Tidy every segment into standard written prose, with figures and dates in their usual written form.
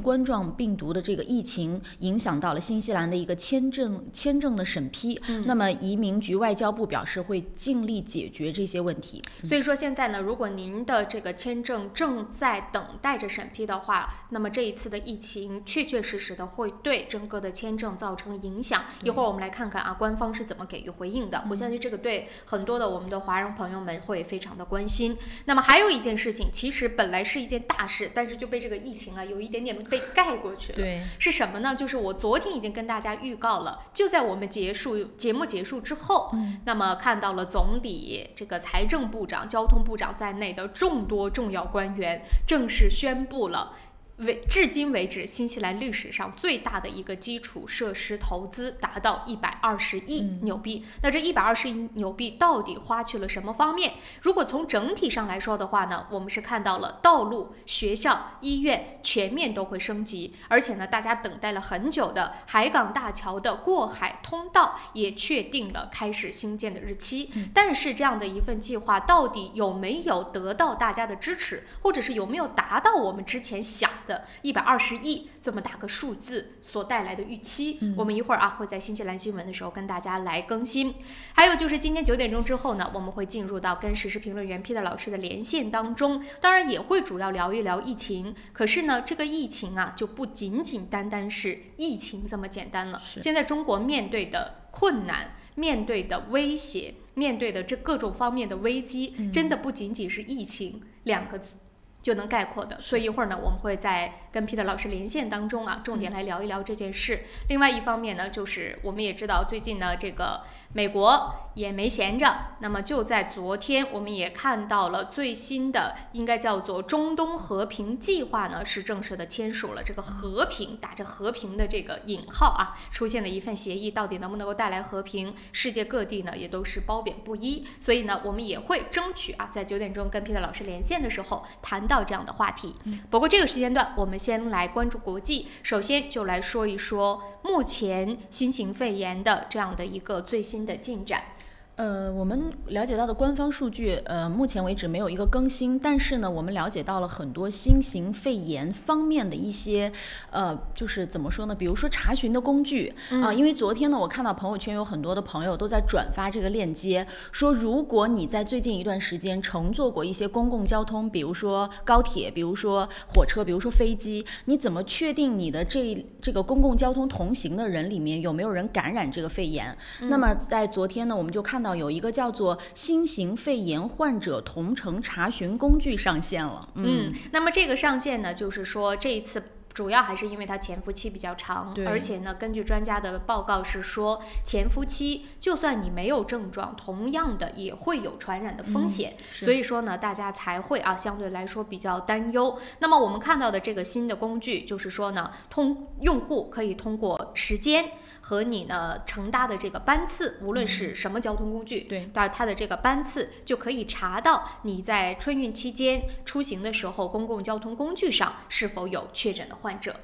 冠状病毒的这个疫情影响到了新西兰的一个签证的审批。那么移民局外交部表示会尽力解决这些问题。所以说现在呢，如果您的这个签证正在等待着审批的话，那么这一次的疫情确确实实的会对整个的签证造成影响。一会儿我们来看看啊，官方是怎么给予回应的。我相信这个对很多的我们的华人朋友们会非常的关心。那么还有一件事情，其实本来是一件大事，但是就被这个疫情啊有一点点被盖过去了。对，是什么呢？就是我昨天已经跟大家预告了，就在我们节目结束之后，那么看到了总理、这个财政部长、交通部长在内的众多重要官员正式宣布了至今为止新西兰历史上最大的一个基础设施投资达到120亿纽币。那这120亿纽币到底花去了什么方面？如果从整体上来说的话呢，我们是看到了道路、学校、医院全面都会升级，而且呢，大家等待了很久的海港大桥的过海通道也确定了开始兴建的日期。但是这样的一份计划到底有没有得到大家的支持，或者是有没有达到我们之前想的120亿这么大个数字所带来的预期，我们一会儿啊会在新西兰新闻的时候跟大家来更新。还有就是今天9点钟之后呢，我们会进入到跟时事评论员 Peter 老师的连线当中，当然也会主要聊一聊疫情。可是呢，这个疫情啊就不仅仅单单是疫情这么简单了。现在中国面对的困难、面对的威胁、面对的这各种方面的危机，真的不仅仅是疫情2个字就能概括的。所以一会儿呢，我们会在跟 Peter 老师连线当中啊，重点来聊一聊这件事。另外一方面呢，就是我们也知道最近呢，这个美国也没闲着。那么就在昨天，我们也看到了最新的，应该叫做中东和平计划呢，是正式的签署了。这个和平打着和平的这个引号啊，出现了一份协议，到底能不能够带来和平？世界各地呢也都是褒贬不一。所以呢，我们也会争取啊，在9点钟跟 Peter 老师连线的时候谈到这样的话题。不过这个时间段，我们先来关注国际，首先就来说一说目前新型肺炎的这样的一个最新的进展。我们了解到的官方数据，目前为止没有一个更新，但是呢，我们了解到了很多新型肺炎方面的一些，就是怎么说呢？比如说查询的工具因为昨天呢，我看到朋友圈有很多的朋友都在转发这个链接，说如果你在最近一段时间乘坐过一些公共交通，比如说高铁，比如说火车，比如说飞机，你怎么确定你的这个公共交通同行的人里面有没有人感染这个肺炎？那么在昨天呢，我们就看到有一个叫做新型肺炎患者同乘查询工具上线了。那么这个上线呢，就是说这一次主要还是因为它潜伏期比较长，而且呢，根据专家的报告是说，潜伏期就算你没有症状，同样的也会有传染的风险，所以说呢，大家才会啊相对来说比较担忧。那么我们看到的这个新的工具，就是说呢，用户可以通过时间和你呢乘搭的这个班次，无论是什么交通工具，它的这个班次就可以查到你在春运期间出行的时候，公共交通工具上是否有确诊的患者。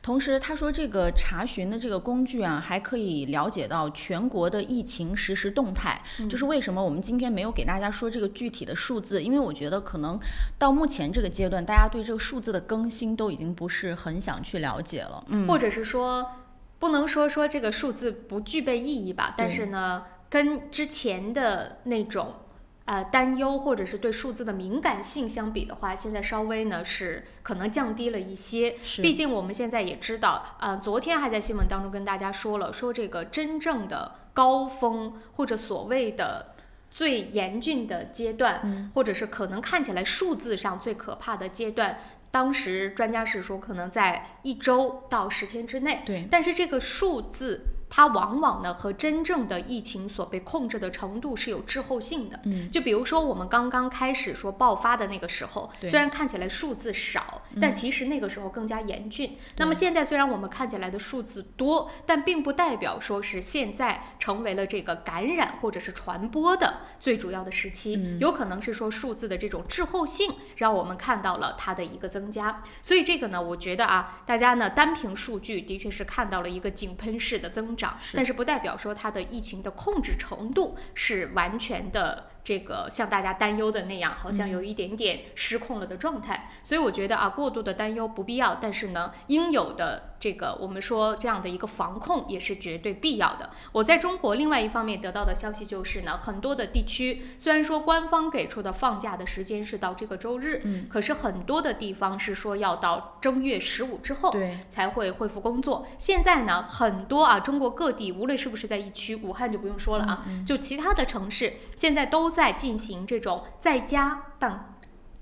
同时他说这个查询的这个工具啊，还可以了解到全国的疫情实时动态。就是为什么我们今天没有给大家说这个具体的数字，因为我觉得可能到目前这个阶段，大家对这个数字的更新都已经不是很想去了解了。或者是说不能说这个数字不具备意义吧，但是呢，跟之前的那种担忧或者是对数字的敏感性相比的话，现在稍微呢是可能降低了一些。毕竟我们现在也知道，昨天还在新闻当中跟大家说了，说这个真正的高峰或者所谓的最严峻的阶段，或者是可能看起来数字上最可怕的阶段，当时专家是说可能在1周到10天之内。但是这个数字它往往呢和真正的疫情所被控制的程度是有滞后性的。就比如说我们刚刚开始说爆发的那个时候，虽然看起来数字少，但其实那个时候更加严峻。那么现在虽然我们看起来的数字多，但并不代表说是现在成为了这个感染或者是传播的最主要的时期。有可能是说数字的这种滞后性让我们看到了它的一个增加。所以这个呢，我觉得啊，大家呢单凭数据的确是看到了一个井喷式的增长，但是不代表说它的疫情的控制程度是完全的这个像大家担忧的那样，好像有一点点失控了的状态。所以我觉得啊，过度的担忧不必要，但是呢，应有的这个我们说这样的一个防控也是绝对必要的。我在中国另外一方面得到的消息就是呢，很多的地区虽然说官方给出的放假的时间是到这个周日，可是很多的地方是说要到正月15之后才会恢复工作。现在呢，很多啊中国各地，无论是不是在疫区，武汉就不用说了啊，就其他的城市现在都在进行这种在家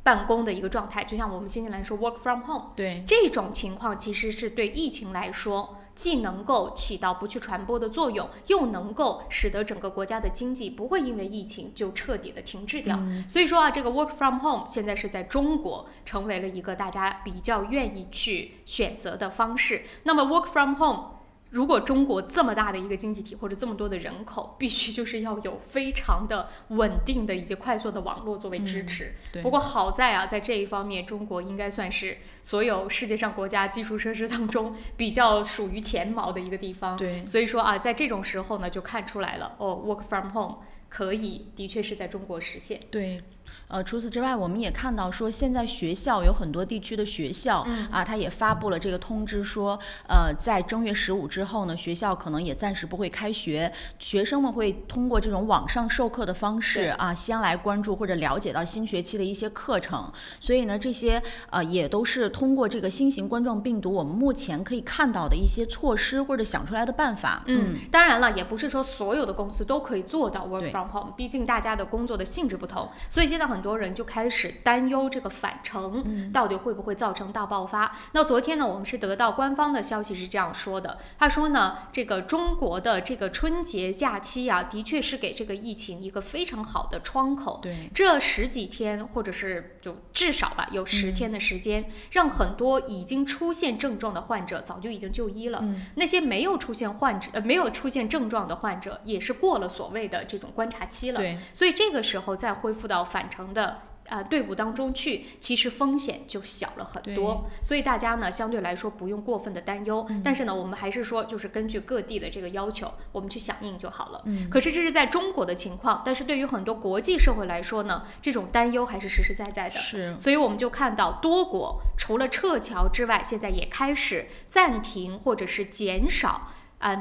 办公的一个状态，就像我们新西兰说 work from home， 对，这种情况其实是对疫情来说既能够起到不去传播的作用，又能够使得整个国家的经济不会因为疫情就彻底的停滞掉。所以说啊，这个 work from home 现在是在中国成为了一个大家比较愿意去选择的方式。那么 work from home，如果中国这么大的一个经济体或者这么多的人口，必须就是要有非常的稳定的以及快速的网络作为支持。不过好在啊，在这一方面，中国应该算是所有世界上国家基础设施当中比较属于前茅的一个地方。对，所以说啊，在这种时候呢，就看出来了哦 ，work from home 可以的确是在中国实现。对。除此之外，我们也看到说，现在学校有很多地区的学校它也发布了这个通知说，在正月15之后呢，学校可能也暂时不会开学，学生们会通过这种网上授课的方式先来关注或者了解到新学期的一些课程。所以呢，这些也都是通过这个新型冠状病毒，我们目前可以看到的一些措施或者想出来的办法。当然了，也不是说所有的公司都可以做到 work from home， 毕竟大家的工作的性质不同，所以现在很多人就开始担忧这个返程到底会不会造成大爆发。那昨天呢，我们是得到官方的消息是这样说的，他说呢，这个中国的这个春节假期啊，的确是给这个疫情一个非常好的窗口。对，这10几天或者是就至少吧，有10天的时间，让很多已经出现症状的患者早就已经就医了。那些没有出现症状的患者，也是过了所谓的这种观察期了。对，所以这个时候再恢复到返程的队伍当中去，其实风险就小了很多。所以大家呢相对来说不用过分的担忧，但是呢我们还是说就是根据各地的这个要求我们去响应就好了。可是这是在中国的情况，但是对于很多国际社会来说呢，这种担忧还是实实在在的。是，所以我们就看到多国除了撤侨之外，现在也开始暂停或者是减少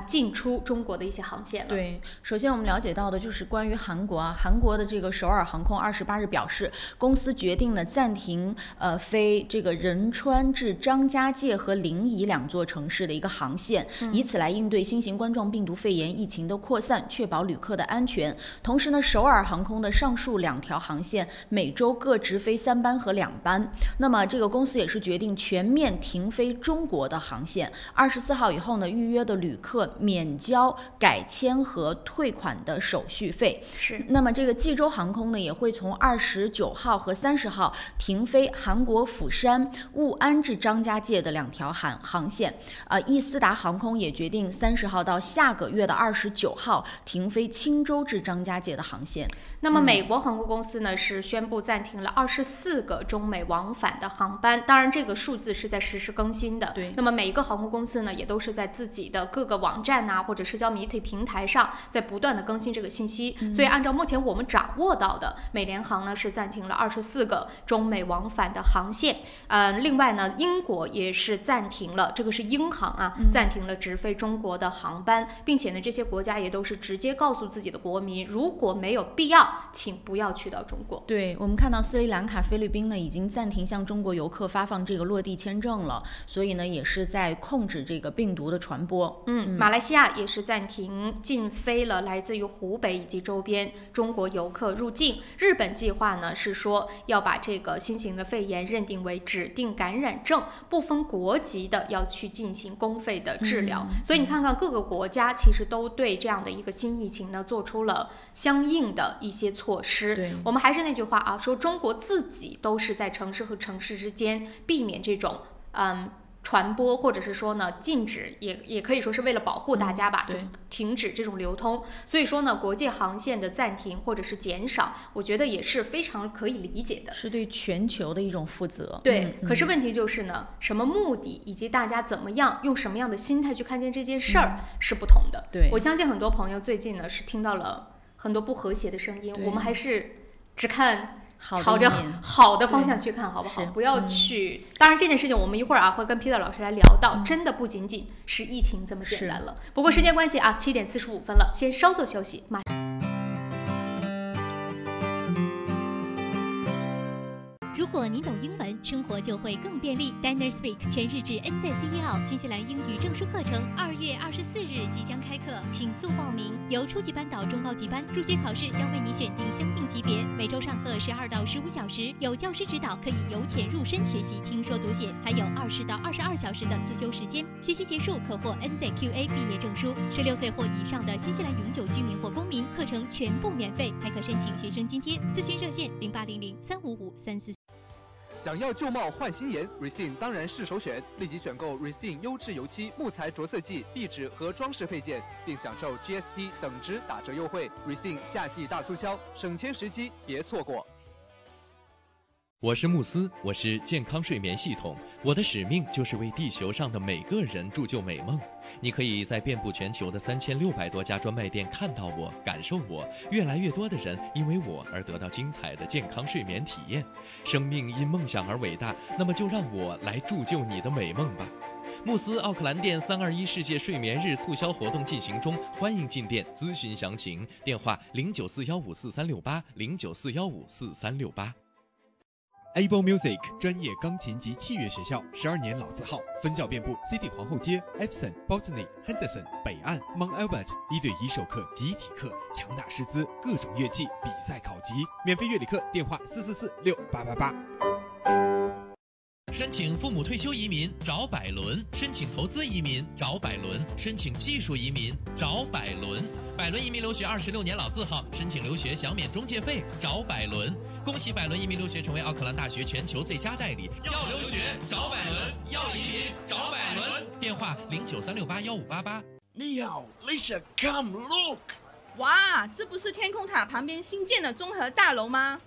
进出中国的一些航线了。对，首先我们了解到的就是关于韩国韩国的这个首尔航空28日表示，公司决定呢暂停飞这个仁川至张家界和临沂2座城市的一个航线，以此来应对新型冠状病毒肺炎疫情的扩散，确保旅客的安全。同时呢，首尔航空的上述2条航线每周各直飞3班和2班。那么这个公司也是决定全面停飞中国的航线。24号以后呢，预约的旅客免交改签和退款的手续费。是。那么这个济州航空呢，也会从29号和30号停飞韩国釜山、务安至张家界的2条航线。易思达航空也决定30号到下个月的29号停飞青州至张家界的航线。那么美国航空公司呢是宣布暂停了24个中美往返的航班，当然这个数字是在实时更新的。对。那么每一个航空公司呢也都是在自己的各个网站或者社交媒体平台上在不断的更新这个信息。所以按照目前我们掌握到的，美联航呢是暂停了24个中美往返的航线。另外呢，英国也是暂停了，这个是英航暂停了直飞中国的航班，并且呢这些国家也都是直接告诉自己的国民，如果没有必要，请不要去到中国。对，我们看到斯里兰卡、菲律宾呢已经暂停向中国游客发放这个落地签证了，所以呢也是在控制这个病毒的传播。马来西亚也是暂停禁飞了来自于湖北以及周边中国游客入境。日本计划呢是说要把这个新型的肺炎认定为指定感染症，不分国籍的要去进行公费的治疗。所以你看看各个国家其实都对这样的一个新疫情呢做出了相应的一些措施。我们还是那句话说中国自己都是在城市和城市之间避免这种传播，或者是说呢禁止，也可以说是为了保护大家吧，就停止这种流通。所以说呢，国际航线的暂停或者是减少，我觉得也是非常可以理解的，是对全球的一种负责。对，可是问题就是呢，什么目的以及大家怎么样用什么样的心态去看见这件事儿是不同的。对，我相信很多朋友最近呢是听到了很多不和谐的声音，我们还是只看好朝着好的方向去看，好不好？不要去。当然，这件事情我们一会儿会跟 Peter 老师来聊到，真的不仅仅是疫情这么简单了。不过时间关系7点45分了，先稍作休息，马上。如果您懂英文，生活就会更便利。Diners Speak 全日制 NZCEL 新西兰英语证书课程2月24日即将开课，请速报名。由初级班到中高级班，入学考试将为你选定相应级别，每周上课12到15小时，有教师指导，可以由浅入深学习听说读写，还有20到22小时的自修时间。学习结束可获 NZQA 毕业证书。16岁或以上的新西兰永久居民或公民，课程全部免费，还可申请学生津贴。咨询热线0800-355-344。想要旧帽换新颜 ，Resin 当然是首选。立即选购 Resin 优质油漆、木材着色剂、壁纸和装饰配件，并享受 GST 等值打折优惠。Resin 夏季大促销，省钱时机，别错过。我是慕斯，我是健康睡眠系统，我的使命就是为地球上的每个人铸就美梦。你可以在遍布全球的3600多家专卖店看到我，感受我。越来越多的人因为我而得到精彩的健康睡眠体验。生命因梦想而伟大，那么就让我来铸就你的美梦吧。慕斯奥克兰店321世界睡眠日促销活动进行中，欢迎进店咨询详情，电话0941543368，0941543368。Able Music 专业钢琴及器乐学校，12年老字号，分校遍布 City 皇后街、Epsom、Botany、Henderson、北岸、Mount Albert，1对1授课、集体课，强大师资，各种乐器，比赛考级，免费乐理课，电话4446888。申请父母退休移民找百伦，申请投资移民找百伦，申请技术移民找百伦。百伦移民留学26年老字号，申请留学享免中介费找百伦。恭喜百伦移民留学成为奥克兰大学全球最佳代理。要留学找百伦，要移民找百伦。电话0936815588。你好 ，Lisa， come look。哇，这不是天空塔旁边新建的综合大楼吗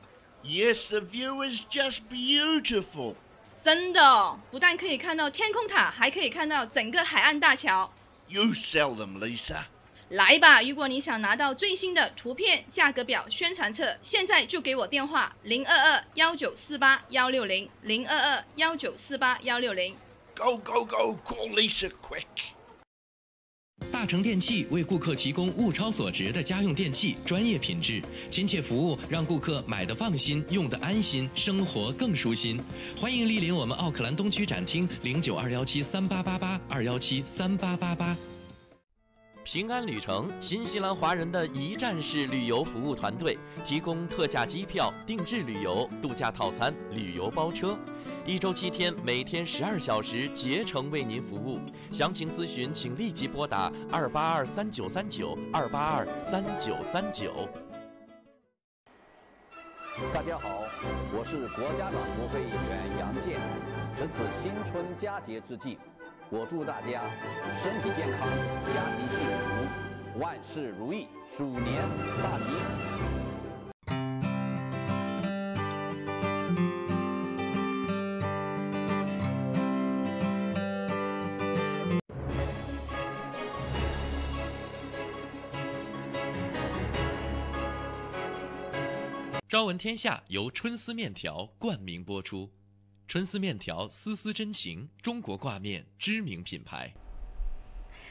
？Yes, the view is just beautiful. 真的，不但可以看到天空塔，还可以看到整个海岸大桥。You sell them, Lisa. 来吧，如果你想拿到最新的图片、价格表、宣传册，现在就给我电话022-1948-160，022-1948-160。Go, go, go, call Lisa quick. 大成电器为顾客提供物超所值的家用电器，专业品质、亲切服务，让顾客买得放心，用得安心，生活更舒心。欢迎莅临我们奥克兰东区展厅，092173888，2173888。平安旅程，新西兰华人的一站式旅游服务团队，提供特价机票、定制旅游、度假套餐、旅游包车，1周7天，每天12小时，竭诚为您服务。详情咨询，请立即拨打2823939，2823939。大家好，我是国家党国会议员杨健。值此新春佳节之际，我祝大家身体健康，家庭幸福，万事如意，鼠年大吉。朝闻天下由春丝面条冠名播出。春丝面条，丝丝真情，中国挂面知名品牌。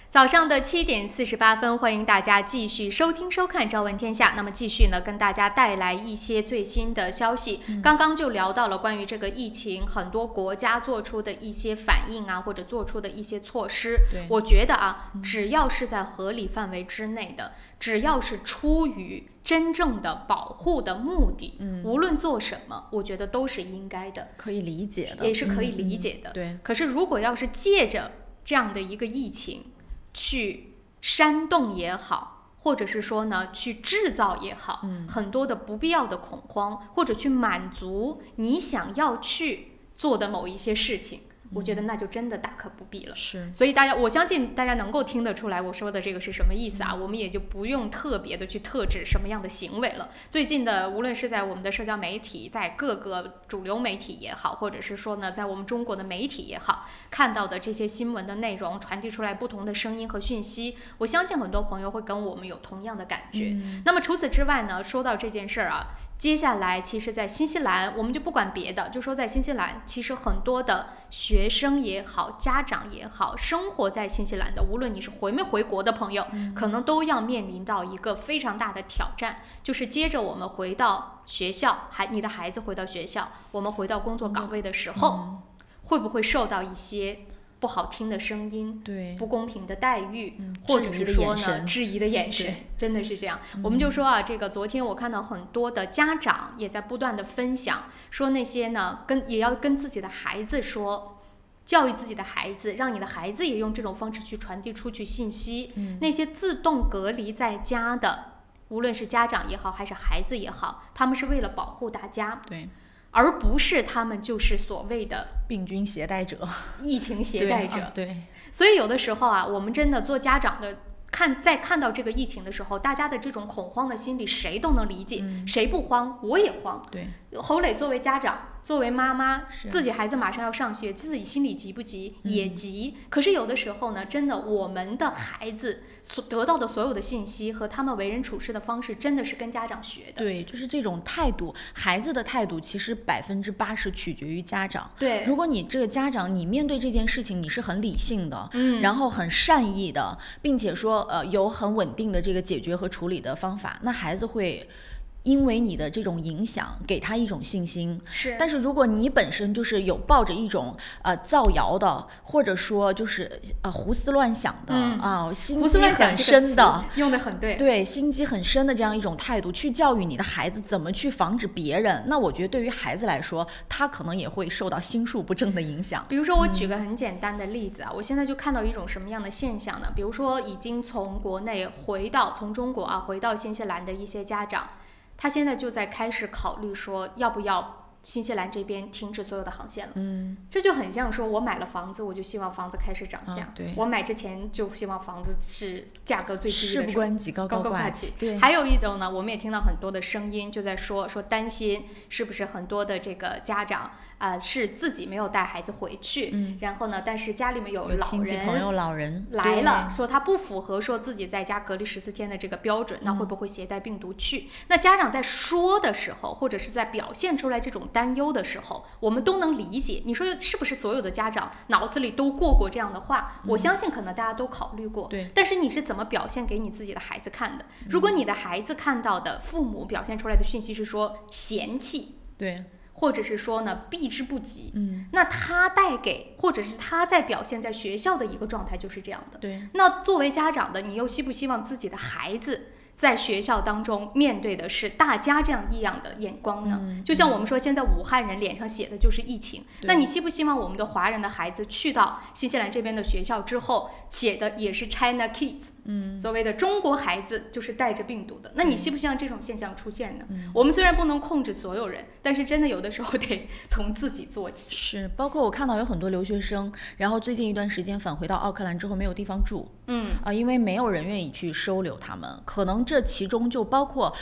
早上的7点48分，欢迎大家继续收听收看《朝闻天下》。那么继续呢，跟大家带来一些最新的消息。刚刚就聊到了关于这个疫情，很多国家做出的一些反应啊，或者做出的一些措施。我觉得只要是在合理范围之内的，只要是出于真正的保护的目的，无论做什么，我觉得都是应该的，可以理解的，也是可以理解的。对。可是如果要是借着这样的一个疫情去煽动也好，或者是说呢去制造也好，很多的不必要的恐慌，或者去满足你想要去做的某一些事情，我觉得那就真的大可不必了。是，所以我相信大家能够听得出来我说的这个是什么意思啊，我们也就不用特别的去特指什么样的行为了。最近的无论是在我们的社交媒体，在各个主流媒体也好，或者是说呢在我们中国的媒体也好，看到的这些新闻的内容传递出来不同的声音和讯息，我相信很多朋友会跟我们有同样的感觉。那么除此之外呢，说到这件事儿啊，接下来其实在新西兰，我们就不管别的，就说在新西兰，其实很多的学生也好，家长也好，生活在新西兰的，无论你是回没回国的朋友，可能都要面临到一个非常大的挑战，就是接着我们回到学校，你的孩子回到学校，我们回到工作岗位的时候，会不会受到一些不好听的声音，对，不公平的待遇，或者是说呢质疑的眼神，真的是这样。我们就说啊，这个昨天我看到很多的家长也在不断的分享，说那些呢也要跟自己的孩子说，教育自己的孩子，让你的孩子也用这种方式去传递出去信息。那些自动隔离在家的，无论是家长也好，还是孩子也好，他们是为了保护大家。对。而不是他们就是所谓的病菌携带者、疫情携带者。对，所以有的时候啊，我们真的做家长的，在看到这个疫情的时候，大家的这种恐慌的心理，谁都能理解，谁不慌，我也慌。对，侯磊作为家长，作为妈妈，自己孩子马上要上学，自己心里急不急？也急。可是有的时候呢，真的，我们的孩子所得到的所有的信息和他们为人处事的方式，真的是跟家长学的。对，就是这种态度，孩子的态度其实80%取决于家长。对，如果你这个家长，你面对这件事情你是很理性的，然后很善意的，并且说有很稳定的这个解决和处理的方法，那孩子会因为你的这种影响给他一种信心。是，但是如果你本身就是有抱着一种造谣的，或者说就是胡思乱想的心机很深的，用得很对，对，心机很深的这样一种态度去教育你的孩子怎么去防止别人，那我觉得对于孩子来说，他可能也会受到心术不正的影响。比如说我举个很简单的例子啊，我现在就看到一种什么样的现象呢？比如说已经从国内从中国回到新西兰的一些家长，他现在就在开始考虑说，要不要新西兰这边停止所有的航线了。这就很像说，我买了房子，我就希望房子开始涨价。对，我买之前就希望房子是价格最低的时候，事不关己高高挂起。对，还有一种呢，我们也听到很多的声音，就在说担心是不是很多的这个家长是自己没有带孩子回去，然后呢，但是家里面有亲戚朋友老人来了，说他不符合说自己在家隔离14天的这个标准，那会不会携带病毒去？那家长在说的时候，或者是在表现出来这种担忧的时候，我们都能理解。你说是不是所有的家长脑子里都过这样的话？我相信可能大家都考虑过。对，但是你是怎么表现给你自己的孩子看的？如果你的孩子看到的父母表现出来的讯息是说嫌弃，对，或者是说呢避之不及，那他带给或者是他在表现在学校的一个状态就是这样的。对，那作为家长的，你又希不希望自己的孩子在学校当中面对的是大家这样异样的眼光呢？就像我们说，现在武汉人脸上写的就是疫情，那你希不希望我们的华人的孩子去到新西兰这边的学校之后，写的也是 China Kids？所谓的中国孩子就是带着病毒的，那你希不希望这种现象出现呢？我们虽然不能控制所有人，但是真的有的时候得从自己做起。是，包括我看到有很多留学生，然后最近一段时间返回到奥克兰之后没有地方住，因为没有人愿意去收留他们，可能这其中就包括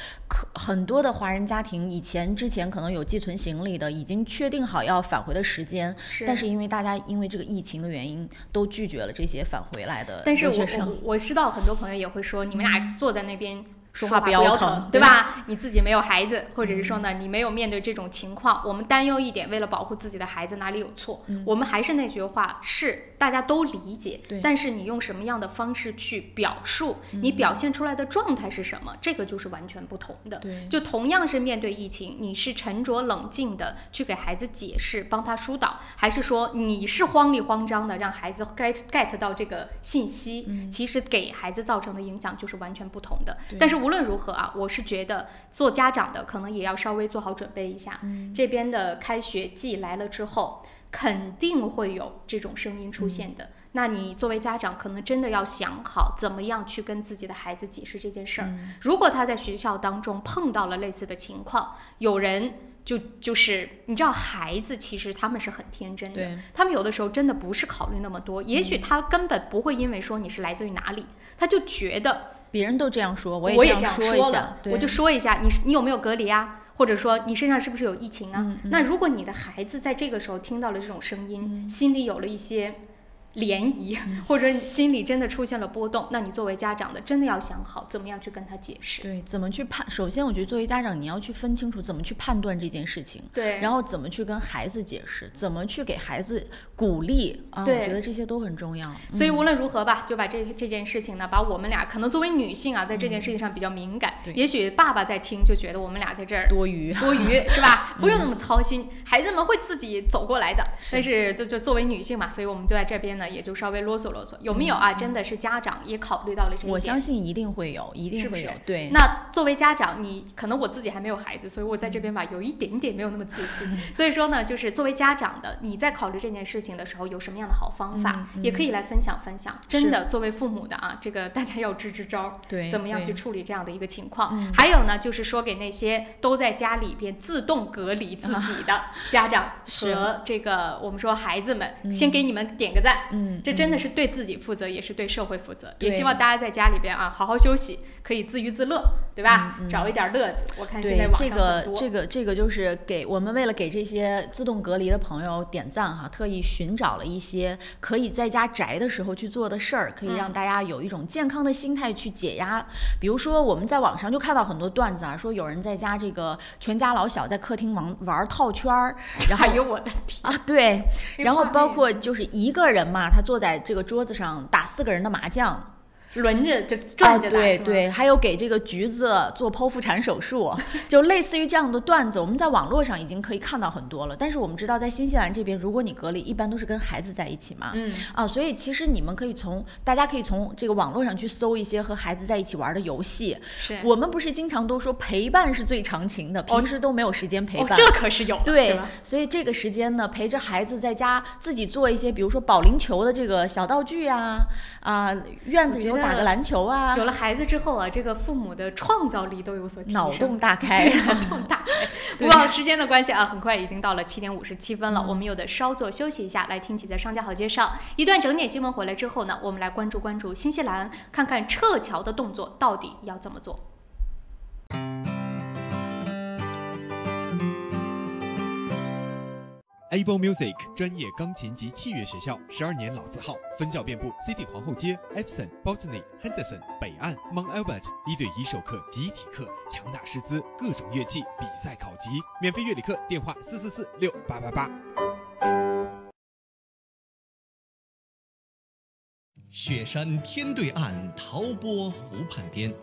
很多的华人家庭之前可能有寄存行李的，已经确定好要返回的时间，但是因为大家因为这个疫情的原因都拒绝了这些返回来的留学生。但是我知道很多朋友也会说，你们俩坐在那边说话不腰疼，对吧？你自己没有孩子，或者是说呢，你没有面对这种情况，我们担忧一点，为了保护自己的孩子，哪里有错？我们还是那句话，是大家都理解，但是你用什么样的方式去表述，你表现出来的状态是什么，这个就是完全不同的。就同样是面对疫情，你是沉着冷静的去给孩子解释，帮他疏导，还是说你是慌里慌张的让孩子 get 到这个信息，其实给孩子造成的影响就是完全不同的。但是无论如何啊，我是觉得做家长的可能也要稍微做好准备一下，这边的开学季来了之后，肯定会有这种声音出现的。那你作为家长可能真的要想好怎么样去跟自己的孩子解释这件事儿。如果他在学校当中碰到了类似的情况，有人就是你知道，孩子其实他们是很天真的对，他们有的时候真的不是考虑那么多，也许他根本不会因为说你是来自于哪里，他就觉得别人都这样说，我也这样说一下，我就说一下，你有没有隔离啊？或者说你身上是不是有疫情啊？那如果你的孩子在这个时候听到了这种声音，心里有了一些涟漪，或者心里真的出现了波动，那你作为家长的真的要想好怎么样去跟他解释。对，怎么去首先我觉得作为家长你要去分清楚怎么去判断这件事情，对，然后怎么去跟孩子解释，怎么去给孩子鼓励啊，我觉得这些都很重要。所以无论如何吧，就把这件事情呢，把我们俩可能作为女性啊，在这件事情上比较敏感，也许爸爸在听就觉得我们俩在这儿多余是吧？不用那么操心，孩子们会自己走过来的。但是就作为女性嘛，所以我们就在这边呢，也就稍微啰嗦啰嗦，有没有啊？真的是家长也考虑到了这一点，我相信一定会有，一定会有。对，那作为家长，你可能我自己还没有孩子，所以我在这边吧有一点点没有那么自信。所以说呢，就是作为家长的，你在考虑这件事情的时候，有什么样的好方法，也可以来分享分享。真的，作为父母的啊，这个大家要支招，对，怎么样去处理这样的一个情况？还有呢，就是说给那些都在家里边自动隔离自己的家长和这个我们说孩子们，先给你们点个赞。这真的是对自己负责，也是对社会负责。也希望大家在家里边啊，好好休息，可以自娱自乐，对吧？找一点乐子。我看现在网上很多。这个就是我们为了给这些自动隔离的朋友点赞哈，特意寻找了一些可以在家宅的时候去做的事儿，可以让大家有一种健康的心态去解压。比如说我们在网上就看到很多段子啊，说有人在家这个全家老小在客厅玩套圈儿，然后哎呦我的天啊，对，然后包括就是一个人嘛，他坐在这个桌子上打4个人的麻将。轮着就转着打，对，还有给这个橘子做剖腹产手术，就类似于这样的段子，我们在网络上已经可以看到很多了。但是我们知道，在新西兰这边，如果你隔离，一般都是跟孩子在一起嘛，所以其实你们大家可以从这个网络上去搜一些和孩子在一起玩的游戏。是我们不是经常都说陪伴是最长情的，平时都没有时间陪伴，这可是有的，对，所以这个时间呢，陪着孩子在家自己做一些，比如说保龄球的这个小道具啊，院子里头打个篮球啊。有了孩子之后啊，这个父母的创造力都有所提升，脑洞大开，脑洞大开。不过时间的关系啊，很快已经到了7点57分了，我们有的稍作休息一下，来听几则商家好介绍。一段整点新闻回来之后呢，我们来关注新西兰，看看撤侨的动作到底要怎么做。Able Music 专业钢琴及器乐学校，12年老字号，分校遍布 City 皇后街、Epsom、Botany、Henderson、北岸、Mount Albert， 1对1授课、集体课，强大师资，各种乐器比赛考级，免费乐理课，电话4446888。雪山天对岸，陶波湖畔边，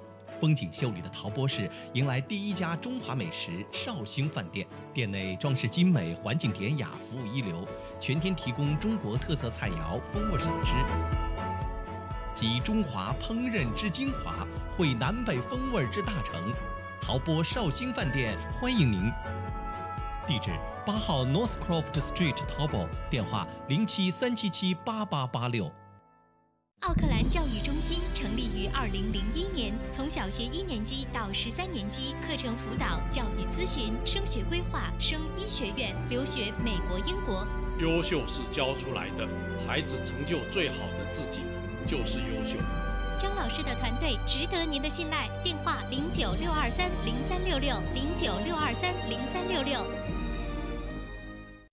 风景秀丽的陶波市迎来第1家中华美食绍兴饭店，店内装饰精美，环境典雅，服务一流，全天提供中国特色菜肴、风味小吃，集中华烹饪之精华，汇南北风味之大成。陶波绍兴饭店欢迎您。地址8号 Northcroft Street 淘宝，电话0737788886。奥克兰教育中心成立于2001年，从小学1年级到13年级，课程辅导、教育咨询、升学规划、升医学院、留学美国、英国。优秀是教出来的，孩子成就最好的自己就是优秀。张老师的团队值得您的信赖，电话0962303366，0962303366。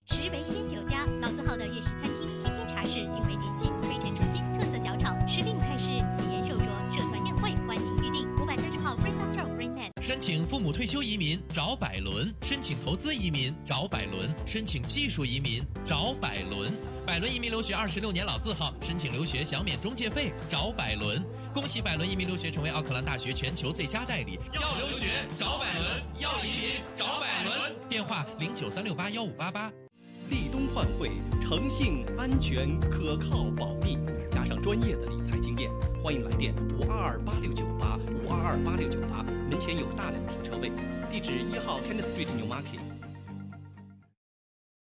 石围鲜酒家，老字号的粤式餐厅，天天茶室，精美点心，非陈出新，特色小炒，时令菜式，喜宴寿桌，社团宴会，欢迎预订。530号 Princess Road Greenland。申请父母退休移民找百伦，申请投资移民找百伦，申请技术移民找百伦。百伦移民留学26年老字号，申请留学享免中介费找百伦。恭喜百伦移民留学成为奥克兰大学全球最佳代理。要留学找百伦，要移民找百伦。电话0936815588。立东换汇，诚信、安全、可靠、保密，加上专业的理财经验，欢迎来电5228698，5228698，门前有大量停车位。地址1号 Kenneth Street Newmarket。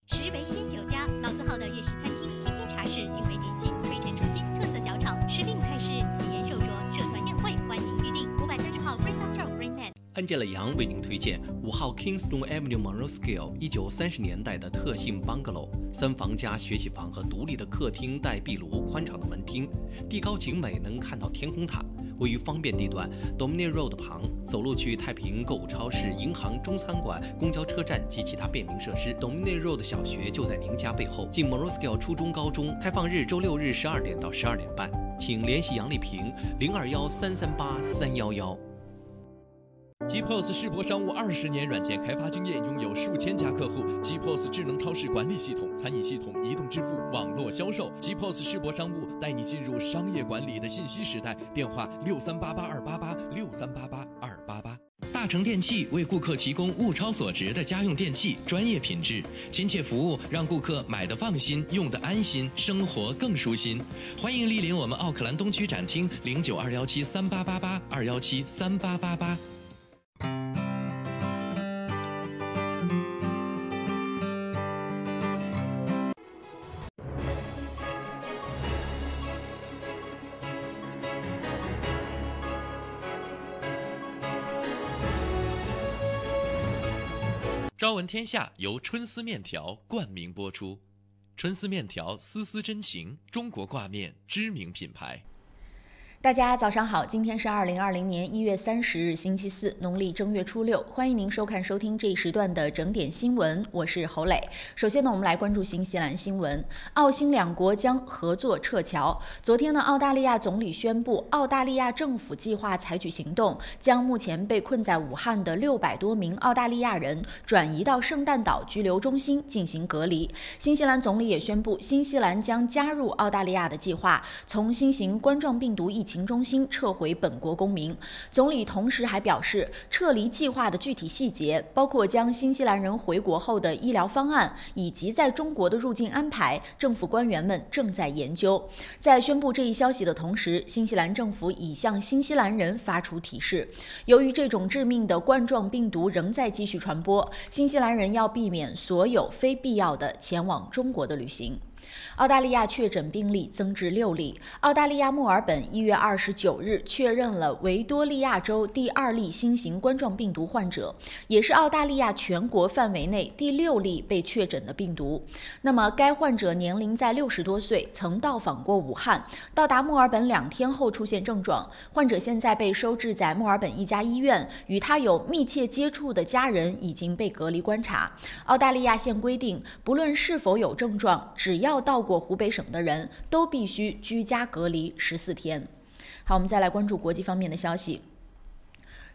石围鲜酒家，老字号的粤式餐厅，天天茶室，精美点心，非陈出新，特色小炒，时令菜式，喜宴寿桌，社团宴会，欢迎预订。530号 Princess Road Greenland。安潘建了杨为您推荐5号 Kingston Avenue Monroe-Scale 1930年代的特性 bungalow， 3房加学习房和独立的客厅带壁炉，宽敞的门厅，地高景美，能看到天空塔。位于方便地段 Dominion Road 旁，走路去太平购物超市、银行、中餐馆、公交车站及其他便民设施。Dominion Road 小学就在您家背后。近 Monroe-Scale 初中、高中，开放日周6日12点到12点半，请联系杨丽萍0213383111。GPOS 世博商务20年软件开发经验，拥有数千家客户。GPOS 智能超市管理系统、餐饮系统、移动支付、网络销售。GPOS 世博商务带你进入商业管理的信息时代。电话6388-288，6388-288。大成电器为顾客提供物超所值的家用电器，专业品质、亲切服务，让顾客买得放心，用得安心，生活更舒心。欢迎莅临我们奥克兰东区展厅0921738888，2173888。朝闻天下由春丝面条冠名播出，春丝面条丝丝真情，中国挂面知名品牌。大家早上好，今天是2020年1月30日星期四，农历正月初6，欢迎您收听这一时段的整点新闻，我是侯磊。首先呢，我们来关注新西兰新闻，澳新两国将合作撤侨。昨天呢，澳大利亚总理宣布，澳大利亚政府计划采取行动，将目前被困在武汉的600多名澳大利亚人转移到圣诞岛拘留中心进行隔离。新西兰总理也宣布，新西兰将加入澳大利亚的计划，从新型冠状病毒疫情中心撤回本国公民。总理同时还表示，撤离计划的具体细节包括将新西兰人回国后的医疗方案以及在中国的入境安排，政府官员们正在研究。在宣布这一消息的同时，新西兰政府已向新西兰人发出提示，由于这种致命的冠状病毒仍在继续传播，新西兰人要避免所有非必要的前往中国的旅行。澳大利亚确诊病例增至6例。澳大利亚墨尔本1月29日确认了维多利亚州第2例新型冠状病毒患者，也是澳大利亚全国范围内第6例被确诊的病毒。那么，该患者年龄在60多岁，曾到访过武汉，到达墨尔本2天后出现症状。患者现在被收治在墨尔本一家医院，与他有密切接触的家人已经被隔离观察。澳大利亚现规定，不论是否有症状，只要到过湖北省的人都必须居家隔离14天。好，我们再来关注国际方面的消息。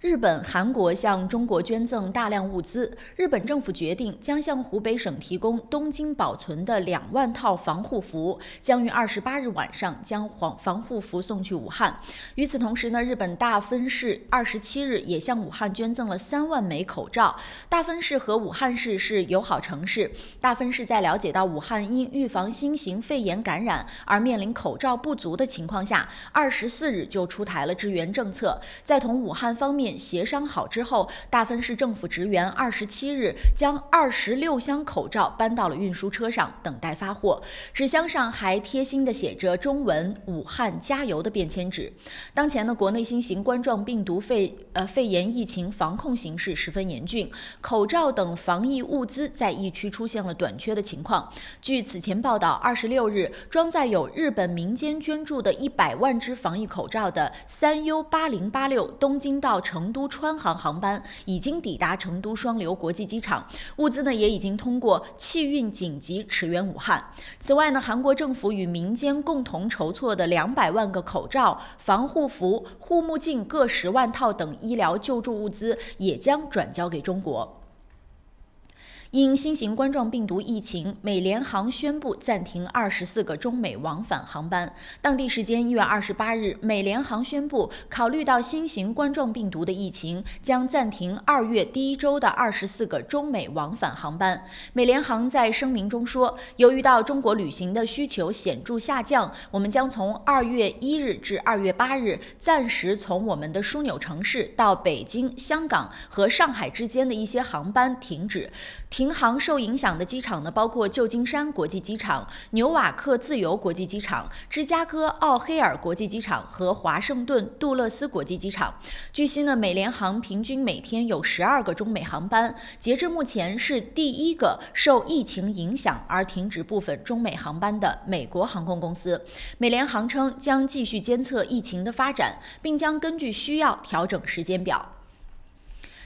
日本、韩国向中国捐赠大量物资。日本政府决定将向湖北省提供东京保存的2万套防护服，将于28日晚上将防护服送去武汉。与此同时呢，日本大分市27日也向武汉捐赠了3万枚口罩。大分市和武汉市是友好城市。大分市在了解到武汉因预防新型肺炎感染而面临口罩不足的情况下，24日就出台了支援政策。在同武汉方面协商好之后，大分市政府职员27日将26箱口罩搬到了运输车上，等待发货。纸箱上还贴心地写着中文“武汉加油”的便签纸。当前呢，国内新型冠状病毒肺炎疫情防控形势十分严峻，口罩等防疫物资在疫区出现了短缺的情况。据此前报道，26日装载有日本民间捐助的100万只防疫口罩的3U8086东京到成都川航航班已经抵达成都双流国际机场，物资呢也已经通过气运紧急驰援武汉。此外呢，韩国政府与民间共同筹措的200万个口罩、防护服、护目镜各10万套等医疗救助物资也将转交给中国。因新型冠状病毒疫情，美联航宣布暂停24个中美往返航班。当地时间1月28日，美联航宣布，考虑到新型冠状病毒的疫情，将暂停2月第1周的24个中美往返航班。美联航在声明中说，由于到中国旅行的需求显著下降，我们将从2月1日至2月8日暂时从我们的枢纽城市到北京、香港和上海之间的一些航班停止。停航受影响的机场呢，包括旧金山国际机场、纽瓦克自由国际机场、芝加哥奥黑尔国际机场和华盛顿杜勒斯国际机场。据悉呢，美联航平均每天有12个中美航班，截至目前是第一个受疫情影响而停止部分中美航班的美国航空公司。美联航称将继续监测疫情的发展，并将根据需要调整时间表。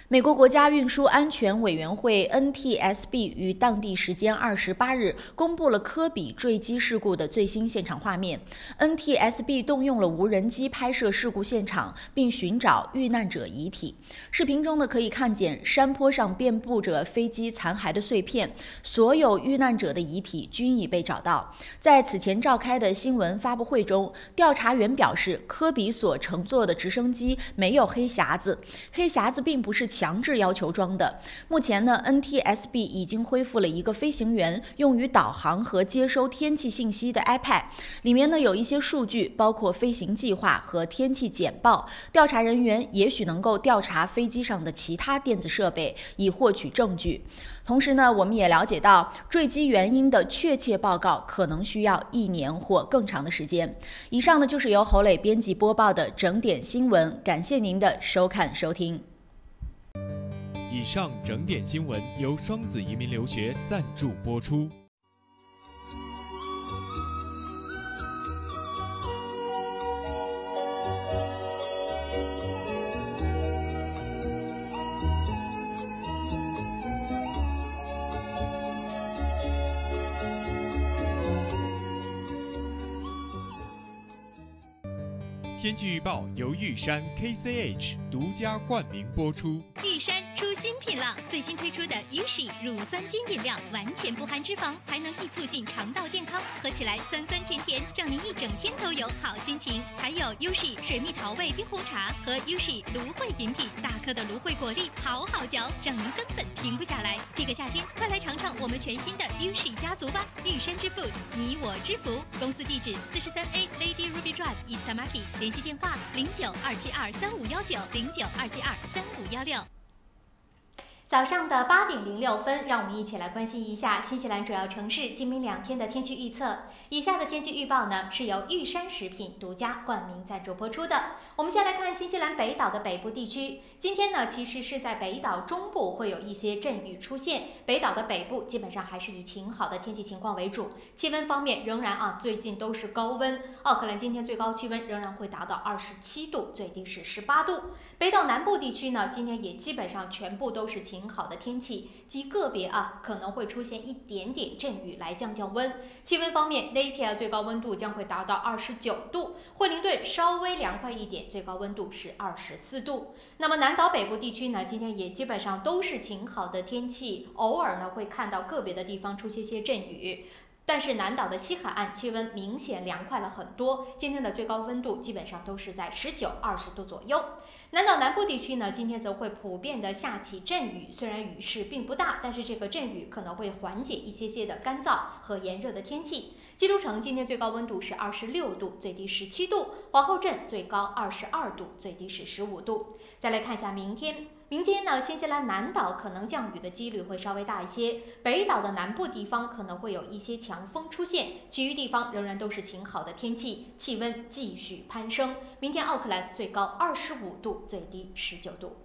美国国家运输安全委员会 NTSB 于当地时间28日公布了科比坠机事故的最新现场画面。NTSB 动用了无人机拍摄事故现场，并寻找遇难者遗体。视频中呢，可以看见山坡上遍布着飞机残骸的碎片，所有遇难者的遗体均已被找到。在此前召开的新闻发布会中，调查员表示，科比所乘坐的直升机没有黑匣子，黑匣子并不是强制要求装的。目前呢 ，NTSB 已经恢复了一个飞行员用于导航和接收天气信息的 iPad， 里面呢有一些数据，包括飞行计划和天气简报。调查人员也许能够调查飞机上的其他电子设备，以获取证据。同时呢，我们也了解到坠机原因的确切报告可能需要1年或更长的时间。以上呢就是由侯磊编辑播报的整点新闻，感谢您的收看收听。以上整点新闻由双子移民留学赞助播出。天气预报由玉山 KCH 独家冠名播出。玉山出新品了，最新推出的 Ushi 乳酸菌饮料，完全不含脂肪，还能易促进肠道健康，喝起来酸酸甜甜，让您一整天都有好心情。还有 Ushi 水蜜桃味冰红茶和 Ushi 芦荟饮品，大颗的芦荟果粒好好嚼，让您根本停不下来。这个夏天，快来尝尝我们全新的 Ushi 家族吧！玉山之父，你我之福。公司地址43A Lady Ruby Drive East Tamaki， 联系电话0927235519，0927235516。早上的8点06分，让我们一起来关心一下新西兰主要城市今明2天的天气预测。以下的天气预报呢，是由玉山食品独家冠名赞助播出的。我们先来看新西兰北岛的北部地区，今天呢，其实是在北岛中部会有一些阵雨出现，北岛的北部基本上还是以晴好的天气情况为主。气温方面仍然最近都是高温，奥克兰今天最高气温仍然会达到27度，最低是18度。北岛南部地区呢，今天也基本上全部都是晴好的天气，极个别可能会出现一点点阵雨来降温。气温方面 ，Napier 最高温度将会达到29度，惠灵顿稍微凉快一点，最高温度是24度。那么南岛北部地区呢，今天也基本上都是晴好的天气，偶尔呢会看到个别的地方出现些阵雨。但是南岛的西海岸气温明显凉快了很多，今天的最高温度基本上都是在19、20度左右。南岛南部地区呢，今天则会普遍的下起阵雨，虽然雨势并不大，但是这个阵雨可能会缓解一些的干燥和炎热的天气。基督城今天最高温度是26度，最低17度；皇后镇最高22度，最低是15度。再来看一下明天。明天呢，新西兰南岛可能降雨的几率会稍微大一些，北岛的南部地方可能会有一些强风出现，其余地方仍然都是晴好的天气，气温继续攀升。明天奥克兰最高25度，最低19度。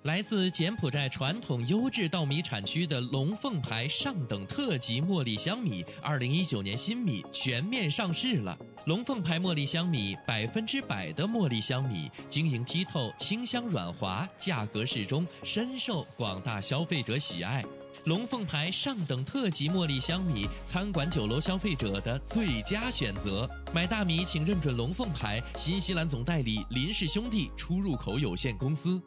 来自柬埔寨传统优质稻米产区的龙凤牌上等特级茉莉香米2019年新米全面上市了。龙凤牌茉莉香米100%的茉莉香米，晶莹剔透，清香软滑，价格适中，深受广大消费者喜爱。龙凤牌上等特级茉莉香米，餐馆酒楼消费者的最佳选择。买大米请认准龙凤牌新西兰总代理林氏兄弟出入口有限公司。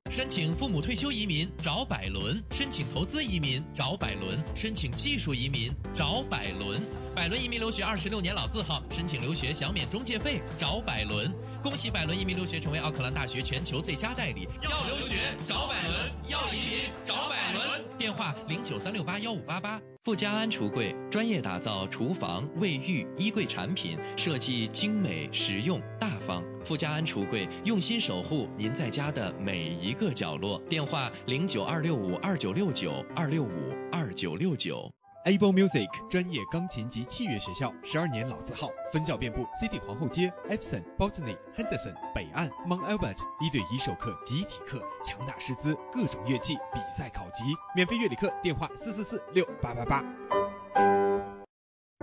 申请父母退休移民找百伦，申请投资移民找百伦，申请技术移民找百伦。百伦移民留学26年老字号，申请留学享免中介费，找百伦。恭喜百伦移民留学成为奥克兰大学全球最佳代理。要留学找百伦，要移民找百伦。电话0936815588。富家安橱柜专业打造厨房、卫浴、衣柜产品，设计精美、实用、大方。富家安橱柜用心守护您在家的每一个角落。电话09265299265299。Able Music 专业钢琴及器乐学校，12年老字号，分校遍布 City 皇后街、Epsom、Botany、Henderson、北岸、Mount Albert， 1对1授课、集体课，强大师资，各种乐器，比赛考级，免费乐理课，电话4446888。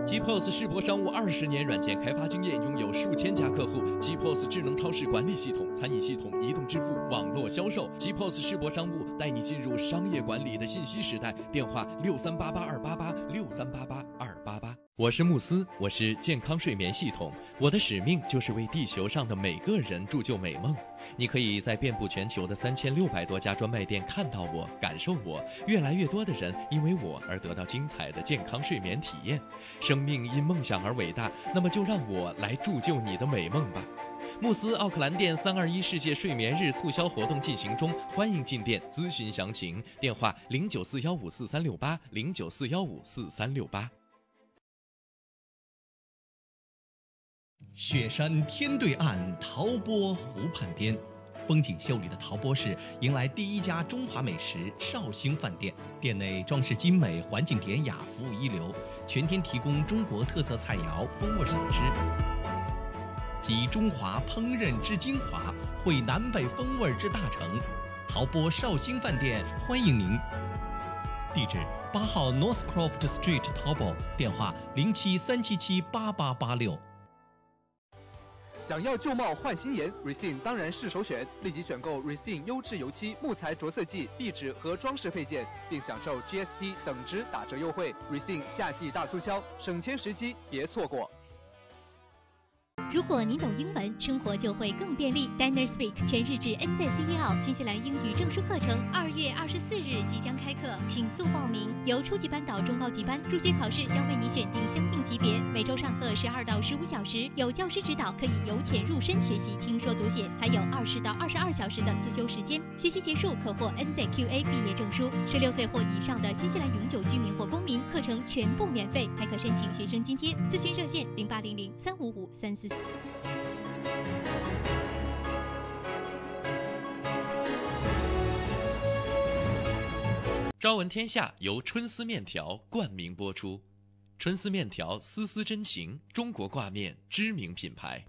GPOS 世博商务20年软件开发经验，拥有数千家客户。GPOS 智能超市管理系统、餐饮系统、移动支付、网络销售。GPOS 世博商务带你进入商业管理的信息时代。电话6388-288，6388-288。我是慕斯，我是健康睡眠系统，我的使命就是为地球上的每个人铸就美梦。你可以在遍布全球的3600多家专卖店看到我，感受我。越来越多的人因为我而得到精彩的健康睡眠体验。生命因梦想而伟大，那么就让我来铸就你的美梦吧。慕斯奥克兰店321世界睡眠日促销活动进行中，欢迎进店咨询详情。电话0941543368，0941543368。雪山天对岸，陶波湖畔边，风景秀丽的陶波市迎来第一家中华美食绍兴饭店。店内装饰精美，环境典雅，服务一流，全天提供中国特色菜肴、风味小吃，集中华烹饪之精华，汇南北风味之大成。陶波绍兴饭店欢迎您。地址8号 Northcroft Street 陶波，电话0737788886。想要旧貌换新颜 ，Resin 当然是首选。立即选购 Resin 优质油漆、木材着色剂、壁纸和装饰配件，并享受 GST 等值打折优惠。Resin 夏季大促销，省钱时机，别错过。如果您懂英文，生活就会更便利。Diners Speak 全日制 NZC 1号新西兰英语证书课程2月24日即将开课，请速报名。由初级班到中高级班，入学考试将为你选定相应级别，每周上课12到15小时，有教师指导，可以由浅入深学习听说读写，还有20到22小时的自修时间。学习结束可获 NZQA 毕业证书。16岁或以上的新西兰永久居民或公民，课程全部免费，还可申请学生津贴。咨询热线0800-355-344。朝闻天下由春丝面条冠名播出。春丝面条丝丝真情，中国挂面知名品牌。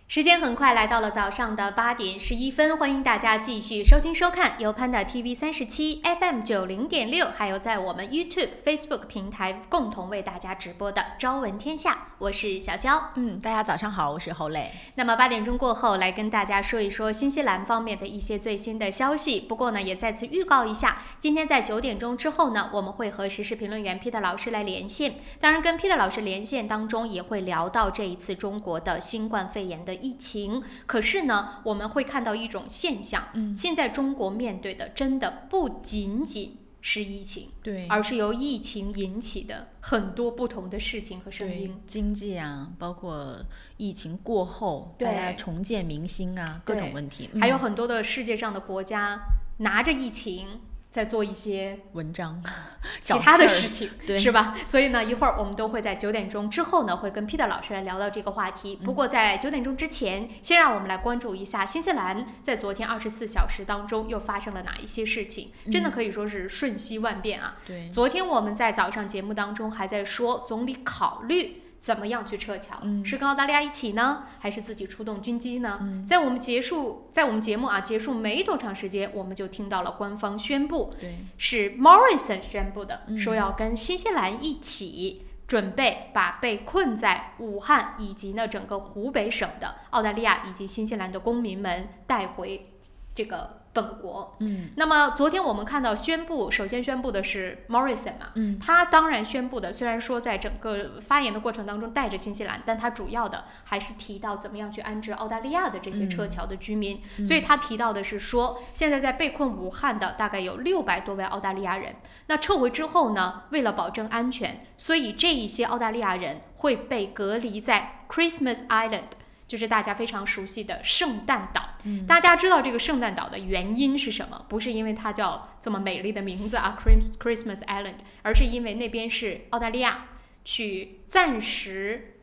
时间很快来到了早上的8点11分，欢迎大家继续收听收看由 Panda TV 37 FM 90.6，还有在我们 YouTube、Facebook 平台共同为大家直播的《朝闻天下》，我是小娇。大家早上好，我是侯磊。那么8点钟过后，来跟大家说一说新西兰方面的一些最新的消息。不过呢，也再次预告一下，今天在9点钟之后呢，我们会和时事评论员 Peter 老师来连线。当然，跟 Peter 老师连线当中也会聊到这一次中国的新冠肺炎的疫情。可是呢，我们会看到一种现象，现在中国面对的真的不仅仅是疫情，对，而是由疫情引起的很多不同的事情和声音，经济啊，包括疫情过后大家重建民心啊，各种问题，还有很多的世界上的国家拿着疫情在做一些文章其他的事情，是吧？所以呢，一会儿我们都会在9点钟之后呢，会跟 Peter 老师来聊到这个话题。不过在9点钟之前，先让我们来关注一下新西兰在昨天24小时当中又发生了哪一些事情，真的可以说是瞬息万变啊。对，昨天我们在早上节目当中还在说，总理考虑怎么样去撤侨，是跟澳大利亚一起呢，还是自己出动军机呢？在我们节目啊结束没多长时间，我们就听到了官方宣布，是 Morrison 宣布的，说要跟新西兰一起准备把被困在武汉以及呢整个湖北省的澳大利亚以及新西兰的公民们带回这个本国。那么昨天我们看到首先宣布的是 Morrison 嘛，他当然宣布的，虽然说在整个发言的过程当中带着新西兰，但他主要的还是提到怎么样去安置澳大利亚的这些撤侨的居民。所以他提到的是说，现在在被困武汉的大概有600多位澳大利亚人。那撤回之后呢，为了保证安全，所以这一些澳大利亚人会被隔离在 Christmas Island。就是大家非常熟悉的圣诞岛。大家知道这个圣诞岛的原因是什么？不是因为它叫这么美丽的名字啊 ，Christmas Island， 而是因为那边是澳大利亚去暂时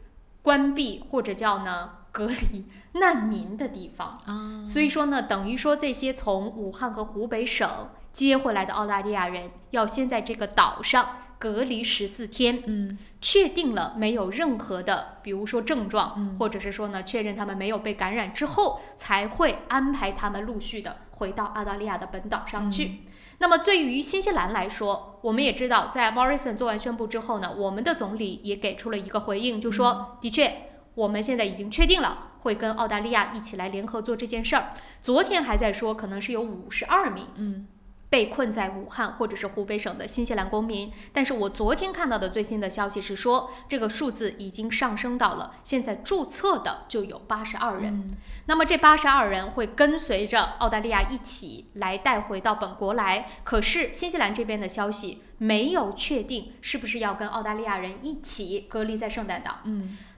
关闭或者叫呢隔离难民的地方。所以说呢，等于说这些从武汉和湖北省接回来的澳大利亚人，要先在这个岛上隔离14天，确定了没有任何的，比如说症状，或者是说呢，确认他们没有被感染之后，才会安排他们陆续的回到澳大利亚的本岛上去。那么对于新西兰来说，我们也知道，在 Morrison 做完宣布之后呢，我们的总理也给出了一个回应，就说的确，我们现在已经确定了会跟澳大利亚一起来联合做这件事儿。昨天还在说，可能是有52名。被困在武汉或者是湖北省的新西兰公民，但是我昨天看到的最新的消息是说，这个数字已经上升到了现在注册的就有82人。那么这82人会跟随着澳大利亚一起来带回到本国来，可是新西兰这边的消息没有确定是不是要跟澳大利亚人一起隔离在圣诞岛。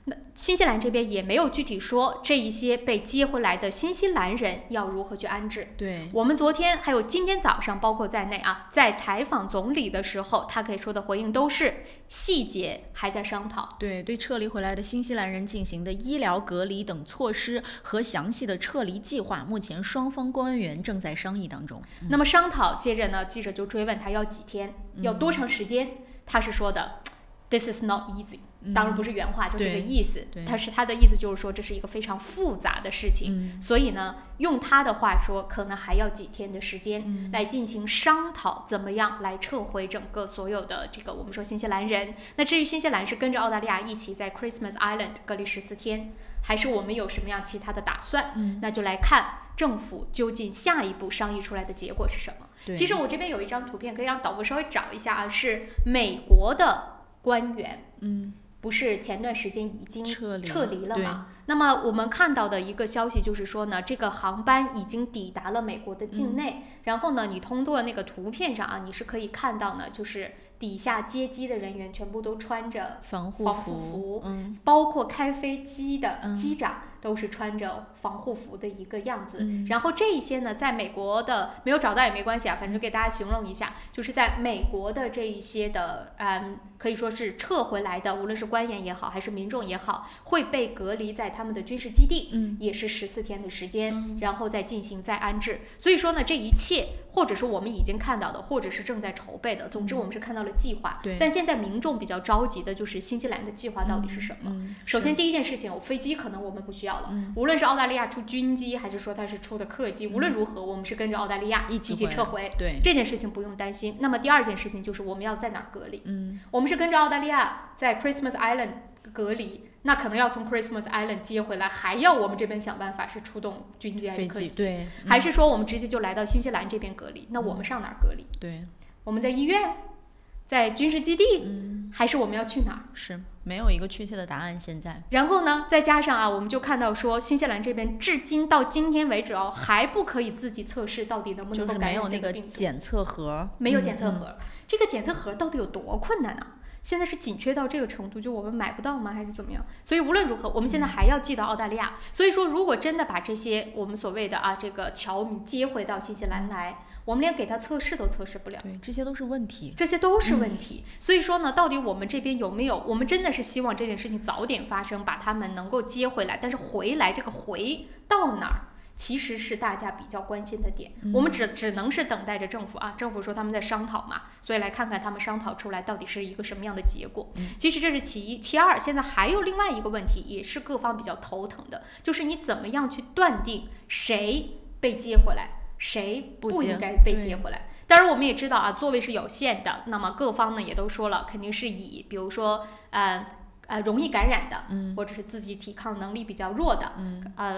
那新西兰这边也没有具体说这一些被接回来的新西兰人要如何去安置。对，我们昨天还有今天早上包括在内啊，在采访总理的时候，他给出的回应都是细节还在商讨。对撤离回来的新西兰人进行的医疗隔离等措施和详细的撤离计划，目前双方官员正在商议当中。那么商讨，接着呢，记者就追问他要几天，要多长时间？他是说的 ，This is not easy。当然不是原话，就这个意思。他的意思就是说，这是一个非常复杂的事情，所以呢，用他的话说，可能还要几天的时间来进行商讨，怎么样来撤回整个所有的这个我们说新西兰人。那至于新西兰是跟着澳大利亚一起在 Christmas Island 隔离14天，还是我们有什么样其他的打算？那就来看政府究竟下一步商议出来的结果是什么。其实我这边有一张图片，可以让导播稍微找一下啊，是美国的官员，不是前段时间已经撤离了吗？那么我们看到的一个消息就是说呢，这个航班已经抵达了美国的境内。然后呢，你通过那个图片上啊，你是可以看到呢，就是底下接机的人员全部都穿着防护服，包括开飞机的机长都是穿着防护服的一个样子。然后这一些呢，在美国的没有找到也没关系啊，反正给大家形容一下，就是在美国的这一些的可以说是撤回来的，无论是官员也好，还是民众也好，会被隔离在他们的军事基地，也是14天的时间，然后再进行再安置。所以说呢，这一切或者是我们已经看到的，或者是正在筹备的，总之我们是看到了计划。但现在民众比较着急的就是新西兰的计划到底是什么？首先第一件事情，飞机可能我们不需要了，无论是澳大利亚出军机，还是说它是出的客机，无论如何，我们是跟着澳大利亚一起撤回。这件事情不用担心。那么第二件事情就是我们要在哪儿隔离？我们是跟着澳大利亚在 Christmas Island 隔离，那可能要从 Christmas Island 接回来，还要我们这边想办法是出动军机还是客机？还是说我们直接就来到新西兰这边隔离？那我们上哪儿隔离？我们在医院，在军事基地，还是我们要去哪儿？是没有一个确切的答案现在。然后呢，再加上啊，我们就看到说，新西兰这边至今到今天为止哦，还不可以自己测试到底能不能够感染这个病毒。就是没有那个检测盒，没有检测盒。这个检测盒到底有多困难呢？现在是紧缺到这个程度，就我们买不到吗？还是怎么样？所以无论如何，我们现在还要寄到澳大利亚。所以说，如果真的把这些我们所谓的啊这个侨民接回到新西兰来，我们连给他测试都测试不了。这些都是问题。这些都是问题。所以说呢，到底我们这边有没有？我们真的是希望这件事情早点发生，把他们能够接回来。但是回来这个回到哪儿？其实是大家比较关心的点，我们只能是等待着政府啊，政府说他们在商讨嘛，所以来看看他们商讨出来到底是一个什么样的结果。其实这是其一，其二，现在还有另外一个问题，也是各方比较头疼的，就是你怎么样去断定谁被接回来，谁不应该被接回来。当然我们也知道啊，座位是有限的，那么各方呢也都说了，肯定是以比如说容易感染的，或者是自己抵抗能力比较弱的，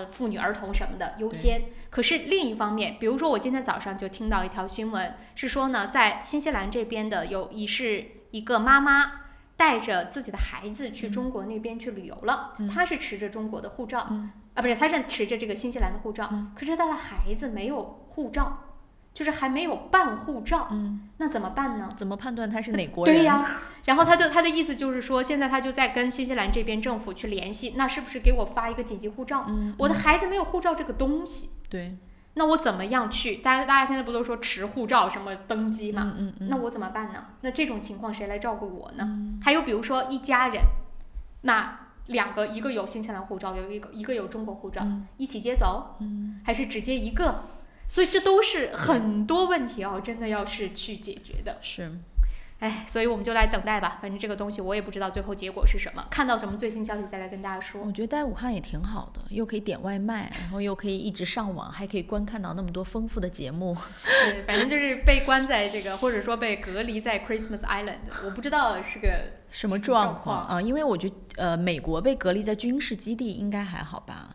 妇女儿童什么的优先。可是另一方面，比如说我今天早上就听到一条新闻，是说呢，在新西兰这边的是一个妈妈带着自己的孩子去中国那边去旅游了，她是持着中国的护照，不是，她是持着这个新西兰的护照，可是她的孩子没有护照。就是还没有办护照，那怎么办呢？怎么判断他是哪国人？对呀，然后他的意思就是说，现在他就在跟新西兰这边政府去联系，那是不是给我发一个紧急护照？我的孩子没有护照这个东西，对，那我怎么样去？大家现在不都说持护照什么登机吗？那我怎么办呢？那这种情况谁来照顾我呢？还有比如说一家人，那两个，一个有新西兰护照，一个有中国护照，一起接走，还是只接一个？所以这都是很多问题真的要是去解决的。是，所以我们就来等待吧。反正这个东西我也不知道最后结果是什么，看到什么最新消息再来跟大家说。我觉得待武汉也挺好的，又可以点外卖，然后又可以一直上网，还可以观看到那么多丰富的节目。对，反正就是被关在这个，或者说被隔离在 Christmas Island， 我不知道是个什么状况啊？因为我觉得美国被隔离在军事基地应该还好吧。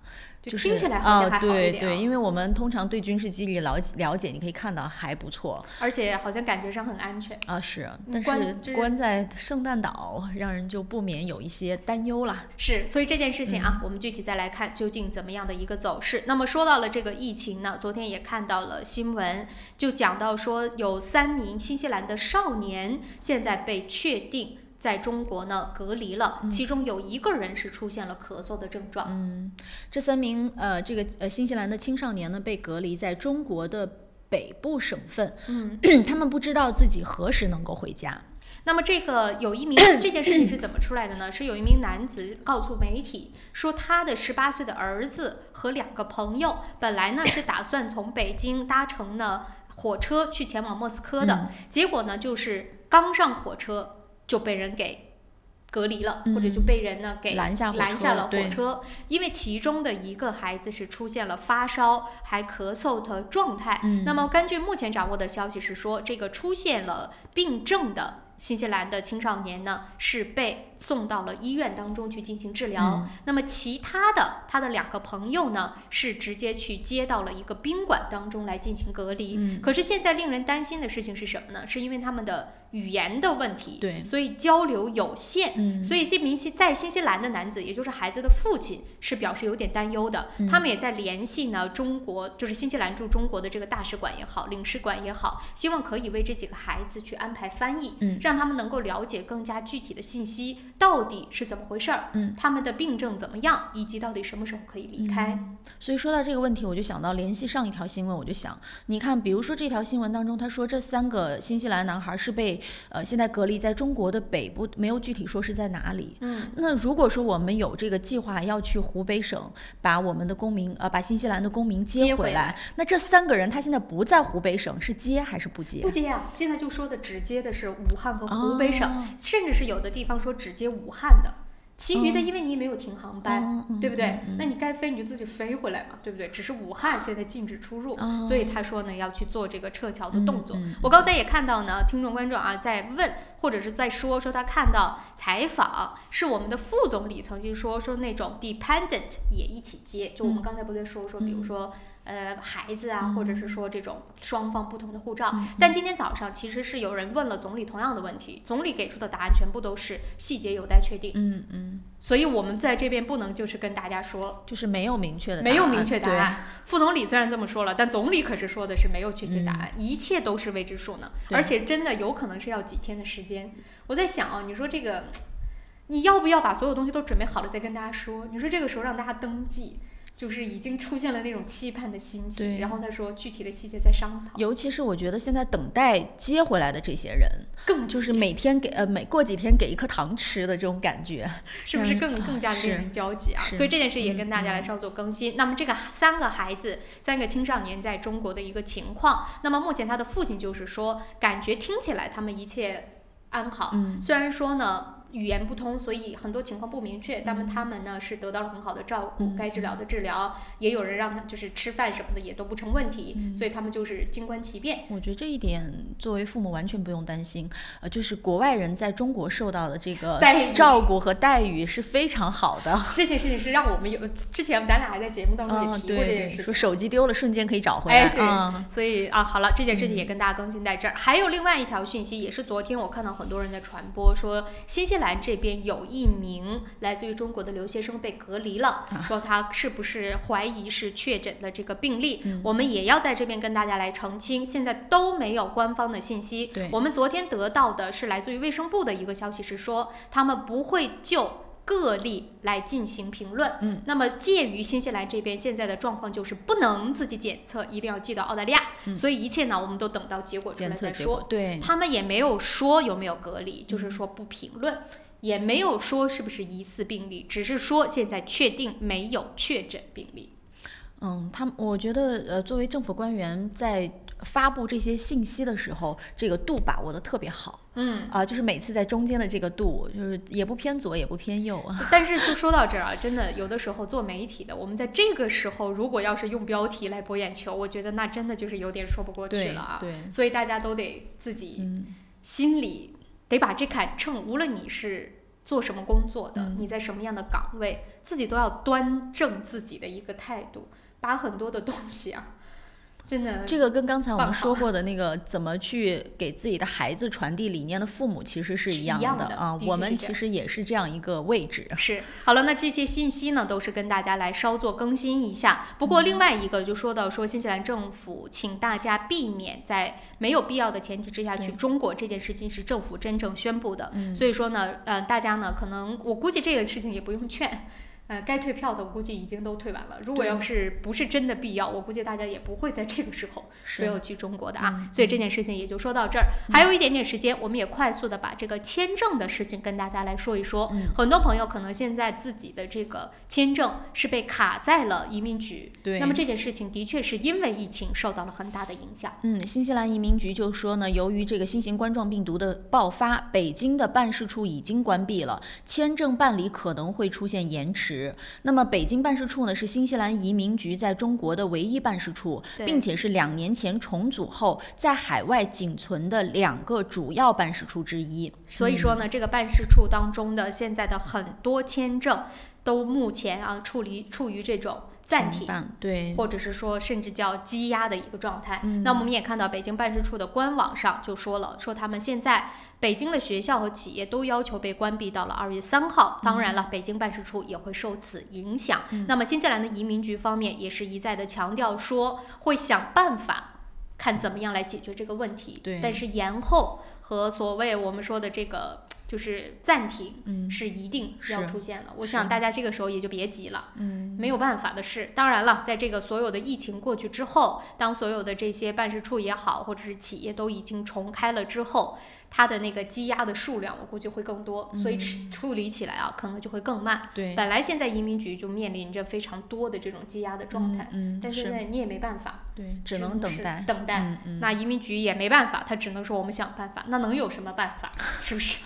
就是听起来好像还好一点对，因为我们通常对军事基地了解，你可以看到还不错，而且好像感觉上很安全是，但是关在圣诞岛，让人就不免有一些担忧啦。是，所以这件事情我们具体再来看究竟怎么样的一个走势。那么说到了这个疫情呢，昨天也看到了新闻，就讲到说有3名新西兰的少年现在被确定在中国呢隔离了，其中有1个人是出现了咳嗽的症状。这3名新西兰的青少年呢被隔离在中国的北部省份，他们不知道自己何时能够回家。那么这件事情是怎么出来的呢？是有一名男子告诉媒体说，他的18岁的儿子和2个朋友本来呢是打算从北京搭乘呢火车去前往莫斯科的，结果呢就是刚上火车就被人给隔离了，或者就被人呢给拦下了火车，因为其中的1个孩子是出现了发烧还咳嗽的状态。那么根据目前掌握的消息是说，这个出现了病症的新西兰的青少年呢是被送到了医院当中去进行治疗。那么其他的他的2个朋友呢是直接去接到了一个宾馆当中来进行隔离。可是现在令人担心的事情是什么呢？是因为他们的语言的问题，对，所以交流有限。所以这名在新西兰的男子，也就是孩子的父亲，是表示有点担忧的。他们也在联系呢中国，就是新西兰驻中国的这个大使馆也好，领事馆也好，希望可以为这几个孩子去安排翻译，让他们能够了解更加具体的信息，到底是怎么回事儿，他们的病症怎么样，以及到底什么时候可以离开。所以说到这个问题，我就想到联系上一条新闻，我就想，你看，比如说这条新闻当中，他说这3个新西兰男孩是被现在隔离在中国的北部，没有具体说是在哪里。那如果说我们有这个计划要去湖北省把我们的公民把新西兰的公民接回来，那这3个人他现在不在湖北省，是接还是不接？不接啊，现在就说的只接的是武汉和湖北省，甚至是有的地方说只接武汉的。其余的因为你没有停航班，对不对？那你该飞你就自己飞回来嘛，对不对？只是武汉现在禁止出入，所以他说呢要去做这个撤侨的动作。我刚才也看到呢，听众观众在问或者是在说他看到采访是我们的副总理曾经说那种 dependent 也一起接，就我们刚才不在说比如说孩子啊，或者是说这种双方不同的护照。但今天早上其实是有人问了总理同样的问题，总理给出的答案全部都是细节有待确定。所以我们在这边不能就是跟大家说，就是没有明确的答案，没有明确答案。副总理虽然这么说了，但总理可是说的是没有确切答案，一切都是未知数呢。而且真的有可能是要几天的时间。我在想你说这个，你要不要把所有东西都准备好了再跟大家说？你说这个时候让大家登记，就是已经出现了那种期盼的心情，然后他说具体的细节再商讨。尤其是我觉得现在等待接回来的这些人，更就是每天给每过几天给一颗糖吃的这种感觉，是不是更加令人焦急啊？所以这件事也跟大家来稍作更新。那么这个3个孩子，3个青少年在中国的一个情况，那么目前他的父亲就是说，感觉听起来他们一切安好，虽然说呢语言不通，所以很多情况不明确。但他们呢是得到了很好的照顾，该治疗的治疗，也有人让他就是吃饭什么的也都不成问题，所以他们就是静观其变。我觉得这一点作为父母完全不用担心，就是国外人在中国受到的这个照顾和待遇是非常好的。这件事情是让我们之前咱俩还在节目当中也提过这件事情，说手机丢了瞬间可以找回来。对，所以好了，这件事情也跟大家更新在这儿。还有另外一条讯息，也是昨天我看到很多人在传播，说新西兰这边有一名来自于中国的留学生被隔离了，说他是不是怀疑是确诊的这个病例。我们也要在这边跟大家来澄清，现在都没有官方的信息。我们昨天得到的是来自于卫生部的一个消息，是说他们不会就个例来进行评论。那么介于新西兰这边现在的状况就是不能自己检测，一定要寄到澳大利亚。所以一切呢我们都等到结果出来再说。对，他们也没有说有没有隔离，就是说不评论，也没有说是不是疑似病例，只是说现在确定没有确诊病例。我觉得作为政府官员在发布这些信息的时候，这个度把握的特别好。就是每次在中间的这个度，就是也不偏左也不偏右。但是就说到这儿啊，真的有的时候做媒体的，我们在这个时候如果要是用标题来博眼球，我觉得那真的就是有点说不过去了啊。对，所以大家都得自己心里得把这杆秤，无论你是做什么工作的，你在什么样的岗位，自己都要端正自己的一个态度，把很多的东西啊。真的，这个跟刚才我们说过的那个怎么去给自己的孩子传递理念的父母其实是一样的啊。我们其实也是这样一个位置。是，好了，那这些信息呢都是跟大家来稍作更新一下。不过另外一个就说到说新西兰政府请大家避免在没有必要的前提之下去中国，这件事情是政府真正宣布的。所以说呢，大家呢可能我估计这个事情也不用劝。该退票的我估计已经都退完了。如果要是不是真的必要，我估计大家也不会在这个时候非要去中国的啊。所以这件事情也就说到这儿。还有一点点时间，我们也快速的把这个签证的事情跟大家来说一说。很多朋友可能现在自己的这个签证是被卡在了移民局。那么这件事情的确是因为疫情受到了很大的影响。新西兰移民局就说呢，由于这个新型冠状病毒的爆发，北京的办事处已经关闭了，签证办理可能会出现延迟。那么北京办事处呢是新西兰移民局在中国的唯一办事处，并且是2年前重组后在海外仅存的2个主要办事处之一。所以说呢，这个办事处当中的现在的很多签证都目前处于这种暂停，或者是说甚至叫积压的一个状态。那我们也看到北京办事处的官网上就说了，说他们现在北京的学校和企业都要求被关闭到了2月3号。当然了，北京办事处也会受此影响。那么新西兰的移民局方面也是一再的强调说，会想办法看怎么样来解决这个问题。但是延后和所谓我们说的这个就是暂停是一定要出现了。我想大家这个时候也就别急了，没有办法的事。当然了，在这个所有的疫情过去之后，当所有的这些办事处也好，或者是企业都已经重开了之后，它的那个积压的数量我估计会更多，所以处理起来啊可能就会更慢。本来现在移民局就面临着非常多的这种积压的状态，但现在你也没办法，只能等待。那移民局也没办法，他只能说我们想办法，那能有什么办法？是不是？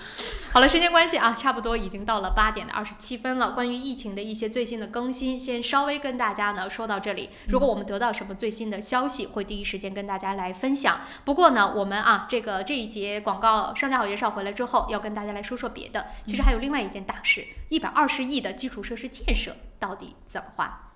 好了，时间关系啊，差不多已经到了8点27分了。关于疫情的一些最新的更新，先稍微跟大家呢说到这里。如果我们得到什么最新的消息，会第一时间跟大家来分享。不过呢，我们这一节广告商家好介绍回来之后，要跟大家来说说别的。其实还有另外一件大事，120亿的基础设施建设到底怎么花？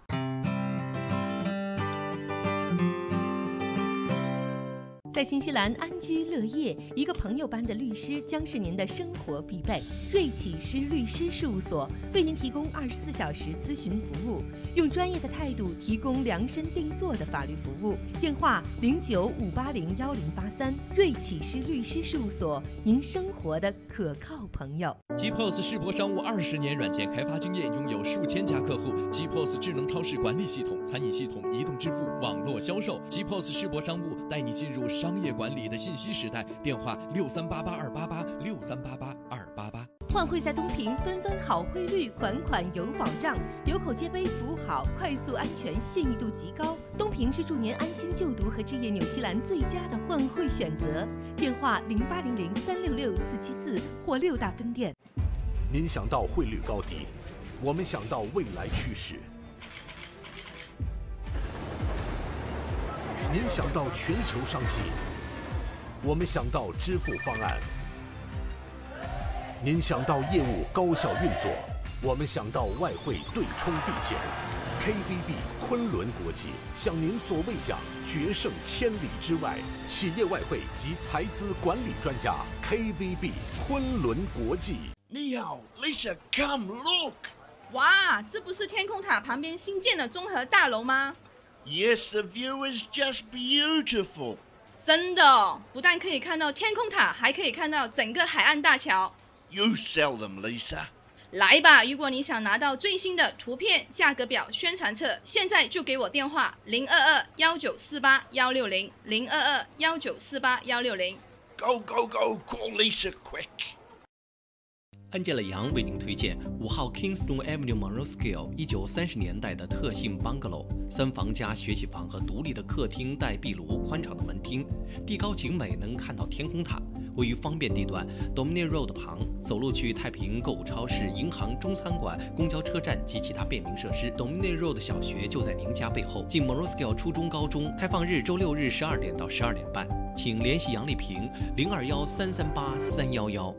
在新西兰安居乐业，一个朋友般的律师将是您的生活必备。瑞启诗律师事务所为您提供24小时咨询服务，用专业的态度提供量身定做的法律服务。电话0958011083，瑞启诗律师事务所，您生活的可靠朋友。GPOS 世博商务20年软件开发经验，拥有数千家客户。GPOS 智能超市管理系统、餐饮系统、移动支付、网络销售。GPOS 世博商务带你进入商业管理的信息时代。电话6388-288，6388-288。换汇在东平，分分好汇率，款款有保障，有口皆碑，服务好，快速安全，信誉度极高。东平是助您安心就读和置业纽西兰最佳的换汇选择。电话0800-366-474或6大分店。您想到汇率高低，我们想到未来趋势；您想到全球商机，我们想到支付方案；您想到业务高效运作，我们想到外汇对冲避险。KVB 昆仑国际向您所未想，决胜千里之外，企业外汇及财资管理专家 KVB 昆仑国际。你好 ，Lisa, come look。哇，这不是天空塔旁边新建的综合大楼吗 ？Yes, the view is just beautiful。真的，不但可以看到天空塔，还可以看到整个海岸大桥。You sell them, Lisa。来吧，如果你想拿到最新的图片、价格表、宣传册，现在就给我电话022-1948-160，022-1948-160。Go, go, go, call Lisa quick。安吉勒杨为您推荐5号 Kingston Avenue Monroe-Scale 1930年代的特性 bungalow， 3房加学习房和独立的客厅带壁炉、宽敞的门厅，地高景美，能看到天空塔。位于方便地段 Dominion Road 旁，走路去太平购物超市、银行、中餐馆、公交车站及其他便民设施。Dominion Road 小学就在您家背后。近 Monroe-Scale 初中、高中，开放日周6日12点到12点半，请联系杨丽萍021-338-311。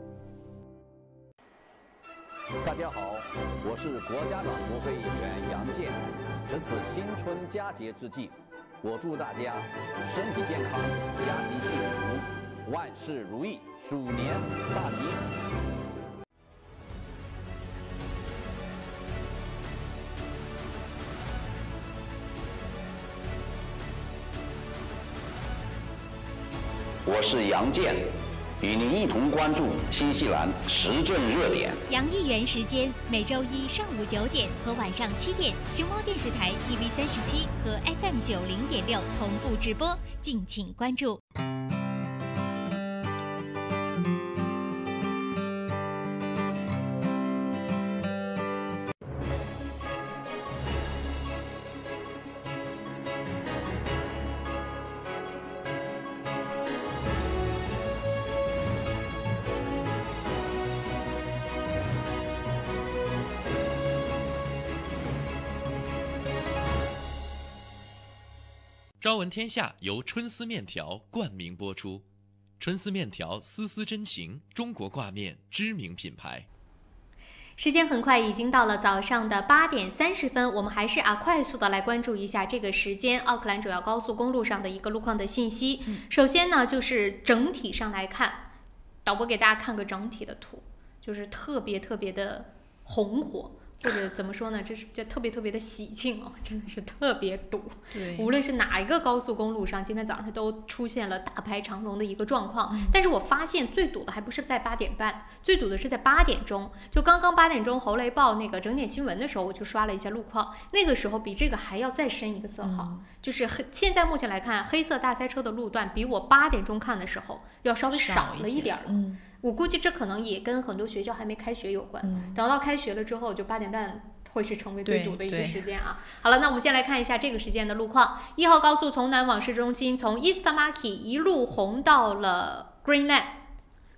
大家好，我是国家党国会议员杨健。值此新春佳节之际，我祝大家身体健康，家庭幸福，万事如意，鼠年大吉。我是杨健。与您一同关注新西兰时政热点。杨议员时间每周一上午9点和晚上7点，熊猫电视台 TV37和 FM 90.6同步直播，敬请关注。朝闻天下由春丝面条冠名播出，春丝面条丝丝真情，中国挂面知名品牌。时间很快已经到了早上的8点30分，我们还是快速的来关注一下这个时间奥克兰主要高速公路上的一个路况的信息。首先呢，就是整体上来看，导播给大家看个整体的图，就是特别的红火。或者怎么说呢，这特别的喜庆哦，真的是特别堵。对，无论是哪一个高速公路上，今天早上都出现了大排长龙的一个状况。但是我发现最堵的还不是在8点半，最堵的是在8点钟。就刚刚8点钟侯雷报那个整点新闻的时候，我就刷了一下路况，那个时候比这个还要再深一个色号。就是现在目前来看，黑色大塞车的路段比我8点钟看的时候要稍微少了一点了。我估计这可能也跟很多学校还没开学有关。等到开学了之后，就8点半会是成为最堵的一个时间啊。好了，那我们先来看一下这个时间的路况。1号高速从南往市中心，从 East Market 一路红到了 Greenland。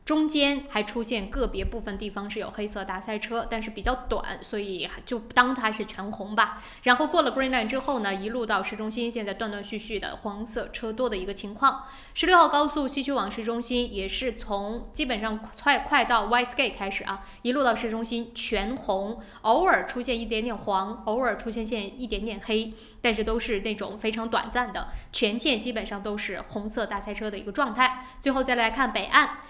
中间还出现个别部分地方是有黑色大塞车，但是比较短，所以就当它是全红吧。然后过了 Greenland 之后呢，一路到市中心，现在断断续续的黄色车多的一个情况。16号高速西区往市中心也是从基本上快到 Westgate 开始啊，一路到市中心全红，偶尔出现一点点黄，偶尔出现一点点黑，但是都是那种非常短暂的，全线基本上都是红色大塞车的一个状态。最后再来看北岸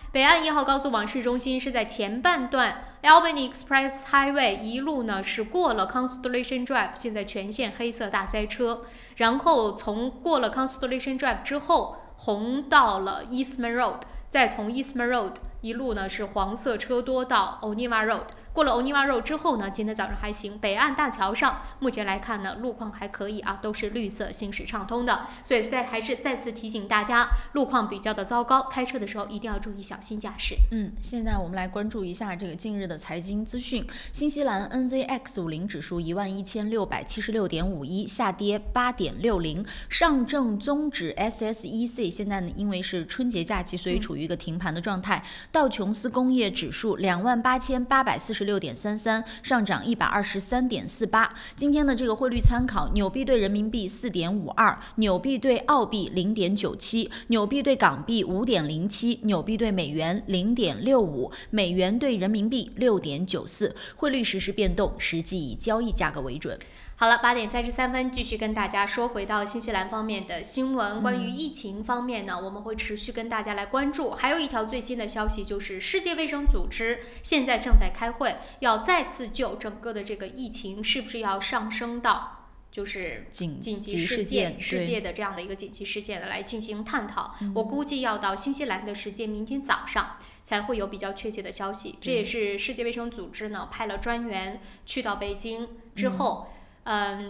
1号高速往市中心是在前半段 Albany Express Highway 一路呢是过了 Constellation Drive， 现在全线黑色大塞车，然后从过了 Constellation Drive 之后红到了 Eastman Road， 再从 Eastman Road 一路呢是黄色车多到 Oniva Road， 过了 Oniva Road 之后呢，今天早上还行。北岸大桥上目前来看呢，路况还可以啊，都是绿色行驶畅通的。所以还是再次提醒大家，路况比较的糟糕，开车的时候一定要注意小心驾驶。现在我们来关注一下这个近日的财经资讯。新西兰 NZX50 指数11676.51，下跌8.60。上证综指 SSEC 现在呢，因为是春节假期，所以处于一个停盘的状态。道琼斯工业指数28846.33，上涨123.48。今天的这个汇率参考：纽币对人民币4.52，纽币对澳币0.97，纽币对港币5.07，纽币对美元0.65，美元对人民币6.94。汇率实时变动，实际以交易价格为准。好了，8点33分，继续跟大家说回到新西兰方面的新闻。关于疫情方面呢，我们会持续跟大家来关注。还有一条最新的消息，就是世界卫生组织现在正在开会，要再次就整个的这个疫情是不是要上升到就是紧急事件世界的这样的一个紧急事件来进行探讨。我估计要到新西兰的时间明天早上才会有比较确切的消息。这也是世界卫生组织呢派了专员去到北京之后。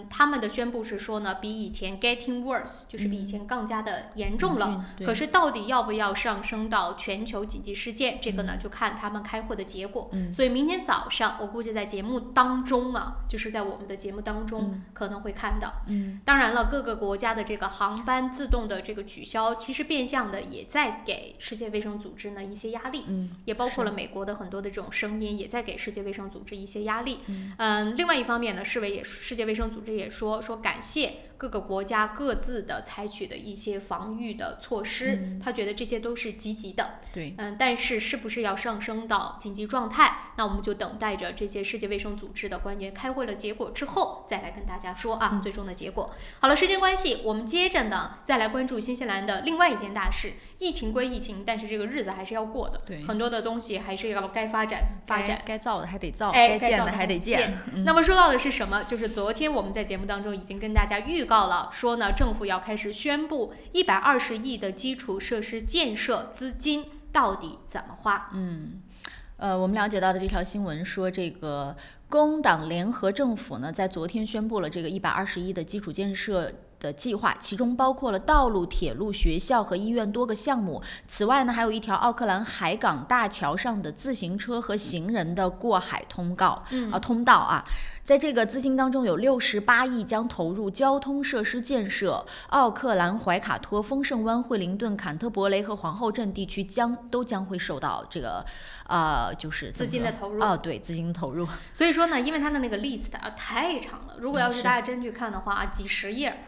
他们的宣布是说呢，比以前 getting worse， 就是比以前更加的严重了。可是到底要不要上升到全球紧急事件，这个呢就看他们开会的结果。所以明天早上我估计在节目当中啊，就是在我们的节目当中可能会看到。当然了，各个国家的这个航班自动的这个取消，其实变相的也在给世界卫生组织呢一些压力。也包括了美国的很多的这种声音，也在给世界卫生组织一些压力。另外一方面呢，世界卫生组织也说感谢各个国家各自的采取的一些防御的措施，他觉得这些都是积极的。对，但是不是要上升到紧急状态，那我们就等待着这些世界卫生组织的官员开会了结果之后，再来跟大家说啊，最终的结果。好了，时间关系，我们接着呢再来关注新西兰的另外一件大事。疫情归疫情，但是这个日子还是要过的。对，很多的东西还是要该发展，该造的还得造，该建的还得建。那么说到的是什么？就是昨天我们在节目当中已经跟大家预告了，说呢政府要开始宣布120亿的基础设施建设资金到底怎么花。我们了解到的这条新闻说，这个工党联合政府呢，在昨天宣布了这个120亿的基础建设的计划，其中包括了道路、铁路、学校和医院多个项目。此外呢，还有一条奥克兰海港大桥上的自行车和行人的过海通道啊。在这个资金当中，有68亿将投入交通设施建设，奥克兰、怀卡托、丰盛湾、惠灵顿、坎特伯雷和皇后镇地区都将会受到这个就是资金的投入。对，资金投入。所以说呢，因为它的那个 list 太长了，如果要是大家真去看的话，几十页。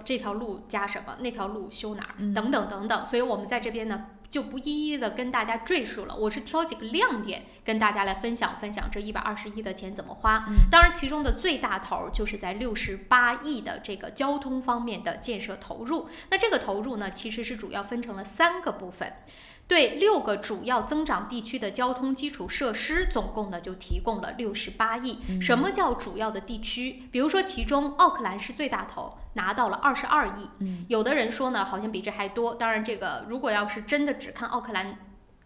这条路加什么，那条路修哪儿，等等等等，所以我们在这边呢就不一一的跟大家赘述了，我是挑几个亮点跟大家来分享这120亿的钱怎么花。当然其中的最大头就是在68亿的这个交通方面的建设投入。那这个投入呢，其实是主要分成了3个部分。对6个主要增长地区的交通基础设施，总共呢就提供了68亿。什么叫主要的地区？比如说其中奥克兰是最大头，拿到了22亿。有的人说呢，好像比这还多。当然这个如果要是真的只看奥克兰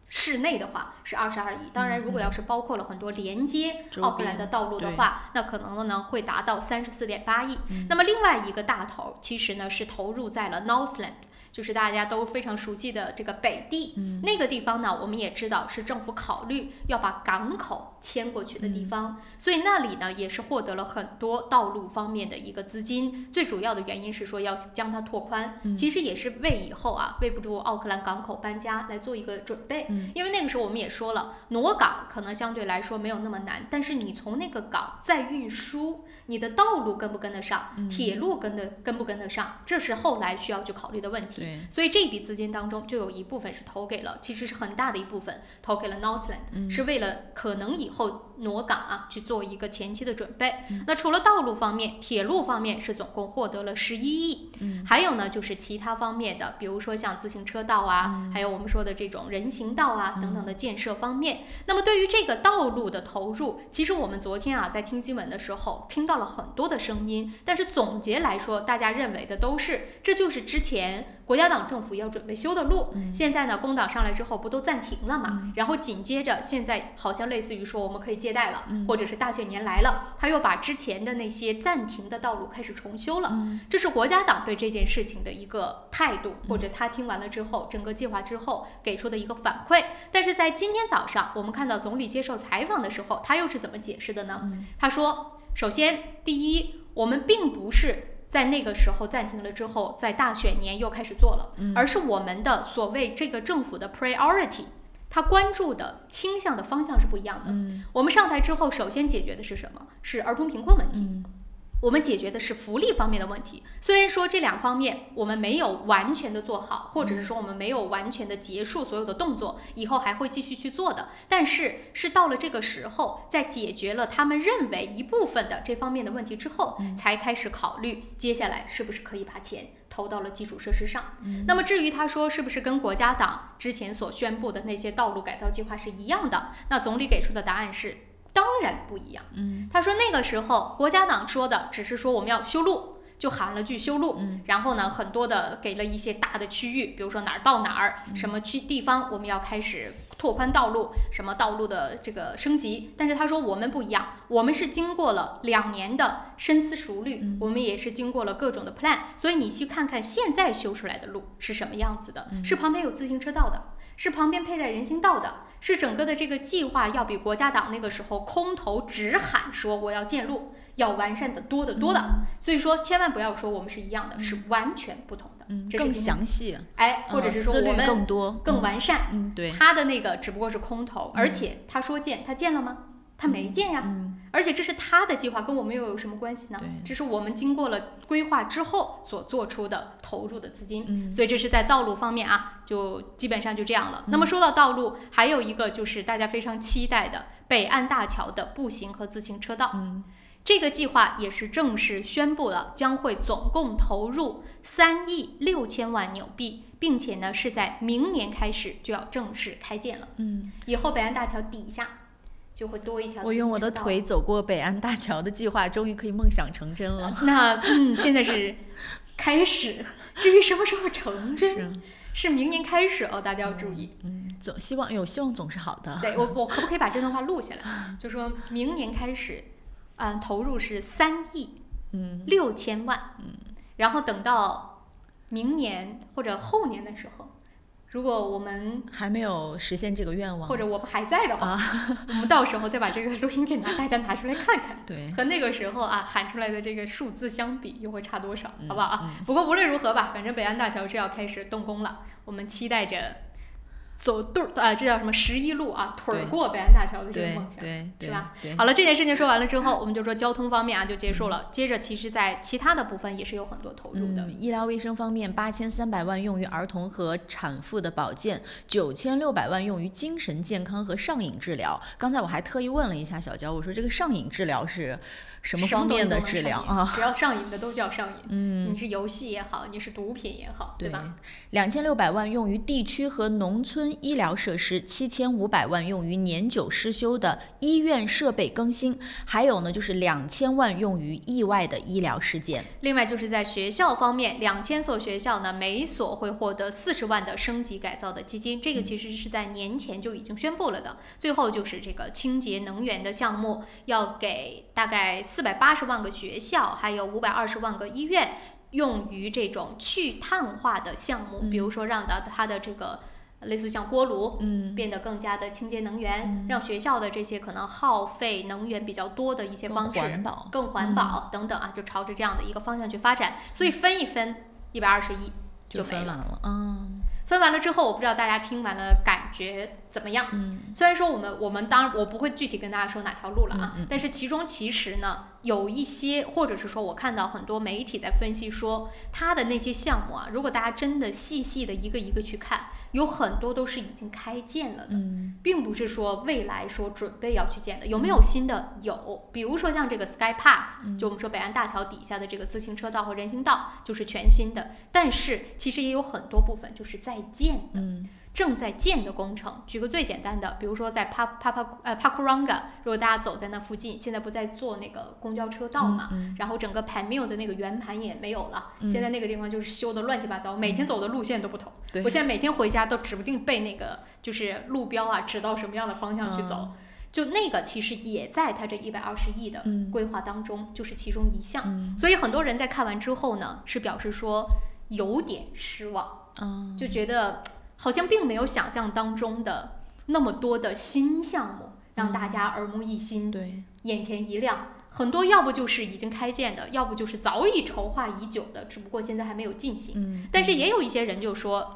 市内的话是22亿，当然如果要是包括了很多连接奥克兰的道路的话，那可能呢会达到34.8亿。那么另外一个大头其实呢是投入在了 Northland，就是大家都非常熟悉的这个北地。那个地方呢，我们也知道是政府考虑要把港口迁过去的地方，所以那里呢也是获得了很多道路方面的一个资金。最主要的原因是说要将它拓宽，其实也是为以后为不住奥克兰港口搬家来做一个准备。因为那个时候我们也说了，挪港可能相对来说没有那么难，但是你从那个港再运输，你的道路跟不跟得上，铁路跟不跟得上，这是后来需要去考虑的问题。所以这笔资金当中就有一部分是投给了，其实是很大的一部分投给了 Northland，是为了可能以后挪港去做一个前期的准备。那除了道路方面，铁路方面是总共获得了11亿，还有呢就是其他方面的，比如说像自行车道还有我们说的这种人行道等等的建设方面。那么对于这个道路的投入，其实我们昨天在听新闻的时候听到了很多的声音，但是总结来说，大家认为的都是这就是之前国家党政府要准备修的路，现在呢工党上来之后不都暂停了嘛，然后紧接着现在好像类似于说我们可以借贷了，或者是大选年来了，他又把之前的那些暂停的道路开始重修了。这是国家党对这件事情的一个态度，或者他听完了之后整个计划之后给出的一个反馈。但是在今天早上我们看到总理接受采访的时候，他又是怎么解释的呢？他说首先第一，我们并不是在那个时候暂停了之后在大选年又开始做了，而是我们的所谓这个政府的 priority 他关注的倾向的方向是不一样的。我们上台之后，首先解决的是什么？是儿童贫困问题。我们解决的是福利方面的问题。虽然说这两方面我们没有完全的做好，或者是说我们没有完全的结束所有的动作，以后还会继续去做的，但是到了这个时候，在解决了他们认为一部分的这方面的问题之后，才开始考虑接下来是不是可以把钱投到了基础设施上。那么至于他说是不是跟国家党之前所宣布的那些道路改造计划是一样的，那总理给出的答案是当然不一样。他说那个时候国家党说的只是说我们要修路，就喊了句修路，然后呢很多的给了一些大的区域，比如说哪儿到哪儿，什么地方我们要开始拓宽道路，什么道路的这个升级。但是他说我们不一样，我们是经过了2年的深思熟虑，我们也是经过了各种的 plan， 所以你去看看现在修出来的路是什么样子的，是旁边有自行车道的，是旁边佩戴人行道的，是整个的这个计划要比国家党那个时候空头只喊说我要建路要完善的多的。所以说千万不要说我们是一样的，是完全不同的。更详细，或者是说我们更多、更完善。对，他的那个只不过是空头，而且他说建，他建了吗？他没建呀。而且这是他的计划，跟我们又有什么关系呢？这是我们经过了规划之后所做出的投入的资金。所以这是在道路方面啊，就基本上就这样了。那么说到道路，还有一个就是大家非常期待的北岸大桥的步行和自行车道。这个计划也是正式宣布了，将会总共投入3亿6千万纽币，并且呢是在明年开始就要正式开建了。以后北岸大桥底下就会多一条。我用我的腿走过北岸大桥的计划终于可以梦想成真了。那现在是开始，至于什么时候成真，是明年开始哦，大家要注意。希望总是好的。对，我可不可以把这段话录下来？就说明年开始。投入是3亿6千万，然后等到明年或者后年的时候，如果我们还没有实现这个愿望，或者我们还在的话，我们到时候再把这个录音给大家拿出来看看，对，和那个时候喊出来的这个数字相比又会差多少，好不好啊？不过无论如何吧，反正北岸大桥是要开始动工了，我们期待着。走这叫什么11路啊，腿过北岸大桥的这个梦想，是吧？好了，这件事情说完了之后，我们就说交通方面就结束了。接着，其实在其他的部分也是有很多投入的。医疗卫生方面，8300万用于儿童和产妇的保健，9600万用于精神健康和上瘾治疗。刚才我还特意问了一下小焦，我说这个上瘾治疗是什么方面的治疗啊？只要上瘾的都叫上瘾。你是游戏也好，你是毒品也好，对吧？2600万用于地区和农村医疗设施，7500万用于年久失修的医院设备更新，还有呢就是2000万用于意外的医疗事件。另外就是在学校方面，2000所学校呢，每所会获得40万的升级改造的基金，这个其实是在年前就已经宣布了的。最后就是这个清洁能源的项目，要给大概480万个学校，还有520万个医院用于这种去碳化的项目，比如说让它的这个类似像锅炉变得更加的清洁能源，让学校的这些可能耗费能源比较多的一些方式更环保等等就朝着这样的一个方向去发展。所以分一分120亿就没了。分完了之后，我不知道大家听完了感觉怎么样。虽然说我们当然我不会具体跟大家说哪条路了但是其中其实呢有一些，或者是说我看到很多媒体在分析说，它的那些项目如果大家真的细细的一个一个去看，有很多都是已经开建了的，并不是说未来说准备要去建的。有没有新的？有，比如说像这个 Sky Path，就我们说北岸大桥底下的这个自行车道和人行道就是全新的，但是其实也有很多部分就是在建的。正在建的工程，举个最简单的，比如说在Pakuranga， 如果大家走在那附近，现在不在做那个公交车道嘛，然后整个Pamil的那个圆盘也没有了，现在那个地方就是修的乱七八糟，每天走的路线都不同。我现在每天回家都指不定被那个就是路标指到什么样的方向去走。就那个其实也在它这120亿的规划当中，就是其中一项。所以很多人在看完之后呢，是表示说有点失望，就觉得好像并没有想象当中的那么多的新项目让大家耳目一新，眼前一亮。很多要不就是已经开建的，要不就是早已筹划已久的，只不过现在还没有进行。但是也有一些人就说，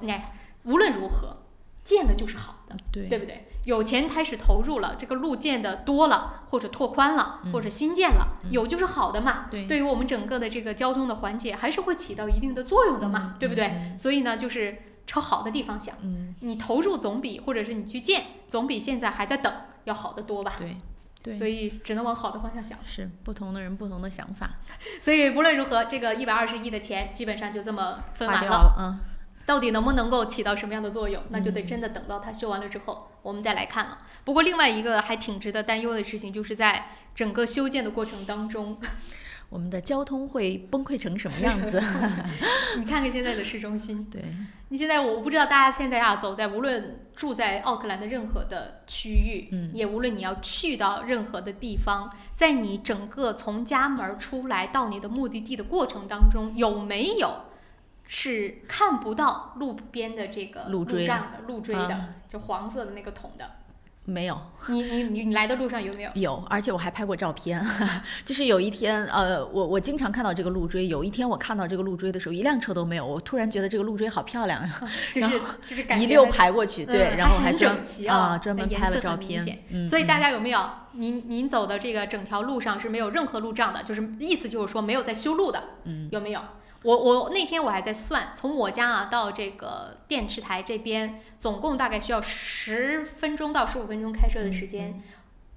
无论如何建了就是好的，对不对？有钱开始投入了，这个路建的多了，或者拓宽了，或者新建了，有就是好的嘛。对于我们整个的这个交通的缓解，还是会起到一定的作用的嘛，对不对？所以呢，就是朝好的地方想，你投入总比或者是你去建，总比现在还在等要好得多吧？对，所以只能往好的方向想。是不同的人不同的想法，所以不论如何，这个120亿的钱基本上就这么分完了。到底能不能够起到什么样的作用，那就得真的等到它修完了之后，我们再来看了。不过另外一个还挺值得担忧的事情，就是在整个修建的过程当中，我们的交通会崩溃成什么样子？你看看现在的市中心，对你现在我不知道大家现在走在无论住在奥克兰的任何的区域，也无论你要去到任何的地方，在你整个从家门出来到你的目的地的过程当中，有没有是看不到路边的这个路障的路锥的，就黄色的那个桶的？没有。你来的路上有没有？有，而且我还拍过照片。就是有一天，我经常看到这个路锥。有一天我看到这个路锥的时候，一辆车都没有。我突然觉得这个路锥好漂亮，就是感觉一溜排过去，对，然后还整齐专门拍了照片。所以大家有没有？您走的这个整条路上是没有任何路障的，就是意思就是说没有在修路的，有没有？我那天我还在算，从我家到这个电视台这边，总共大概需要10分钟到15分钟开车的时间，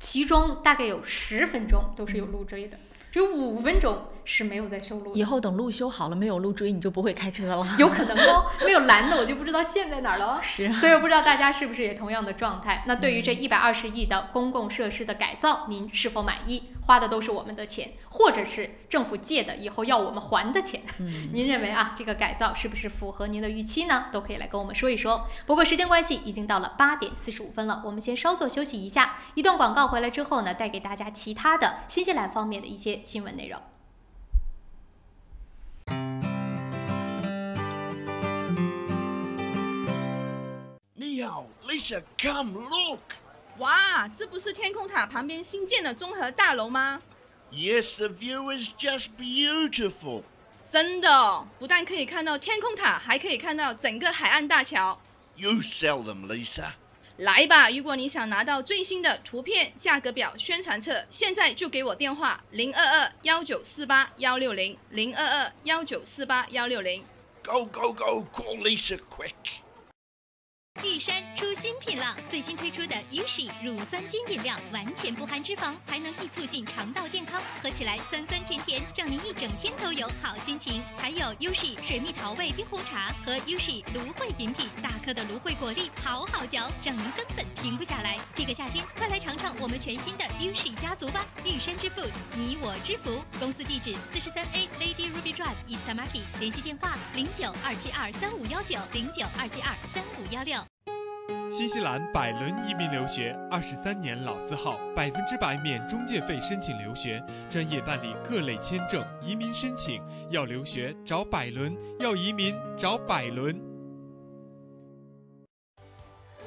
其中大概有10分钟都是有路锥的，只有5分钟是没有在修路的。以后等路修好了，没有路锥你就不会开车了。有可能哦，没有蓝的我就不知道线在哪儿了。是，所以我不知道大家是不是也同样的状态。那对于这120亿的公共设施的改造，您是否满意？花的都是我们的钱，或者是政府借的以后要我们还的钱。您认为这个改造是不是符合您的预期呢？都可以来跟我们说一说。不过时间关系，已经到了8点45分了，我们先稍作休息一下。一段广告回来之后呢，带给大家其他的新西兰方面的一些新闻内容。你好 ，Lisa, come look. 哇，这不是天空塔旁边新建的综合大楼吗？ Yes, the view is just beautiful. 真的，不但可以看到天空塔，还可以看到整个海岸大桥。You sell them, Lisa. 来吧，如果你想拿到最新的图片、价格表、宣传册，现在就给我电话022-1948-160 022-1948-160。Go, go, go! Call Lisa quick. 玉山出新品了，最新推出的 Ushi 乳酸菌饮料，完全不含脂肪，还能易促进肠道健康，喝起来酸酸甜甜，让您一整天都有好心情。还有 Ushi 水蜜桃味冰红茶和 Ushi 芦荟饮品，大颗的芦荟果粒好好嚼，让您根本停不下来。这个夏天，快来尝尝我们全新的 Ushi 家族吧！玉山之父，你我之福。公司地址43A Lady Ruby Drive East Tamaki， 联系电话09-272-3519 09-272-3516。新西兰百伦移民留学23年老字号，100%免中介费申请留学，专业办理各类签证、移民申请。要留学找百伦，要移民找百伦。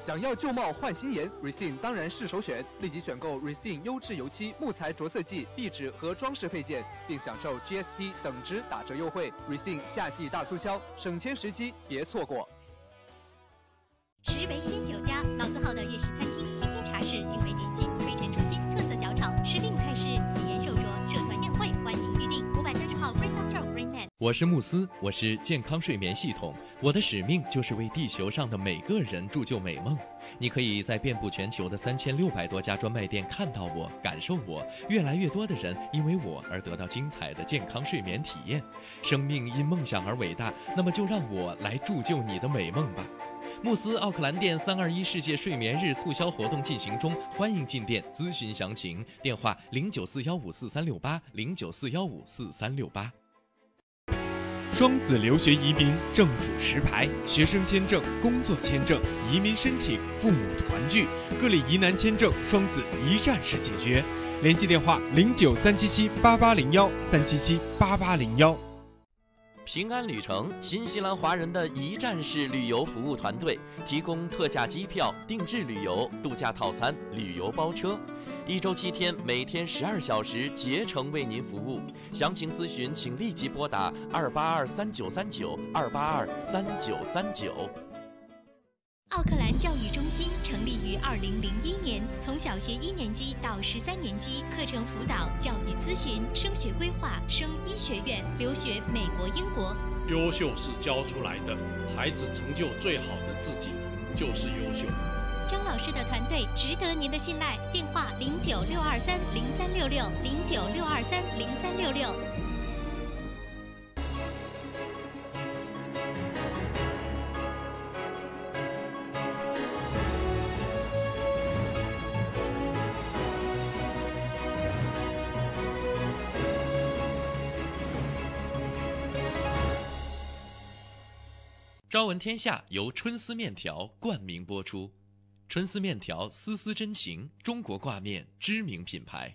想要旧貌换新颜 ，Resin 当然是首选。立即选购 Resin 优质油漆、木材着色剂、壁纸和装饰配件，并享受 GST 等值打折优惠。Resin 夏季大促销，省钱时机别错过。石维新酒家，老字号的粤式餐厅，天天茶室，精美点心，推陈出新，特色小炒，时令菜式，喜宴寿桌，社团宴会，欢迎预订。530号 Fraser Road Greenland。我是慕斯，我是健康睡眠系统，我的使命就是为地球上的每个人铸就美梦。你可以在遍布全球的3600多家专卖店看到我，感受我。越来越多的人因为我而得到精彩的健康睡眠体验。生命因梦想而伟大，那么就让我来铸就你的美梦吧。慕斯奥克兰店321世界睡眠日促销活动进行中，欢迎进店咨询详情，电话0941544368 0941544368。双子留学移民政府持牌，学生签证、工作签证、移民申请、父母团聚，各类疑难签证，双子一站式解决。联系电话09377881 3778801。平安旅程，新西兰华人的一站式旅游服务团队，提供特价机票、定制旅游、度假套餐、旅游包车，1周7天，每天12小时，竭诚为您服务。详情咨询，请立即拨打2823939 2823939。奥克兰教育中心成立于2001年，从小学1年级到13年级，课程辅导、教育咨询、升学规划、升医学院、留学美国、英国。优秀是教出来的，孩子成就最好的自己就是优秀。张老师的团队值得您的信赖，电话0962303366，0962303366。朝闻天下由春丝面条冠名播出，春丝面条丝丝真情，中国挂面知名品牌。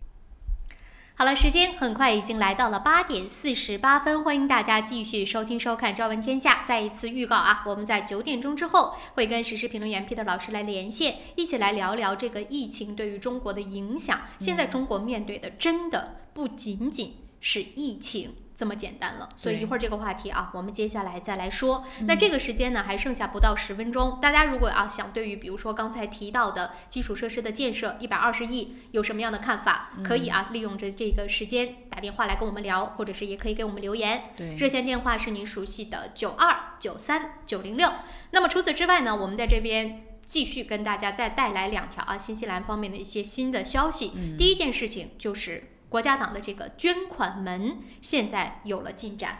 好了，时间很快已经来到了8点48分，欢迎大家继续收听收看《朝闻天下》。再一次预告啊，我们在9点钟之后会跟时事评论员 Peter 老师来连线，一起来聊聊这个疫情对于中国的影响。现在中国面对的真的不仅仅是疫情这么简单了，所以一会儿这个话题啊，我们接下来再来说。那这个时间呢，还剩下不到10分钟。大家如果想对于比如说刚才提到的基础设施的建设120亿有什么样的看法，可以利用着这个时间打电话来跟我们聊，或者是也可以给我们留言。热线电话是您熟悉的92939006。那么除此之外呢，我们在这边继续跟大家再带来2条新西兰方面的一些新的消息。第一件事情就是国家党的这个捐款门现在有了进展。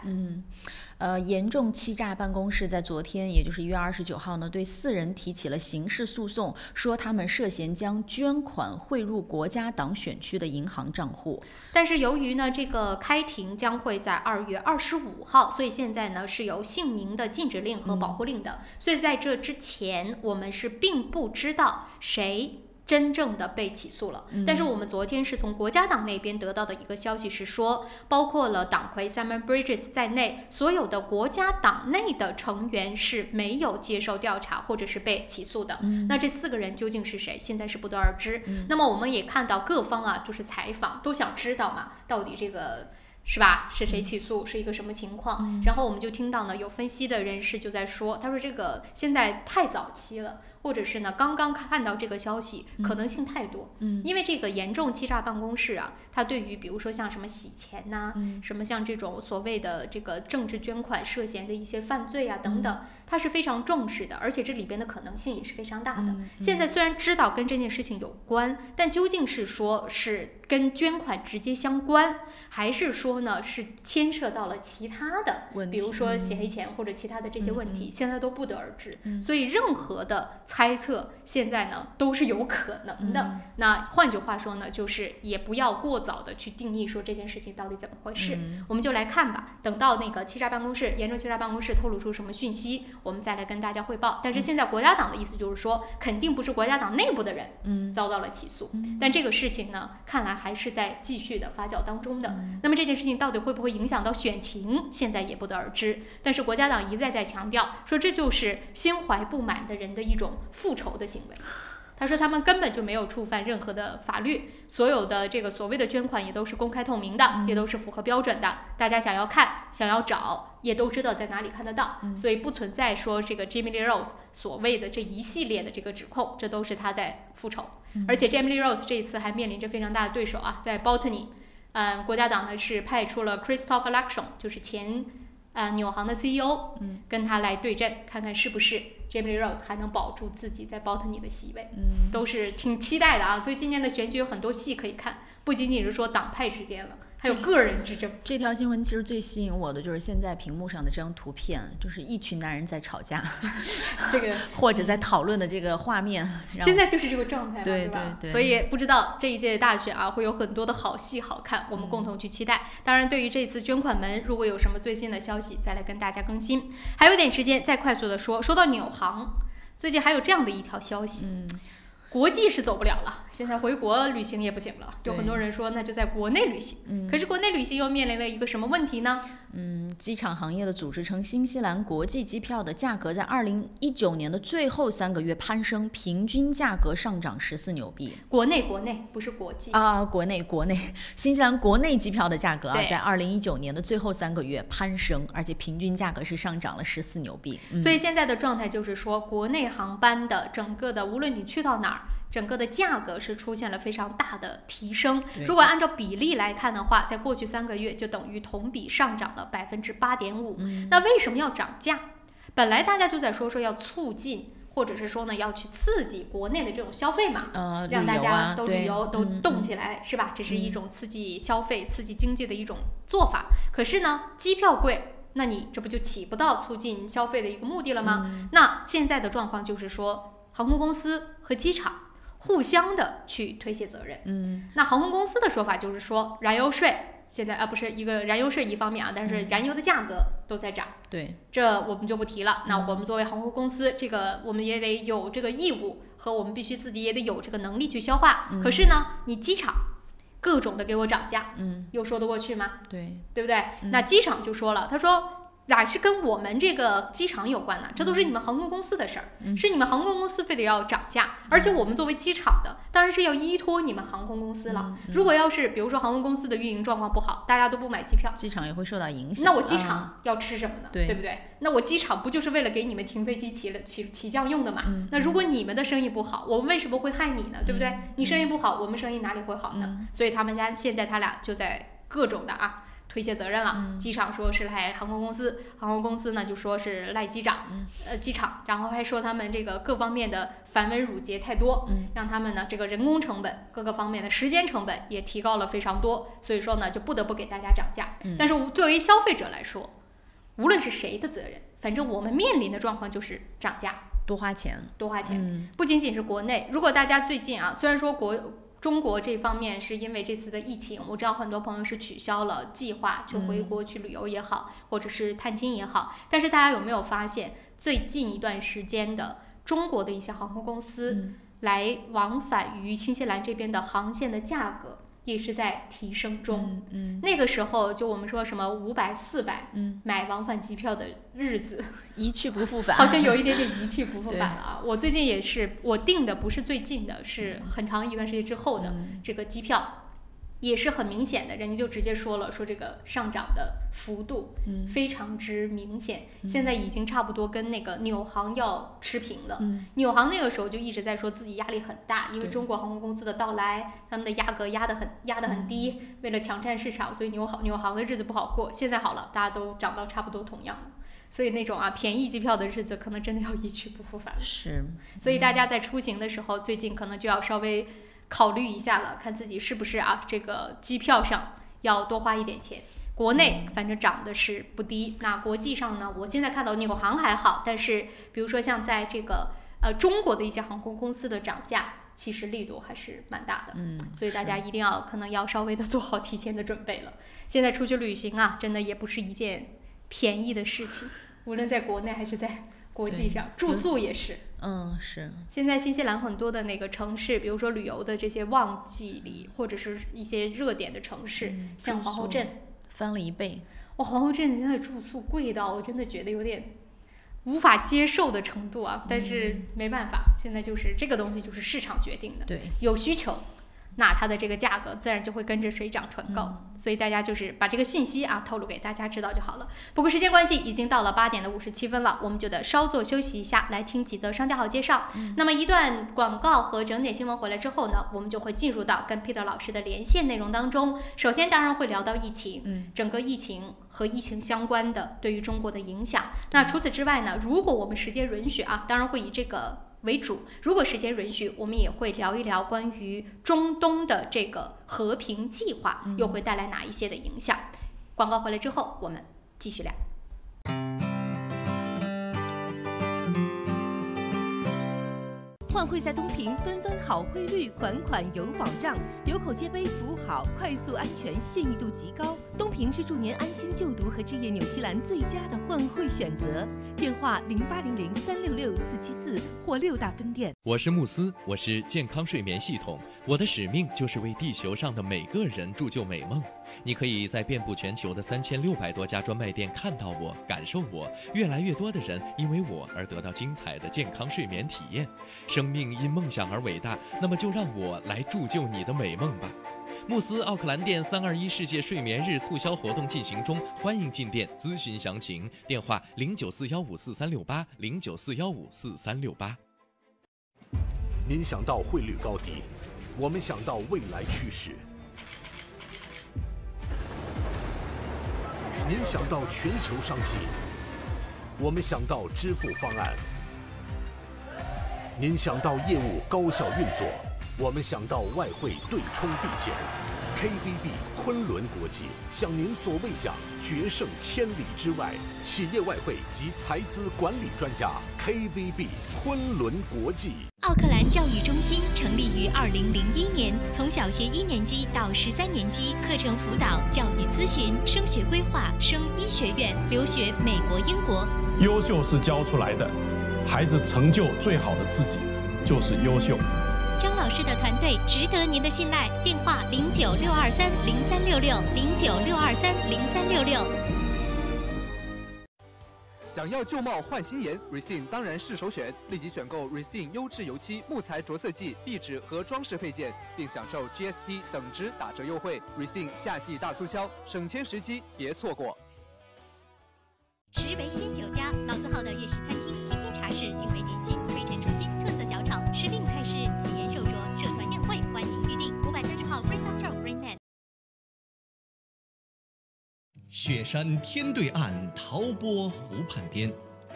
严重欺诈办公室在昨天，也就是1月29号呢，对4人提起了刑事诉讼，说他们涉嫌将捐款汇入国家党选区的银行账户。但是由于呢，这个开庭将会在2月25号，所以现在呢是有姓名的禁止令和保护令的，所以在这之前，我们是并不知道谁真正的被起诉了。但是我们昨天是从国家党那边得到的一个消息是说，包括了党魁 Simon Bridges 在内，所有的国家党内的成员是没有接受调查或者是被起诉的。那这4个人究竟是谁，现在是不得而知。那么我们也看到各方就是采访都想知道嘛，到底这个是吧？是谁起诉？是一个什么情况？然后我们就听到呢，有分析的人士就在说，他说这个现在太早期了，或者是呢刚刚看到这个消息，可能性太多。因为这个严重欺诈办公室它对于比如说像什么洗钱呐，什么像这种所谓的这个政治捐款涉嫌的一些犯罪等等，它是非常重视的，而且这里边的可能性也是非常大的。现在虽然知道跟这件事情有关，但究竟是说是跟捐款直接相关，还是说呢是牵涉到了其他的比如说洗黑钱或者其他的这些问题，现在都不得而知。所以任何的猜测现在呢都是有可能的。那换句话说呢，就是也不要过早的去定义说这件事情到底怎么回事。我们就来看吧，等到那个欺诈办公室严重欺诈办公室透露出什么讯息，我们再来跟大家汇报。但是现在国家党的意思就是说，肯定不是国家党内部的人遭到了起诉，但这个事情呢看来还是在继续的发酵当中的。那么这件事情到底会不会影响到选情，现在也不得而知。但是国家党一再在强调说，这就是心怀不满的人的一种复仇的行为。他说他们根本就没有触犯任何的法律，所有的这个所谓的捐款也都是公开透明的，也都是符合标准的，大家想要看想要找也都知道在哪里看得到。所以不存在说这个 Jamie Lee Rose 所谓的这一系列的这个指控，这都是他在复仇。而且 Jamie Lee Rose 这一次还面临着非常大的对手在 Botany，国家党呢是派出了 Christopher Luxon， 就是前纽航的 CEO，跟他来对阵，看看是不是 Jamie Lee Rose 还能保住自己在 Botany 的席位。都是挺期待的所以今年的选举有很多戏可以看，不仅仅是说党派之间了，还有个人之争。这条新闻其实最吸引我的就是现在屏幕上的这张图片，就是一群男人在吵架，这个或者在讨论的这个画面。现在就是这个状态嘛，对吧？所以不知道这一届大选会有很多的好戏好看，我们共同去期待。当然，对于这次捐款门，如果有什么最新的消息，再来跟大家更新。还有一点时间，再快速的说到纽航，最近还有这样的一条消息。国际是走不了了，现在回国旅行也不行了，有很多人说那就在国内旅行。可是国内旅行又面临了一个什么问题呢？机场行业的组织称，新西兰国际机票的价格在2019年的最后3个月攀升，平均价格上涨14纽币。国内不是国际啊，国内，新西兰国内机票的价格啊，在2019年的最后3个月攀升，而且平均价格是上涨了14纽币。所以现在的状态就是说，国内航班的整个的，无论你去到哪儿，整个的价格是出现了非常大的提升。如果按照比例来看的话，在过去3个月就等于同比上涨了8.5%。那为什么要涨价？本来大家就在说要促进，或者是说呢要去刺激国内的这种消费嘛，让大家都旅游都动起来，是吧？这是一种刺激消费、刺激经济的一种做法。可是呢，机票贵，那你这不就起不到促进消费的一个目的了吗？那现在的状况就是说，航空公司和机场互相的去推卸责任。那航空公司的说法就是说，燃油税现在不是一个燃油税一方面啊，但是燃油的价格都在涨。对，这我们就不提了。那我们作为航空公司，这个我们也得有这个义务，和我们必须自己也得有这个能力去消化。可是呢，你机场各种的给我涨价，又说得过去吗？对不对？那机场就说了，他说哪是跟我们这个机场有关呢？这都是你们航空公司的事儿，是你们航空公司非得要涨价，而且我们作为机场的，当然是要依托你们航空公司了。如果要是比如说航空公司的运营状况不好，大家都不买机票，机场也会受到影响。那我机场要吃什么呢？对不对？那我机场不就是为了给你们停飞机起降用的嘛？那如果你们的生意不好，我们为什么会害你呢？对不对？你生意不好，我们生意哪里会好呢？所以他们现在他俩就在各种的推卸责任了。机场说是赖航空公司，航空公司呢就说是赖机场，然后还说他们这个各方面的繁文缛节太多，让他们呢这个人工成本、各个方面的时间成本也提高了非常多，所以说呢就不得不给大家涨价。但是作为消费者来说，无论是谁的责任，反正我们面临的状况就是涨价，多花钱。不仅仅是国内，如果大家最近虽然说中国这方面是因为这次的疫情，我知道很多朋友是取消了计划去回国去旅游也好，或者是探亲也好，但是大家有没有发现，最近一段时间的中国的一些航空公司来往返于新西兰这边的航线的价格也是在提升中。那个时候就我们说什么500、400买往返机票的日子一去不复返，好像有一点点一去不复返了啊。我最近也是，我订的不是最近的，是很长一段时间之后的这个机票，也是很明显的，人家就直接说了，说这个上涨的幅度非常之明显，现在已经差不多跟那个纽航要持平了。纽航那个时候就一直在说自己压力很大，因为中国航空公司的到来，他们的价格压得很低，为了抢占市场，所以纽航的日子不好过。现在好了，大家都涨到差不多同样了。所以那种便宜机票的日子可能真的要一去不复返了。是，所以大家在出行的时候，最近可能就要稍微考虑一下了，看自己是不是这个机票上要多花一点钱。国内反正涨的是不低，那国际上呢，我现在看到纽航还好，但是比如说像在这个中国的一些航空公司的涨价，其实力度还是蛮大的。所以大家一定要可能要稍微的做好提前的准备了。现在出去旅行真的也不是一件便宜的事情，无论在国内还是在国际上，住宿也是。是。现在新西兰很多的那个城市，比如说旅游的这些旺季里，或者是一些热点的城市，像皇后镇翻了1倍。皇后镇现在住宿贵到我真的觉得有点无法接受的程度但是没办法，现在就是这个东西就是市场决定的。对，有需求，那它的这个价格自然就会跟着水涨船高。所以大家就是把这个信息透露给大家知道就好了。不过时间关系，已经到了8点57分了，我们就得稍作休息一下，来听几则商家好介绍。那么一段广告和整点新闻回来之后呢，我们就会进入到跟 Peter 老师的连线内容当中。首先当然会聊到疫情，整个疫情和疫情相关的对于中国的影响。那除此之外呢，如果我们时间允许当然会以这个为主，如果时间允许，我们也会聊一聊关于中东的这个和平计划又会带来哪一些的影响。广告回来之后，我们继续聊。换汇在东平，纷纷好汇率，款款有保障，有口皆碑，服务好，快速安全，信誉度极高。东平是助您安心就读和置业纽西兰最佳的换汇选择。电话0800-366-474或6大分店。我是慕斯，我是健康睡眠系统，我的使命就是为地球上的每个人铸就美梦。你可以在遍布全球的3600多家专卖店看到我，感受我。越来越多的人因为我而得到精彩的健康睡眠体验。生命因梦想而伟大，那么就让我来铸就你的美梦吧。慕斯奥克兰店321世界睡眠日促销活动进行中，欢迎进店咨询详情。电话0941543368，0941543368。您想到汇率高低，我们想到未来趋势。您想到全球商机，我们想到支付方案。您想到业务高效运作，我们想到外汇对冲避险。KVB 昆仑国际向您所未想，决胜千里之外。企业外汇及财资管理专家 KVB 昆仑国际。奥克兰教育中心成立于2001年，从小学1年级到13年级，课程辅导、教育咨询、升学规划、升医学院、留学美国、英国。优秀是教出来的，孩子成就最好的自己就是优秀。张老师的团队值得您的信赖。电话0962303366，0962303366。想要旧貌换新颜 ，Recin 当然是首选。立即选购 Recin 优质油漆、木材着色剂、壁纸和装饰配件，并享受 GST 等值打折优惠。Recin 夏季大促销，省钱时机，别错过。石围鲜酒家，老字号的粤式餐厅，天天茶室，精美点心，推陈出新，特色小炒，时令菜式，喜宴寿桌，社团宴会，欢迎预订。530号 Fraser Road Greenland。雪山天对岸，陶波湖畔边，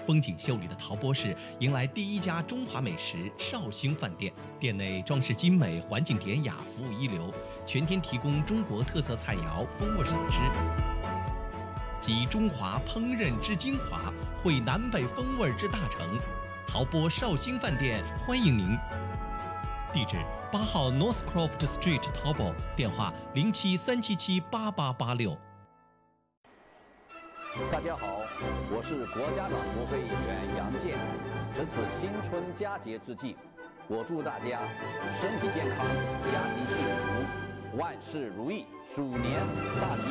风景秀丽的陶波市迎来第一家中华美食绍兴饭店。店内装饰精美，环境典雅，服务一流，全天提供中国特色菜肴、风味小吃，集中华烹饪之精华，汇南北风味之大成。陶波绍兴饭店欢迎您。地址8号 Northcroft Street 淘宝，电话0737788886。大家好，我是国家党国会议员杨健。值此新春佳节之际，我祝大家身体健康，家庭幸福，万事如意，鼠年大吉。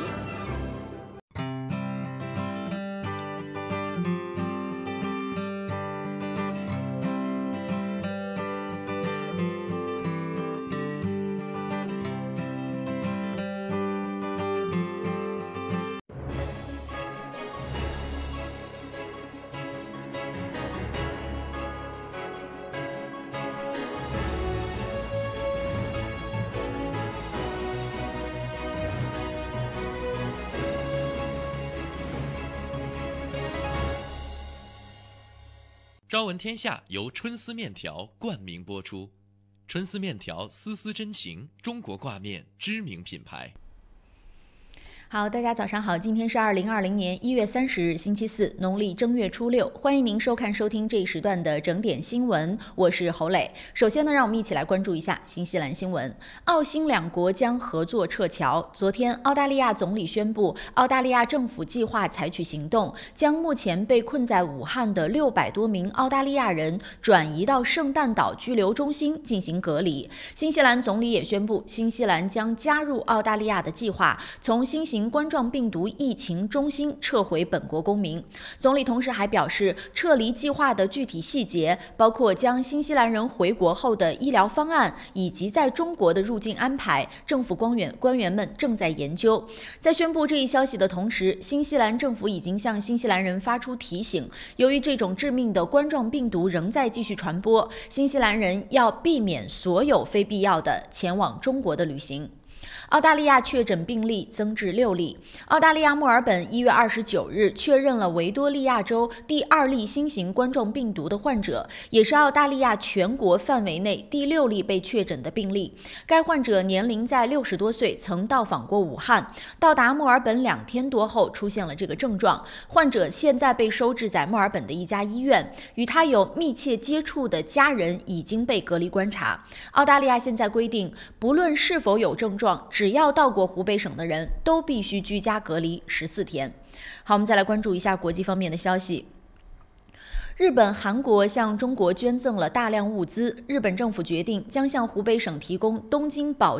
朝闻天下由春丝面条冠名播出，春丝面条丝丝真情，中国挂面知名品牌。好，大家早上好，今天是2020年1月30日，星期四，农历正月初6，欢迎您收听这一时段的整点新闻，我是侯磊。首先呢，让我们一起来关注一下新西兰新闻。澳新两国将合作撤侨。昨天，澳大利亚总理宣布，澳大利亚政府计划采取行动，将目前被困在武汉的600多名澳大利亚人转移到圣诞岛拘留中心进行隔离。新西兰总理也宣布，新西兰将加入澳大利亚的计划，从新型冠状病毒疫情中心撤回本国公民。总理同时还表示，撤离计划的具体细节包括将新西兰人回国后的医疗方案以及在中国的入境安排，政府官员们正在研究。在宣布这一消息的同时，新西兰政府已经向新西兰人发出提醒，由于这种致命的冠状病毒仍在继续传播，新西兰人要避免所有非必要的前往中国的旅行。澳大利亚确诊病例增至6例。澳大利亚墨尔本1月29日确认了维多利亚州第2例新型冠状病毒的患者，也是澳大利亚全国范围内第6例被确诊的病例。该患者年龄在60多岁，曾到访过武汉，到达墨尔本2天多后出现了这个症状。患者现在被收治在墨尔本的一家医院，与他有密切接触的家人已经被隔离观察。澳大利亚现在规定，不论是否有症状，只要到过湖北省的人都必须居家隔离14天。好，我们再来关注一下国际方面的消息。日本、韩国向中国捐赠了大量物资。日本政府决定将向湖北省提供东京保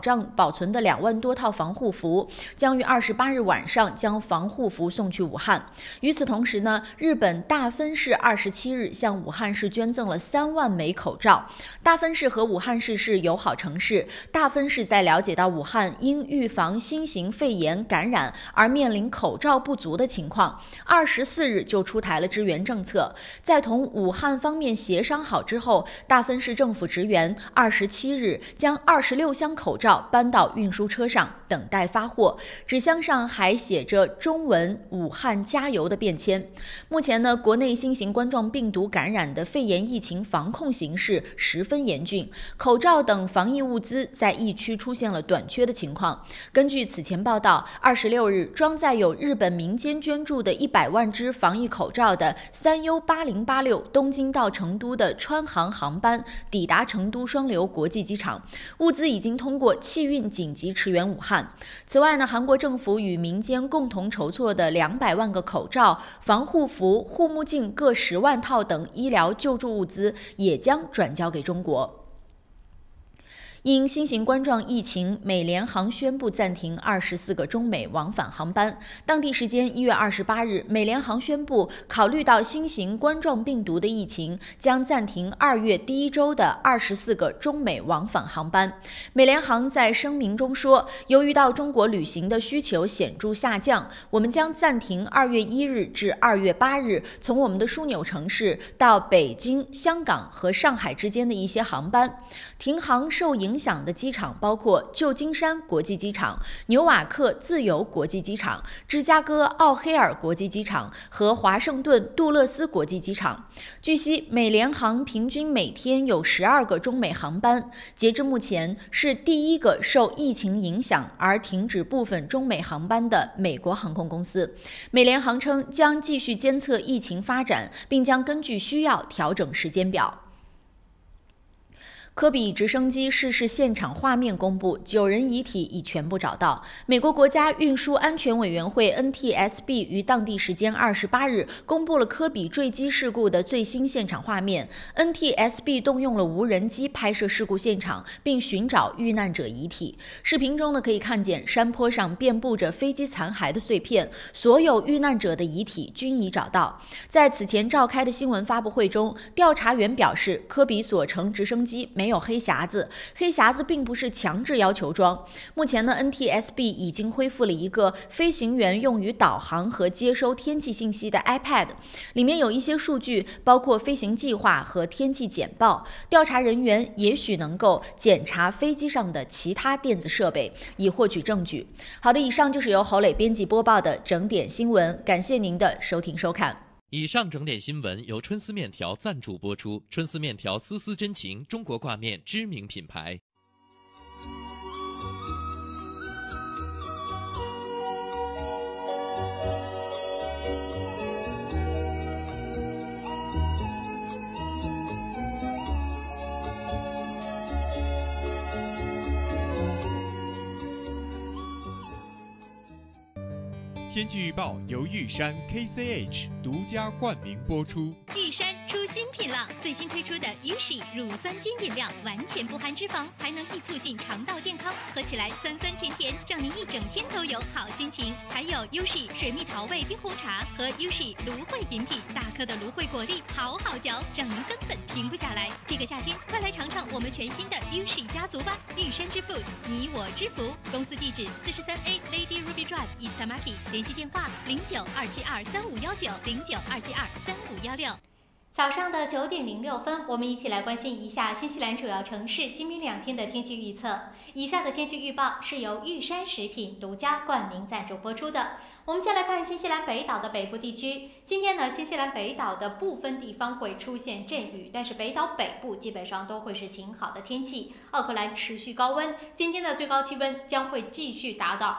存的2万多套防护服，将于28日晚上将防护服送去武汉。与此同时呢，日本大分市27日向武汉市捐赠了3万枚口罩。大分市和武汉市是友好城市。大分市在了解到武汉因预防新型肺炎感染而面临口罩不足的情况，24日就出台了支援政策。在同武汉方面协商好之后，大分市政府职员27日将26箱口罩搬到运输车上，等待发货。纸箱上还写着中文“武汉加油”的便签。目前呢，国内新型冠状病毒感染的肺炎疫情防控形势十分严峻，口罩等防疫物资在疫区出现了短缺的情况。根据此前报道，26日装载有日本民间捐助的100万只防疫口罩的3U8086东京到成都的川航航班抵达成都双流国际机场，物资已经通过气运紧急驰援武汉。此外呢，韩国政府与民间共同筹措的200万个口罩、防护服、护目镜各10万套等医疗救助物资也将转交给中国。因新型冠状疫情，美联航宣布暂停24个中美往返航班。当地时间1月28日，美联航宣布，考虑到新型冠状病毒的疫情，将暂停2月第1周的24个中美往返航班。美联航在声明中说，由于到中国旅行的需求显著下降，我们将暂停2月1日至2月8日从我们的枢纽城市到北京、香港和上海之间的一些航班。停航受影响的机场包括旧金山国际机场、纽瓦克自由国际机场、芝加哥奥黑尔国际机场和华盛顿杜勒斯国际机场。据悉，美联航平均每天有12个中美航班，截至目前是第1个受疫情影响而停止部分中美航班的美国航空公司。美联航称将继续监测疫情发展，并将根据需要调整时间表。科比直升机逝世现场画面公布，9人遗体已全部找到。美国国家运输安全委员会 NTSB 于当地时间28日公布了科比坠机事故的最新现场画面。NTSB 动用了无人机拍摄事故现场，并寻找遇难者遗体。视频中呢，可以看见山坡上遍布着飞机残骸的碎片，所有遇难者的遗体均已找到。在此前召开的新闻发布会中，调查员表示，科比所乘直升机没有黑匣子，黑匣子并不是强制要求装。目前呢 ，NTSB 已经恢复了一个飞行员用于导航和接收天气信息的 iPad， 里面有一些数据，包括飞行计划和天气简报。调查人员也许能够检查飞机上的其他电子设备，以获取证据。好的，以上就是由侯磊编辑播报的整点新闻，感谢您的收听收看。以上整点新闻由春丝面条赞助播出。春丝面条丝丝真情，中国挂面知名品牌。天气预报由玉山 KCH 独家冠名播出。玉山出新品了，最新推出的 Ushi 乳酸菌饮料，完全不含脂肪，还能易促进肠道健康，喝起来酸酸甜甜，让您一整天都有好心情。还有 Ushi 水蜜桃味冰红茶和 Ushi 芦荟饮品，大颗的芦荟果粒好好嚼，让您根本停不下来。这个夏天，快来尝尝我们全新的 Ushi 家族吧！玉山之父，你我之福。公司地址43A Lady Ruby Drive Istamaki，联系电话0927235519，0927235516。早上的9点06分，我们一起来关心一下新西兰主要城市今明2天的天气预测。以下的天气预报是由玉山食品独家冠名赞助播出的。我们先来看新西兰北岛的北部地区。今天呢，新西兰北岛的部分地方会出现阵雨，但是北岛北部基本上都会是晴好的天气。奥克兰持续高温，今天的最高气温将会继续达到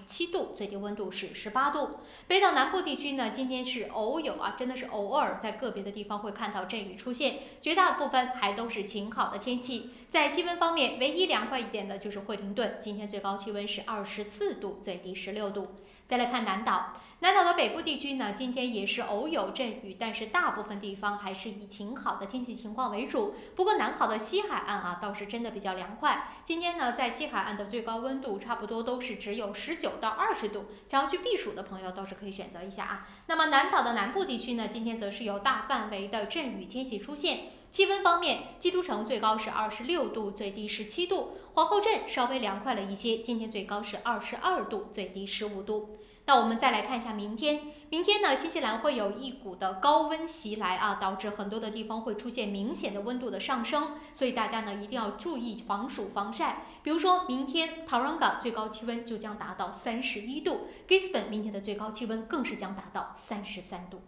27度，最低温度是18度。北岛南部地区呢，今天是偶有真的是偶尔在个别的地方会看到阵雨出现，绝大部分还都是晴好的天气。在气温方面，唯一凉快一点的就是惠灵顿，今天最高气温是24度，最低16度。再来看南岛，南岛的北部地区呢，今天也是偶有阵雨，但是大部分地方还是以晴好的天气情况为主。不过南海的西海岸倒是真的比较凉快。今天呢，在西海岸的最高温度差不多都是只有19到20度，想要去避暑的朋友倒是可以选择一下那么南岛的南部地区呢，今天则是有大范围的阵雨天气出现。气温方面，基督城最高是26度，最低17度；皇后镇稍微凉快了一些，今天最高是22度，最低15度。那我们再来看一下明天。明天呢，新西兰会有一股的高温袭来导致很多的地方会出现明显的温度的上升，所以大家呢一定要注意防暑防晒。比如说明天Tauranga最高气温就将达到31度 ，Gisborne 明天的最高气温更是将达到33度。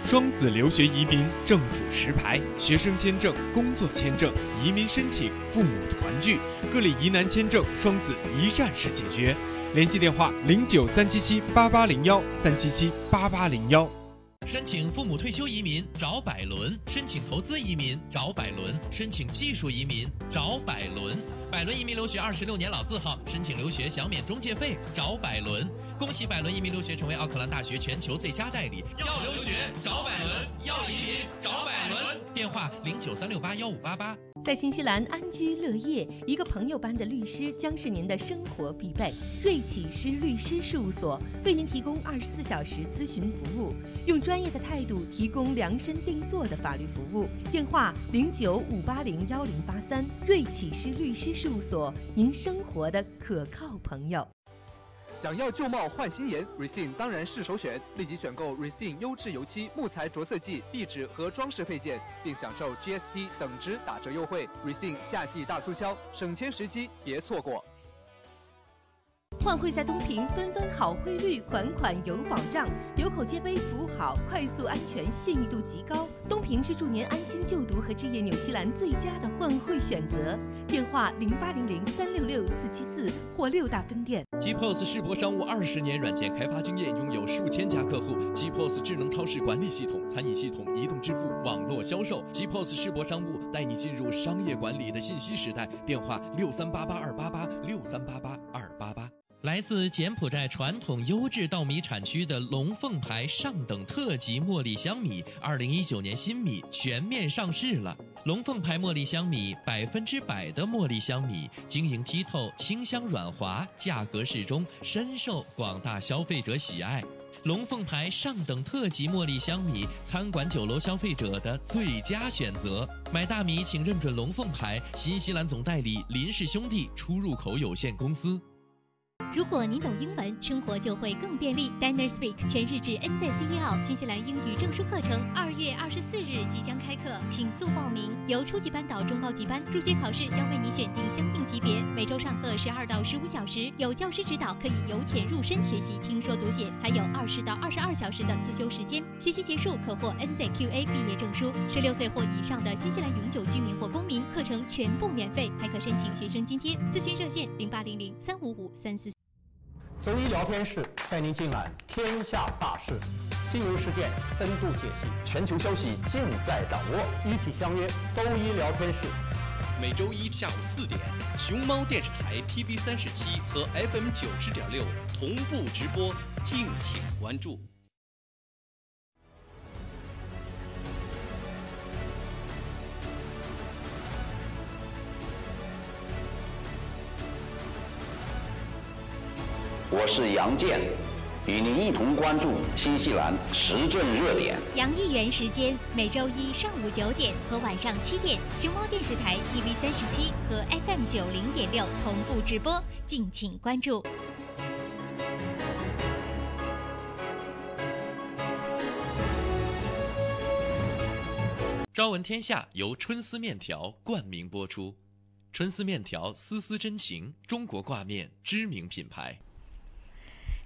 双子留学移民政府持牌，学生签证、工作签证、移民申请、父母团聚，各类疑难签证，双子一站式解决。联系电话0937788013778801。申请父母退休移民找百伦，申请投资移民找百伦，申请技术移民找百伦。百伦移民留学26年老字号，申请留学享免中介费找百伦。恭喜百伦移民留学成为奥克兰大学全球最佳代理。要留学找百伦，要移民找百伦。电话0936815588。在新西兰安居乐业，一个朋友般的律师将是您的生活必备。瑞启诗律师事务所为您提供24小时咨询服务，用专业的态度提供量身定做的法律服务。电话0958011083。瑞启诗律师事务所，您生活的可靠朋友。想要旧貌换新颜 ，Resin 当然是首选。立即选购 Resin 优质油漆、木材着色剂、壁纸和装饰配件，并享受 GST 等值打折优惠。Resin 夏季大促销，省钱时机别错过。换汇在东平，分分好汇率，款款有保障，有口皆碑，服务好，快速安全，信誉度极高。东平是助您安心就读和置业纽西兰最佳的换汇选择。电话0800366474或6大分店。GPOS 世博商务20年软件开发经验，拥有数千家客户。GPOS 智能超市管理系统、餐饮系统、移动支付、网络销售。GPOS 世博商务带你进入商业管理的信息时代。电话6388-288，6388-288。来自柬埔寨传统优质稻米产区的龙凤牌上等特级茉莉香米，2019年新米全面上市了。龙凤牌茉莉香米100%的茉莉香米，晶莹剔透，清香软滑，价格适中，深受广大消费者喜爱。龙凤牌上等特级茉莉香米，餐馆酒楼消费者的最佳选择。买大米请认准龙凤牌，新西兰总代理林氏兄弟出入口有限公司。如果您懂英文，生活就会更便利。Diner Speak 全日制 NZC1澳新西兰英语证书课程2月24日即将开课，请速报名。由初级班到中高级班，入学考试将为你选定相应级别，每周上课12到15小时，有教师指导，可以由浅入深学习听说读写，还有20到22小时的自修时间。学习结束可获 NZQA 毕业证书。16岁或以上的新西兰永久居民或公民，课程全部免费，还可申请学生津贴。咨询热线0800355344。周一聊天室带您尽览天下大事，新闻事件深度解析，全球消息尽在掌握。一起相约周一聊天室。每周一下午4点，熊猫电视台 TV37和 FM 90.6同步直播，敬请关注。我是杨健，与您一同关注新西兰时政热点。杨议员时间每周一上午9点和晚上7点，熊猫电视台 TV37和 FM 90.6同步直播，敬请关注。朝闻天下由春丝面条冠名播出，春丝面条丝丝真情，中国挂面知名品牌。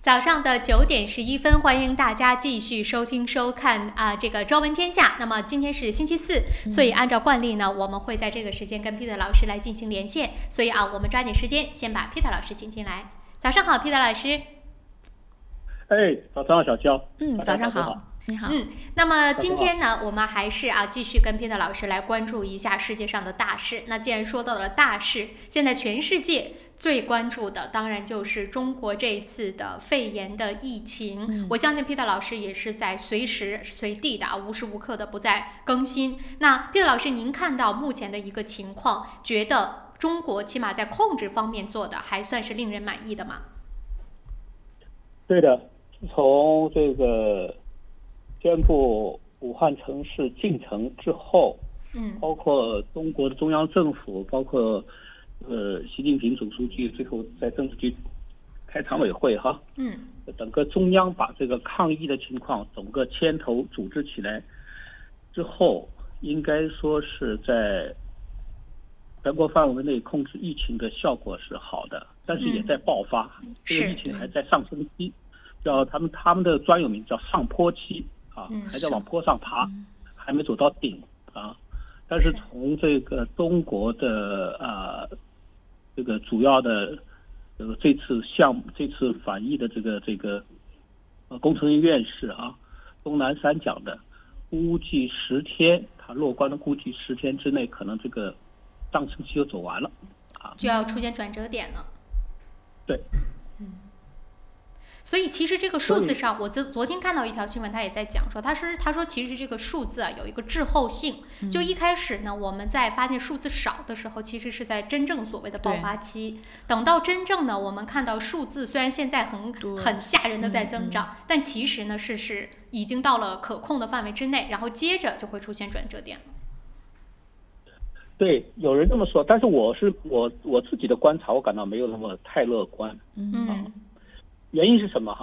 早上的9点11分，欢迎大家继续收听收看这个朝闻天下。那么今天是星期四，所以按照惯例呢，我们会在这个时间跟 Peter 老师来进行连线。所以我们抓紧时间，先把 Peter 老师请进来。早上好 ，Peter 老师。早上好，小娇。早上好。你好。那么今天呢，我们还是继续跟 Peter 老师来关注一下世界上的大事。那既然说到了大事，现在全世界最关注的当然就是中国这一次的肺炎的疫情。我相信 Peter 老师也是在随时随地的无时无刻的不在更新。那 Peter 老师，您看到目前的一个情况，觉得中国起码在控制方面做的还算是令人满意的吗？对的，从这个宣布武汉城市进城之后，包括中国的中央政府，包括习近平总书记最后在政治局开常委会整个中央把这个抗疫的情况整个牵头组织起来之后，应该说是在全国范围内控制疫情的效果是好的，但是也在爆发，这个疫情还在上升期，叫他们的专有名叫上坡期还在往坡上爬，还没走到顶但是从这个中国的这个主要的这次反疫的这个工程院院士钟南山讲的，估计10天，他乐观的估计10天之内，可能这个上升期就走完了就要出现转折点了。对。所以其实这个数字上，我昨天看到一条新闻，他也在讲说，他说其实这个数字有一个滞后性。就一开始呢，我们在发现数字少的时候，其实是在真正所谓的爆发期。等到真正呢，我们看到数字虽然现在很吓人的在增长，但其实呢是已经到了可控的范围之内，然后接着就会出现转折点了。对，有人这么说，但是我自己的观察，我感到没有那么太乐观。原因是什么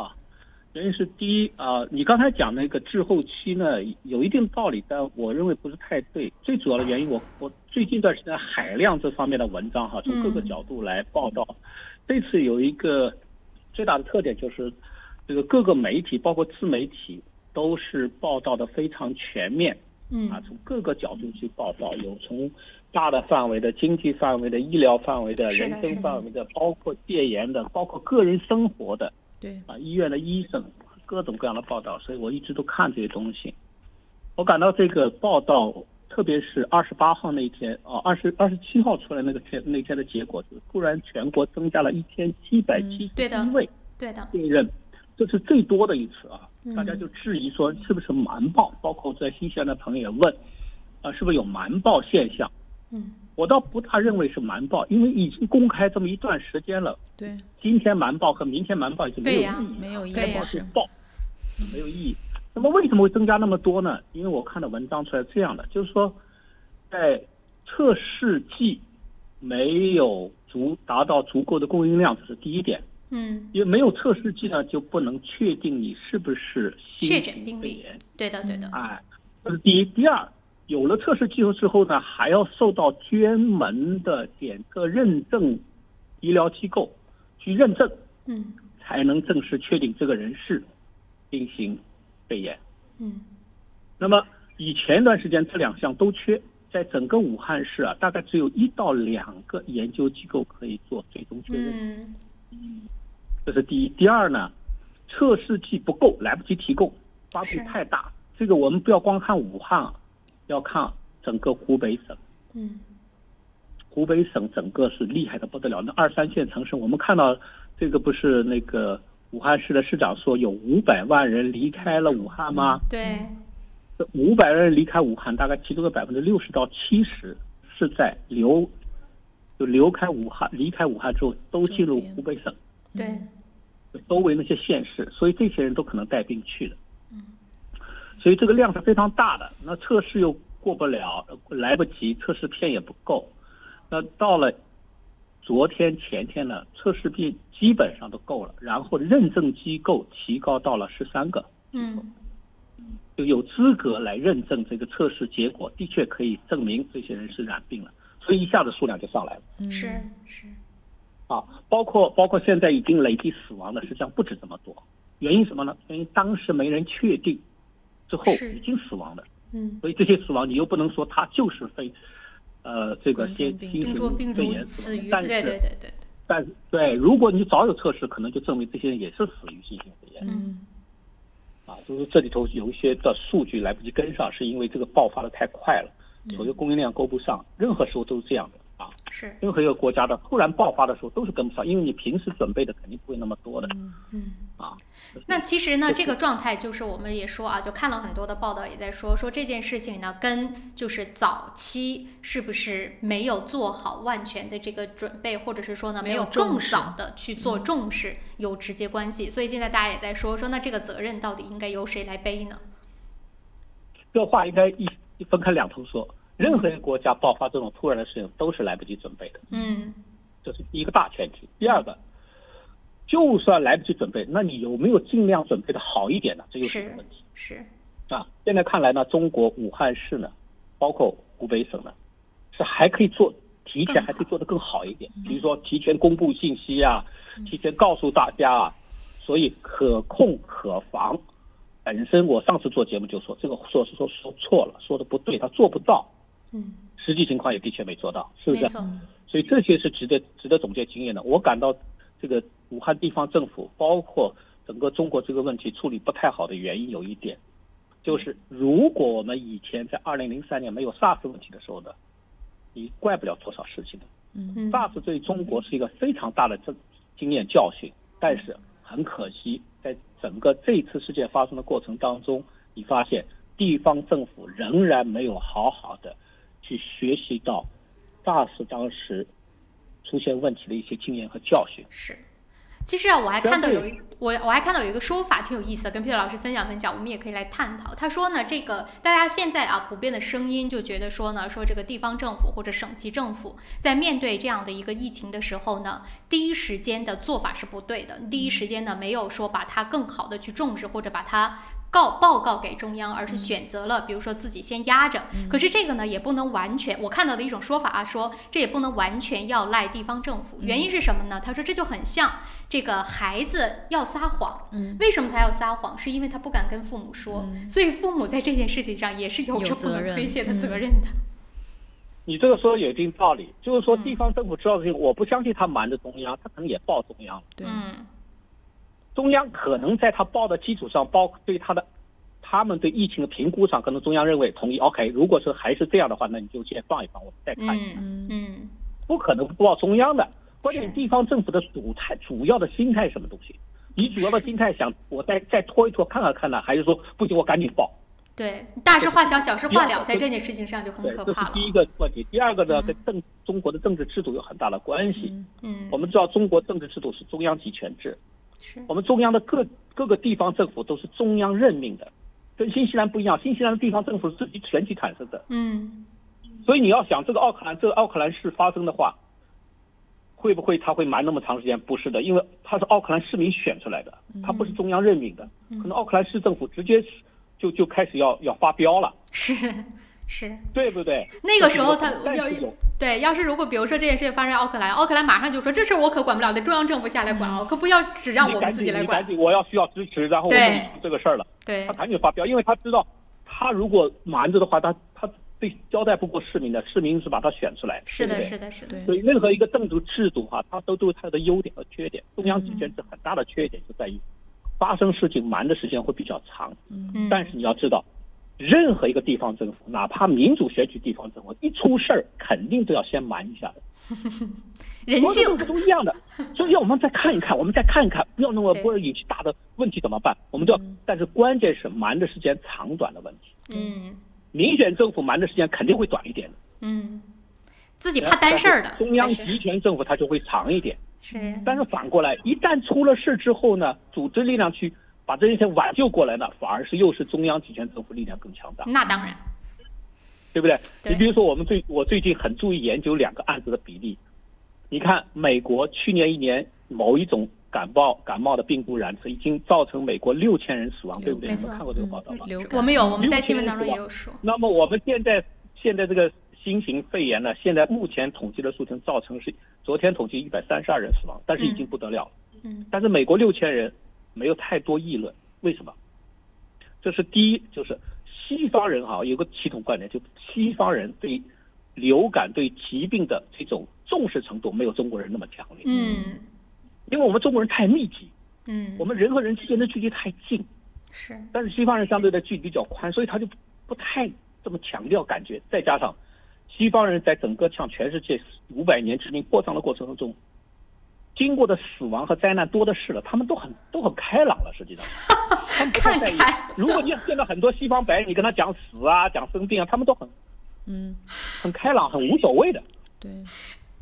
原因是第一你刚才讲那个滞后期呢，有一定道理，但我认为不是太对。最主要的原因，我最近一段时间海量这方面的文章从各个角度来报道。这次有一个最大的特点，就是这个各个媒体，包括自媒体，都是报道的非常全面。从各个角度去报道，有从大的范围的、经济范围的、医疗范围的、人生范围的，包括戒严的，包括个人生活的。对医院的医生，各种各样的报道，所以我一直都看这些东西。我感到这个报道，特别是28号那天27号出来那天的结果，突然全国增加了1771位确认，这是最多的一次大家就质疑说是不是瞒报，包括在新西兰的朋友也问是不是有瞒报现象。我倒不大认为是瞒报，因为已经公开这么一段时间了。对，今天瞒报和明天瞒报已经没有意义，没有意义，该报就报，没有意义。那么为什么会增加那么多呢？因为我看的文章出来这样的，就是说，在测试剂没有达到足够的供应量，这是第一点。因为没有测试剂呢，就不能确定你是不是确诊病例。对的。这是第一。第二，有了测试技术之后呢，还要受到专门的检测认证医疗机构去认证，才能正式确定这个人是新型肺炎。那么以前一段时间这2项都缺，在整个武汉市大概只有1到2个研究机构可以做最终确认。这是第一。第二呢，测试剂不够，来不及提供，发布太大。这个我们不要光看武汉要看整个湖北省。湖北省整个是厉害的不得了，那2、3线城市，我们看到这个不是那个武汉市的市长说有500万人离开了武汉吗？对。这500万人离开武汉，大概其中的60%到70%是在离开武汉之后都进入湖北省。对。周围那些县市，所以这些人都可能带病去的。所以这个量是非常大的，那测试又过不了，来不及，测试片也不够。那到了昨天前天呢，测试片基本上都够了，然后认证机构提高到了13个。就有资格来认证这个测试结果的确可以证明这些人是染病了，所以一下子数量就上来了。是。包括现在已经累计死亡的实际上不止这么多，原因什么呢？原因当时没人确定，之后已经死亡了。所以这些死亡你又不能说他就是这个新型肺炎死亡，但是对，如果你早有测试，可能就证明这些人也是死于新型肺炎。就是这里头有一些的数据来不及跟上，是因为这个爆发的太快了，所以供应量够不上，任何时候都是这样的。是任何一个国家的突然爆发的时候都是跟不上，因为你平时准备的肯定不会那么多的。那其实呢，这个状态就是我们也说啊，就看了很多的报道，也在说这件事情呢，跟就是早期是不是没有做好万全的这个准备，或者是说呢没有更早的去做重视有直接关系。所以现在大家也在说那这个责任到底应该由谁来背呢？这话应该一分开两头说。任何一个国家爆发这种突然的事情都是来不及准备的，这是第一个大前提。第二个，就算来不及准备，那你有没有尽量准备的好一点呢？这又是个问题。现在看来呢，中国武汉市呢，包括湖北省呢，是还可以提前还可以做得更好一点，比如说提前公布信息啊，提前告诉大家啊，所以可控可防。本身我上次做节目就说这个说错了，说的不对，他做不到。实际情况也的确没做到，是不是？所以这些是值得总结经验的。我感到这个武汉地方政府，包括整个中国这个问题处理不太好的原因有一点，就是如果我们以前在2003年没有 SARS 问题的时候呢，你怪不了多少事情的。SARS 对中国是一个非常大的经验教训，但是很可惜，在整个这次事件发生的过程当中，你发现地方政府仍然没有好好的去学习到 SARS 当时出现问题的一些经验和教训。其实啊，我还看到有一个说法挺有意思的，跟 Peter 老师分享分享，我们也可以来探讨。他说呢，这个大家现在啊普遍的声音就觉得说这个地方政府或者省级政府在面对这样的一个疫情的时候呢，第一时间的做法是不对的，第一时间呢没有说把它更好的去重视或者把它报告给中央，而是选择了比如说自己先压着。可是这个呢也不能完全，我看到的一种说法啊，说这也不能完全要赖地方政府。原因是什么呢？他说这就很像这个孩子要撒谎，为什么他要撒谎？是因为他不敢跟父母说，所以父母在这件事情上也是有着不能推卸的责任的。你这个说有一定道理，就是说地方政府知道的事情，我不相信他瞒着中央，他可能也报中央了。中央可能在他报的基础上，对他们对疫情的评估上，可能中央认为同意 OK， 如果是还是这样的话，那你就先放一放，我们再看一看。不可能不报中央的。关键地方政府的主要的心态是什么东西？你主要的心态想我再拖一拖看看呢，还是说不行我赶紧报？对，大事化小，小事化了，在这件事情上就很可怕了。这是第一个问题。第二个呢，跟中国的政治制度有很大的关系。我们知道中国政治制度是中央集权制。我们中央的各个地方政府都是中央任命的，跟新西兰不一样，新西兰的地方政府是自己选举产生的。所以你要想这个奥克兰市发生的话，会不会他会瞒那么长时间？不是的，因为他是奥克兰市民选出来的，他不是中央任命的，可能奥克兰市政府直接就开始要发飙了。是，对不对？那个时候他要是如果比如说这件事情发生在奥克兰马上就说这事我可管不了，得中央政府下来管哦，可不要只让我们自己来管。你赶紧，我需要支持，然后我跟你说这个事儿了。对，他赶紧发飙，因为他知道，他如果瞒着的话，他对交代不过市民的，市民是把他选出来的。是的。所以任何一个政治制度哈，它都有它的优点和缺点。中央集权制很大的缺点就在于，发生事情瞒的时间会比较长。但是你要知道。任何一个地方政府，哪怕民主选举地方政府，一出事儿肯定都要先瞒一下的。人性都一样的，所以要我们再看一看，不要那么不引起大的问题怎么办？我们都要，但是关键是瞒的时间长短的问题。民选政府瞒的时间肯定会短一点的。自己怕担事儿的。中央集权政府它就会长一点。但是反过来，一旦出了事之后呢，组织力量去。把这些挽救过来呢，反而又是中央集权政府力量更强大。那当然，对不对？你比如说，我最近很注意研究2个案子的比例。你看，美国去年1年某一种感冒的病毒染色，已经造成美国6000人死亡，对不对？你们看过这个报道吗？我们有，我们在新闻当中也有说。那么我们现在这个新型肺炎呢，现在目前统计的数字造成是昨天统计132人死亡，但是已经不得了了。但是美国6000人没有太多议论，为什么？这是第一，就是西方人有个系统观点，就西方人对流感对疾病的这种重视程度没有中国人那么强烈。因为我们中国人太密集，我们人和人之间的距离太近，是。但是西方人相对的距离比较宽，所以他就不太这么强调感觉。再加上西方人在整个向全世界500年殖民扩张的过程中，经过的死亡和灾难多的是了，他们都很开朗了。实际上，他们不太在意。如果你见到很多西方白人，你跟他讲死啊、讲生病啊，他们都很开朗、很无所谓的。对，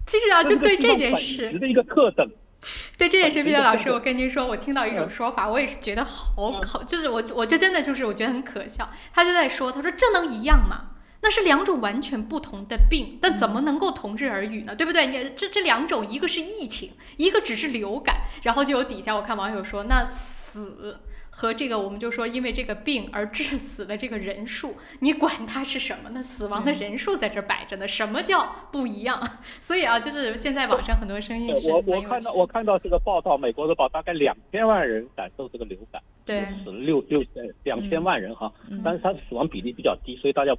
其实就对这件事的一个特征。对这件事，毕老师，我跟您说，我听到一种说法，我也是觉得好就是我就真的就是我觉得很可笑。他就在说，他说这能一样吗？那是2种完全不同的病，但怎么能够同日而语呢？对不对？你这2种，一个是疫情，一个只是流感，然后就有底下我看网友说，那死和这个我们就说因为这个病而致死的这个人数，你管它是什么呢？死亡的人数在这摆着呢，什么叫不一样？所以就是现在网上很多声音是我看到这个报道，美国的报大概2000万人感受这个流感，对，死了2000万人但是它的死亡比例比较低，所以大家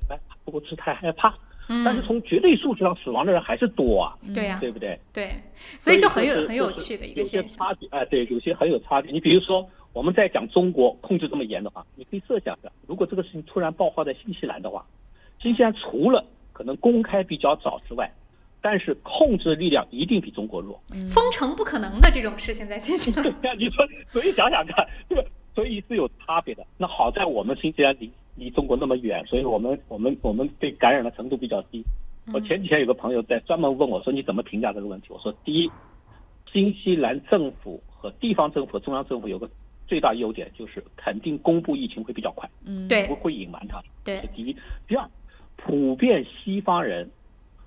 不是太害怕。但是从绝对数字上，死亡的人还是多啊，对呀，对不对？对，所以就很有趣的一个现象。有些差别，对，有些很有差别。你比如说，我们在讲中国控制这么严的话，你可以设想一下，如果这个事情突然爆发在新西兰的话，新西兰除了可能公开比较早之外，但是控制力量一定比中国弱。封城不可能的这种事情在新西兰。对呀，你说，所以想想看，对吧？所以是有差别的。那好在我们新西兰离中国那么远，所以我们被感染的程度比较低。我前几天有个朋友在专门问我说，你怎么评价这个问题？我说，第一，新西兰政府和地方政府、中央政府有个最大优点，就是肯定公布疫情会比较快，对，不会隐瞒它。对，这是第一。第二，普遍西方人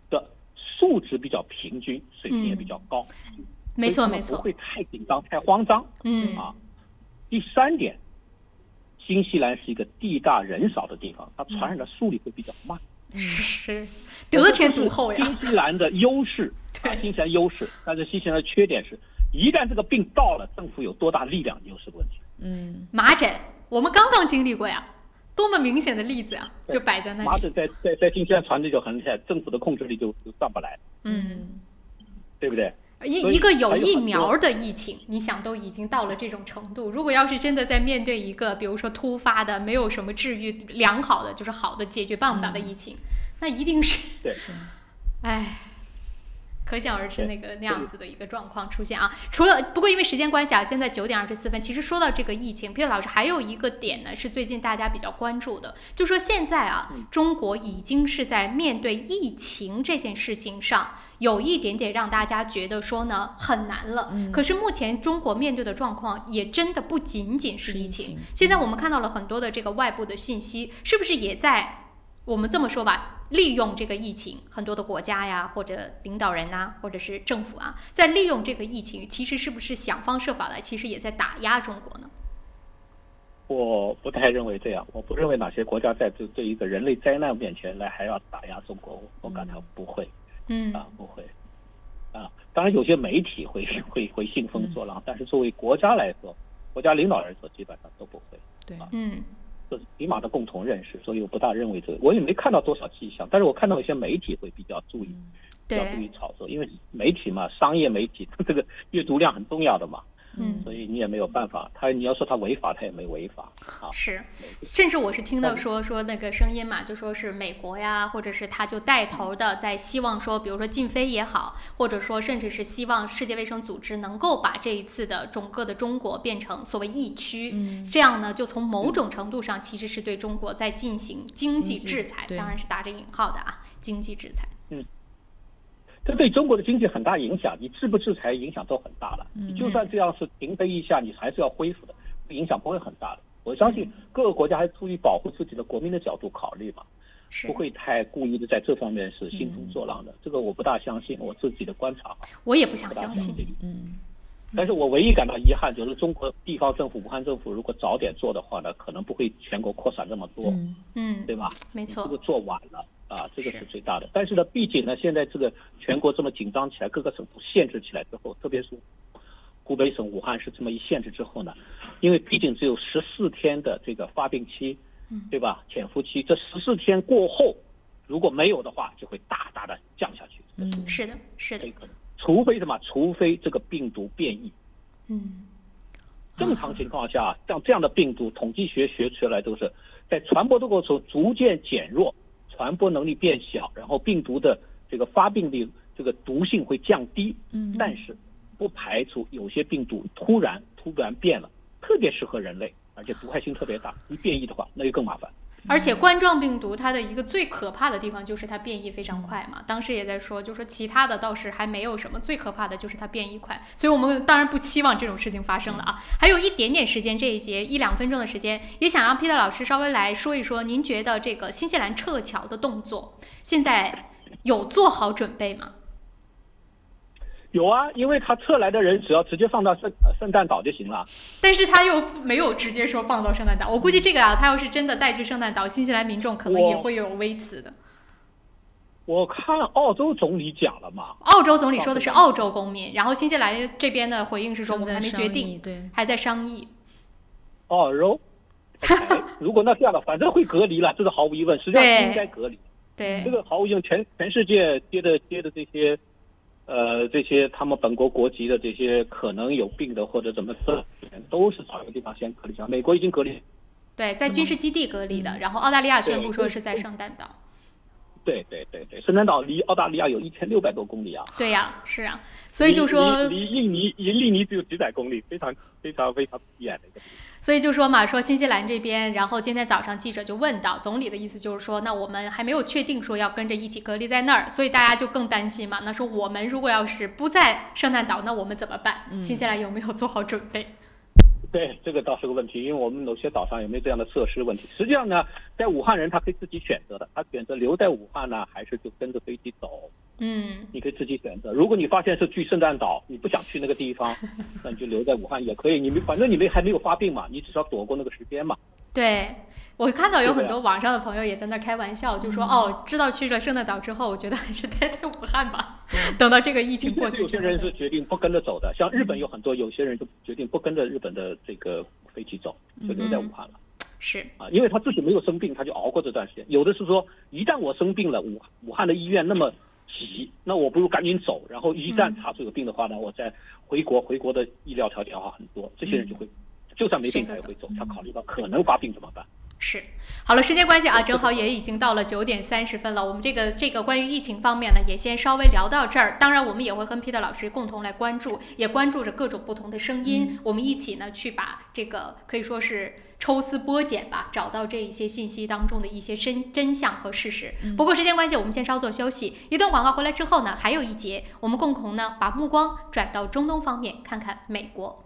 的素质比较平均，水平也比较高。没错，不会太紧张、太慌张。第三点，新西兰是一个地大人少的地方，它传染的速率会比较慢。是得天独厚呀。新西兰的优势，新西兰优势，但是新西兰的缺点是，一旦这个病到了，政府有多大力量就是个问题。麻疹，我们刚刚经历过呀，多么明显的例子啊，就摆在那里。麻疹在新西兰传的就很厉害，政府的控制力就上不来。对不对？一个有疫苗的疫情，你想都已经到了这种程度，如果要是真的在面对一个比如说突发的没有什么治愈良好的就是好的解决办法的疫情，那一定是可想而知那样子的一个状况出现啊。不过因为时间关系啊，现在9点24分。其实说到这个疫情，Peter 老师还有一个点呢，是最近大家比较关注的，就说现在啊，中国已经是在面对疫情这件事情上，有一点点让大家觉得说呢很难了。可是目前中国面对的状况也真的不仅仅是疫情。现在我们看到了很多的这个外部的信息，是不是也在我们这么说吧，利用这个疫情，很多的国家呀，或者领导人啊，或者是政府啊，在利用这个疫情，其实是不是想方设法的，其实也在打压中国呢？我不太认为这样，我不认为哪些国家在这一个人类灾难面前来还要打压中国，我感到不会，不会，当然有些媒体会兴风作浪，但是作为国家来说，国家领导人说基本上都不会，对，这是起码的共同认识，所以我不大认为这个，我也没看到多少迹象，但是我看到一些媒体会比较注意，比较注意炒作，因为媒体嘛，商业媒体这个阅读量很重要的嘛。所以你也没有办法，你要说他违法，他也没违法啊。是，甚至我是听到说那个声音嘛，就说是美国呀，或者是他就带头的在希望说，比如说禁飞也好，或者说甚至是希望世界卫生组织能够把这一次的整个的中国变成所谓疫区，这样呢，就从某种程度上其实是对中国在进行经济制裁，当然是打着引号的啊，经济制裁。这对中国的经济很大影响，你制不制裁影响都很大了。你就算这样是停飞一下，你还是要恢复的，影响不会很大的。我相信各个国家还出于保护自己的国民的角度考虑嘛，不会太故意的在这方面是兴风作浪的。这个我不大相信，我自己的观察，我也不想相信。但是我唯一感到遗憾就是中国地方政府、武汉政府如果早点做的话呢，可能不会全国扩散这么多，对吧？没错，这个做晚了啊，这个是最大的。但是呢，毕竟呢，现在这个全国这么紧张起来，各个省都限制起来之后，特别是湖北省武汉市这么一限制之后呢，因为毕竟只有14天的这个发病期，对吧？潜伏期，这14天过后，如果没有的话，就会大大的降下去。是的，是的。除非什么？除非这个病毒变异。正常情况下，像这样的病毒，统计学出来都是在传播的过程中逐渐减弱，传播能力变小，然后病毒的这个发病率、这个毒性会降低。但是不排除有些病毒突然变了，特别适合人类，而且毒害性特别大。一变异的话，那就更麻烦。而且冠状病毒它的一个最可怕的地方就是它变异非常快嘛，当时也在说，就说其他的倒是还没有什么，最可怕的就是它变异快，所以我们当然不期望这种事情发生了啊。还有一点点时间，这一节1-2分钟的时间，也想让 Peter 老师稍微来说一说，您觉得这个新西兰撤侨的动作现在有做好准备吗？有啊，因为他撤来的人只要直接放到圣诞岛就行了。但是他又没有直接说放到圣诞岛，我估计这个啊，他要是真的带去圣诞岛，新西兰民众可能也会有微词的。我看澳洲总理讲了嘛，澳洲总理说的是澳洲公民，然后新西兰这边的回应是说我们还没决定，对，还在商议。如果那这样的，反正会隔离了，这个毫无疑问，实际上是应该隔离。对，这个毫无疑问，全世界接的这些他们本国国籍的这些可能有病的或者怎么的，都是找一个地方先隔离。像美国已经隔离，对，在军事基地隔离的，然后澳大利亚宣布说是在圣诞岛。对，圣诞岛离澳大利亚有1600多公里啊。对呀，是啊，所以就说离印尼只有几百公里，非常远的一个地方。所以就说嘛，说新西兰这边，然后今天早上记者就问到，总理的意思就是说，那我们还没有确定说要跟着一起隔离在那儿，所以大家就更担心嘛。那说我们如果要是不在圣诞岛，那我们怎么办？新西兰有没有做好准备？对，这个倒是个问题，因为我们某些岛上有没有这样的设施问题。实际上呢，在武汉人他可以自己选择的，他选择留在武汉呢，还是就跟着飞机走。你可以自己选择。如果你发现是去圣诞岛，你不想去那个地方，那你就留在武汉也可以。反正你还没有发病嘛，你只是要躲过那个时间嘛。对，我看到有很多网上的朋友也在那开玩笑，就说知道去了圣诞岛之后，我觉得还是待在武汉吧。等到这个疫情过去，有些人是决定不跟着走的，像日本有很多，有些人就决定不跟着日本的这个飞机走，就留在武汉了。是啊，因为他自己没有生病，他就熬过这段时间。有的是说，一旦我生病了，武汉的医院那么挤，那我不如赶紧走，然后一旦查出有病的话呢，我再回国的医疗条件好很多，这些人就会就算没病他也会走，他考虑到可能发病怎么办。是，好了，时间关系啊，正好也已经到了9点30分了。我们这个关于疫情方面呢，也先稍微聊到这儿。当然，我们也会和 Peter 老师共同来关注，也关注着各种不同的声音。我们一起呢去把这个可以说是抽丝剥茧吧，找到这一些信息当中的一些真相和事实。不过时间关系，我们先稍作休息。一段广告回来之后呢，还有一节，我们共同呢把目光转到中东方面，看看美国。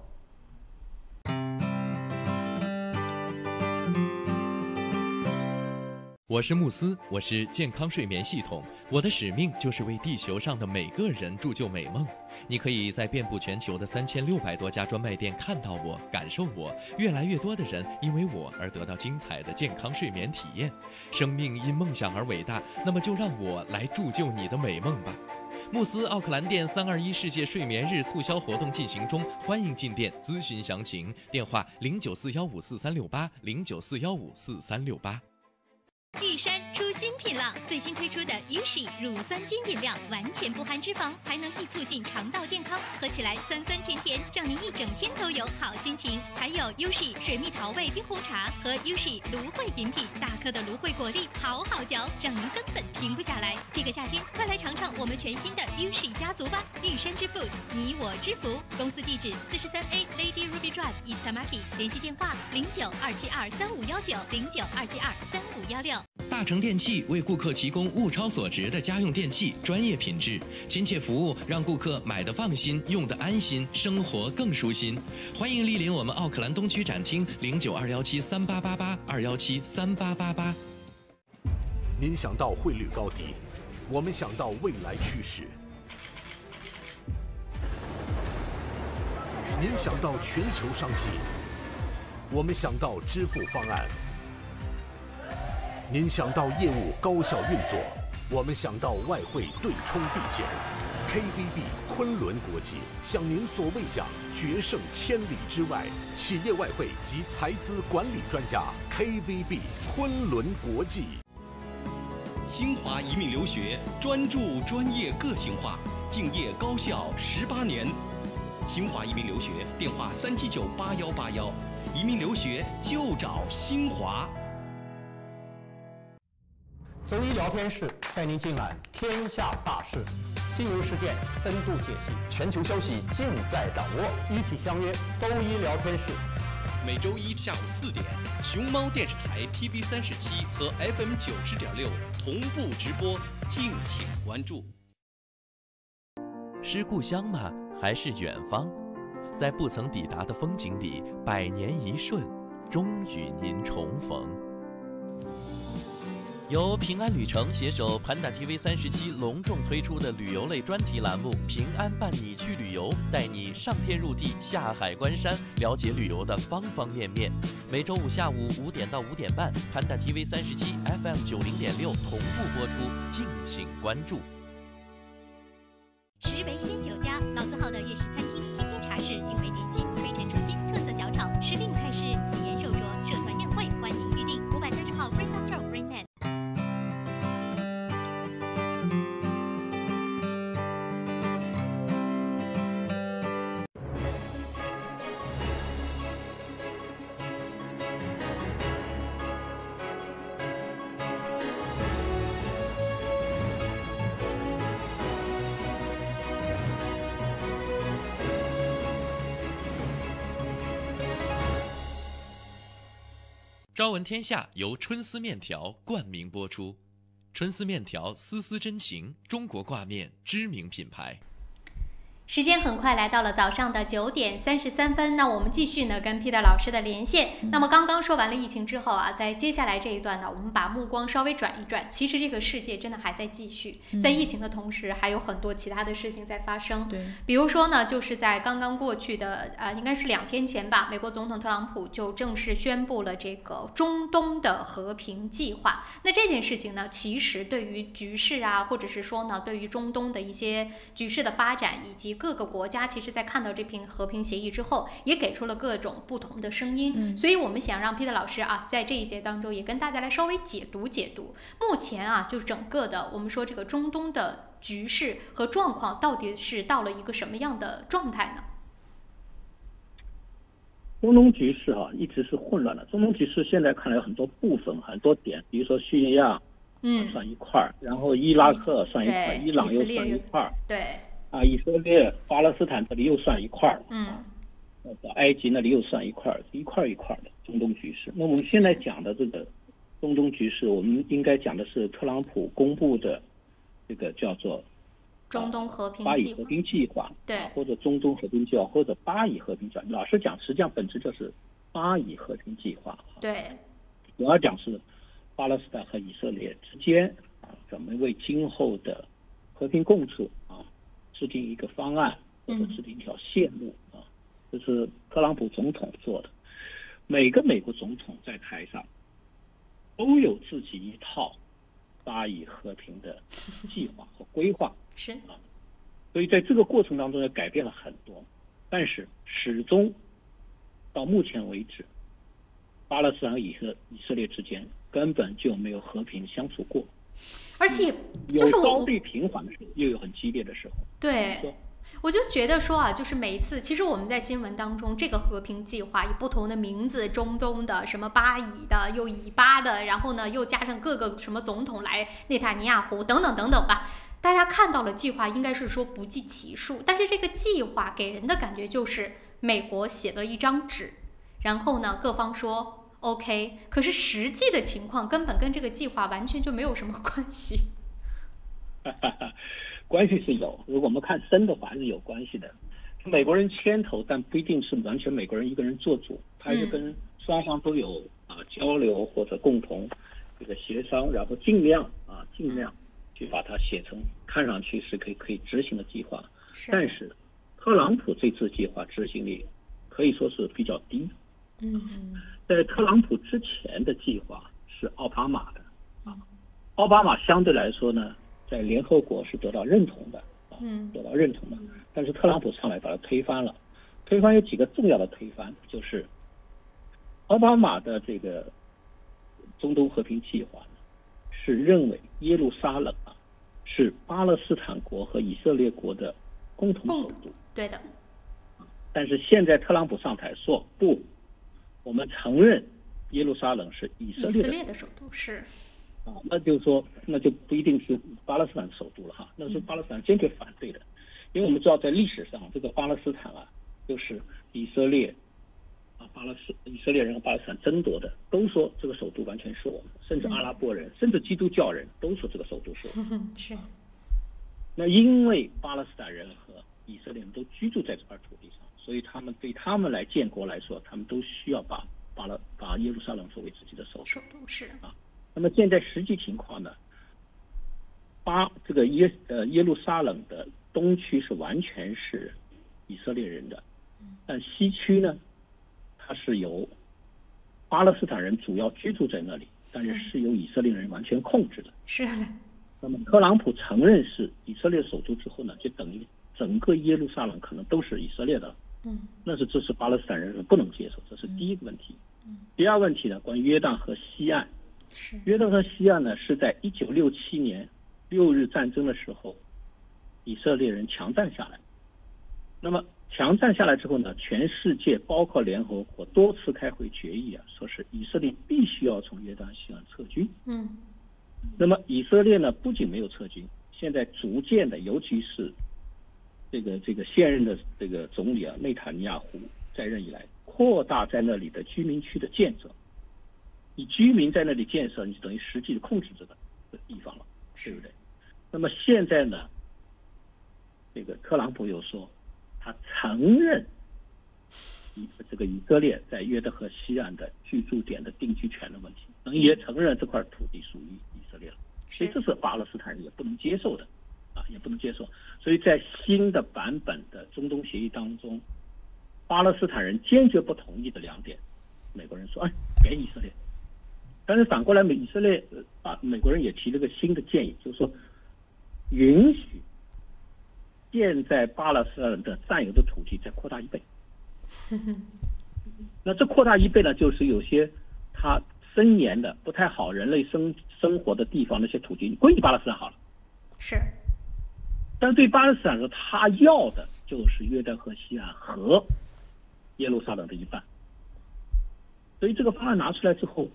我是慕斯，我是健康睡眠系统，我的使命就是为地球上的每个人铸就美梦。你可以在遍布全球的3600多家专卖店看到我，感受我。越来越多的人因为我而得到精彩的健康睡眠体验。生命因梦想而伟大，那么就让我来铸就你的美梦吧。慕斯奥克兰店321世界睡眠日促销活动进行中，欢迎进店咨询详情，电话0941543368 0941543368。玉山出新品了，最新推出的 Ushi 乳酸菌饮料，完全不含脂肪，还能易促进肠道健康，喝起来酸酸甜甜，让您一整天都有好心情。还有 Ushi 水蜜桃味冰红茶和 Ushi 芦荟饮品，大颗的芦荟果粒好好嚼，让您根本停不下来。这个夏天，快来尝尝我们全新的 Ushi 家族吧！玉山之父，你我之福。公司地址43A Lady Ruby Drive East Tamaki， 联系电话0927235519 0927235516。大成电器为顾客提供物超所值的家用电器，专业品质、亲切服务，让顾客买的放心，用的安心，生活更舒心。欢迎莅临我们奥克兰东区展厅0921738888 2173888。您想到汇率高低，我们想到未来趋势。您想到全球商机，我们想到支付方案；您想到业务高效运作，我们想到外汇对冲避险。KVB 昆仑国际向您所未想，决胜千里之外。企业外汇及财资管理专家 KVB 昆仑国际。新华移民留学专注专业个性化，敬业高效18年。新华移民留学电话3798181，移民留学就找新华。中医聊天室带您尽览天下大事，新闻事件深度解析，全球消息尽在掌握。一起相约中医聊天室。每周一下午4点，熊猫电视台 TV37和 FM 90.6同步直播，敬请关注。是故乡吗？还是远方？在不曾抵达的风景里，百年一瞬，终与您重逢。由平安旅程携手盘打 TV37隆重推出的旅游类专题栏目《平安伴你去旅游》，带你上天入地，下海观山，了解旅游的方方面面。每周五下午5点到5点半，盘打 TV37 FM 90.6同步播出，敬请关注。石围仙酒家，老字号的粤式餐厅，天天茶室，精美点心，推陈出新，特色小炒，时令菜式，喜宴寿桌，社团宴会，欢迎预订。530号 Grace House Road Greenland。朝闻天下由春丝面条冠名播出，春丝面条丝丝真情，中国挂面知名品牌。时间很快来到了早上的9点33分，那我们继续呢跟 Peter 老师的连线。那么刚刚说完了疫情之后啊，在接下来这一段呢，我们把目光稍微转一转。其实这个世界真的还在继续，在疫情的同时，还有很多其他的事情在发生。对，比如说呢，就是在刚刚过去的应该是2天前吧，美国总统特朗普就正式宣布了这个中东的和平计划。那这件事情呢，其实对于局势啊，或者是说呢，对于中东的一些局势的发展以及各个国家其实在看到这篇和平协议之后，也给出了各种不同的声音。所以我们想让 Peter 老师啊，在这一节当中也跟大家来稍微解读解读，目前啊，就整个的我们说这个中东的局势和状况到底是到了一个什么样的状态呢？中东局势啊，一直是混乱的。中东局势现在看来有很多部分、很多点，比如说叙利亚，算一块儿，然后伊拉克算一块儿，伊朗又算一块儿，对。以色列、巴勒斯坦这里又算一块儿，埃及那里又算一块儿，一块一块的中东局势。那我们现在讲的这个中东局势，我们应该讲的是特朗普公布的这个叫做中东和平巴以和平计划，对，或者中东和平计划，或者巴以和平计划。老实讲，实际上本质就是巴以和平计划。对，主要讲是巴勒斯坦和以色列之间怎么为今后的和平共处制定一个方案，或者制定一条线路这是特朗普总统做的。每个美国总统在台上都有自己一套巴以和平的计划和规划，是所以在这个过程当中也改变了很多，但是始终到目前为止，巴勒斯坦和以色列之间根本就没有和平相处过。而且就是有高低平缓的时候，又有很激烈的时候。对，我就觉得说啊，就是每一次，其实我们在新闻当中，这个和平计划以不同的名字，中东的、什么巴以的、又以巴的，然后呢又加上各个什么总统来，内塔尼亚胡等等等等吧。大家看到了计划，应该是说不计其数，但是这个计划给人的感觉就是美国写了一张纸，然后呢各方说。OK， 可是实际的情况根本跟这个计划完全就没有什么关系。关系是有，如果我们看深的话，还是有关系的。美国人牵头，但不一定是完全美国人一个人做主，他是跟双方都有交流或者共同这个协商，然后尽量去把它写成看上去是可以执行的计划。但是特特朗普这次计划执行力可以说是比较低。在特朗普之前的计划是奥巴马的奥巴马相对来说呢，在联合国是得到认同的得到认同的，但是特朗普上来把它推翻了。推翻有几个重要的推翻，就是奥巴马的这个中东和平计划是认为耶路撒冷是巴勒斯坦国和以色列国的共同首都。对的。但是现在特朗普上台说不，我们承认耶路撒冷是以色列的首都，是那就是说那就不一定是巴勒斯坦首都了哈，那是巴勒斯坦坚决反对的。因为我们知道在历史上这个巴勒斯坦就是以色列以色列人和巴勒斯坦争夺的，都说这个首都完全是我们，甚至阿拉伯人甚至基督教人都说这个首都是我们。是。那因为巴勒斯坦人和以色列人都居住在这块土地上，所以对他们来建国来说，他们都需要把耶路撒冷作为自己的首都是那么现在实际情况呢，这个耶路撒冷的东区是完全是以色列人的，但西区呢，它是由巴勒斯坦人主要居住在那里，但是由以色列人完全控制的。是的。那么特朗普承认是以色列首都之后呢，就等于整个耶路撒冷可能都是以色列的。这是巴勒斯坦人不能接受，这是第一个问题。第二问题呢，关于约旦河西岸。约旦河西岸呢，是在1967年6日战争的时候，以色列人强占下来。那么强占下来之后呢，全世界包括联合国多次开会决议说是以色列必须要从约旦西岸撤军。那么以色列呢，不仅没有撤军，现在逐渐的，尤其是这个现任的这个总理内塔尼亚胡在任以来，扩大在那里的居民区的建设。你居民在那里建设，你就等于实际的控制这个地方了，对不对？那么现在呢，这个特朗普又说他承认这个以色列在约旦河西岸的居住点的定居权的问题，也承认这块土地属于以色列了。所以这是巴勒斯坦人也不能接受的也不能接受。所以在新的版本的中东协议当中，巴勒斯坦人坚决不同意的2点，美国人说给以色列。但是反过来以色列美国人也提了个新的建议，就是说允许现在巴勒斯坦人的占有的土地再扩大1倍。那这扩大1倍呢，就是有些他森严的不太好人类生活的地方，那些土地归你巴勒斯坦好了。是。但是对巴勒斯坦说，他要的就是约旦河西岸和耶路撒冷的一半。所以这个方案拿出来之后，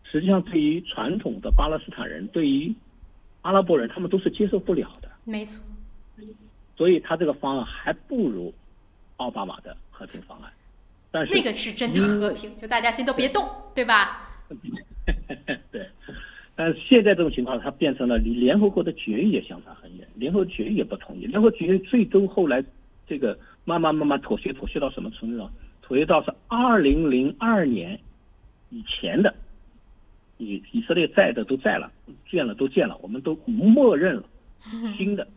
实际上对于传统的巴勒斯坦人，对于阿拉伯人，他们都是接受不了的。没错。所以他这个方案还不如奥巴马的和平方案。但是那个是真的和平，就大家先都别动，对吧？对。但是现在这种情况，它变成了离联合国的决议也相差很远，联合决议也不同意，联合决议最终后来这个慢慢妥协到什么程度呢？妥协到是2002年以前的，以色列在的都在了，建了都建了，我们都默认了，新的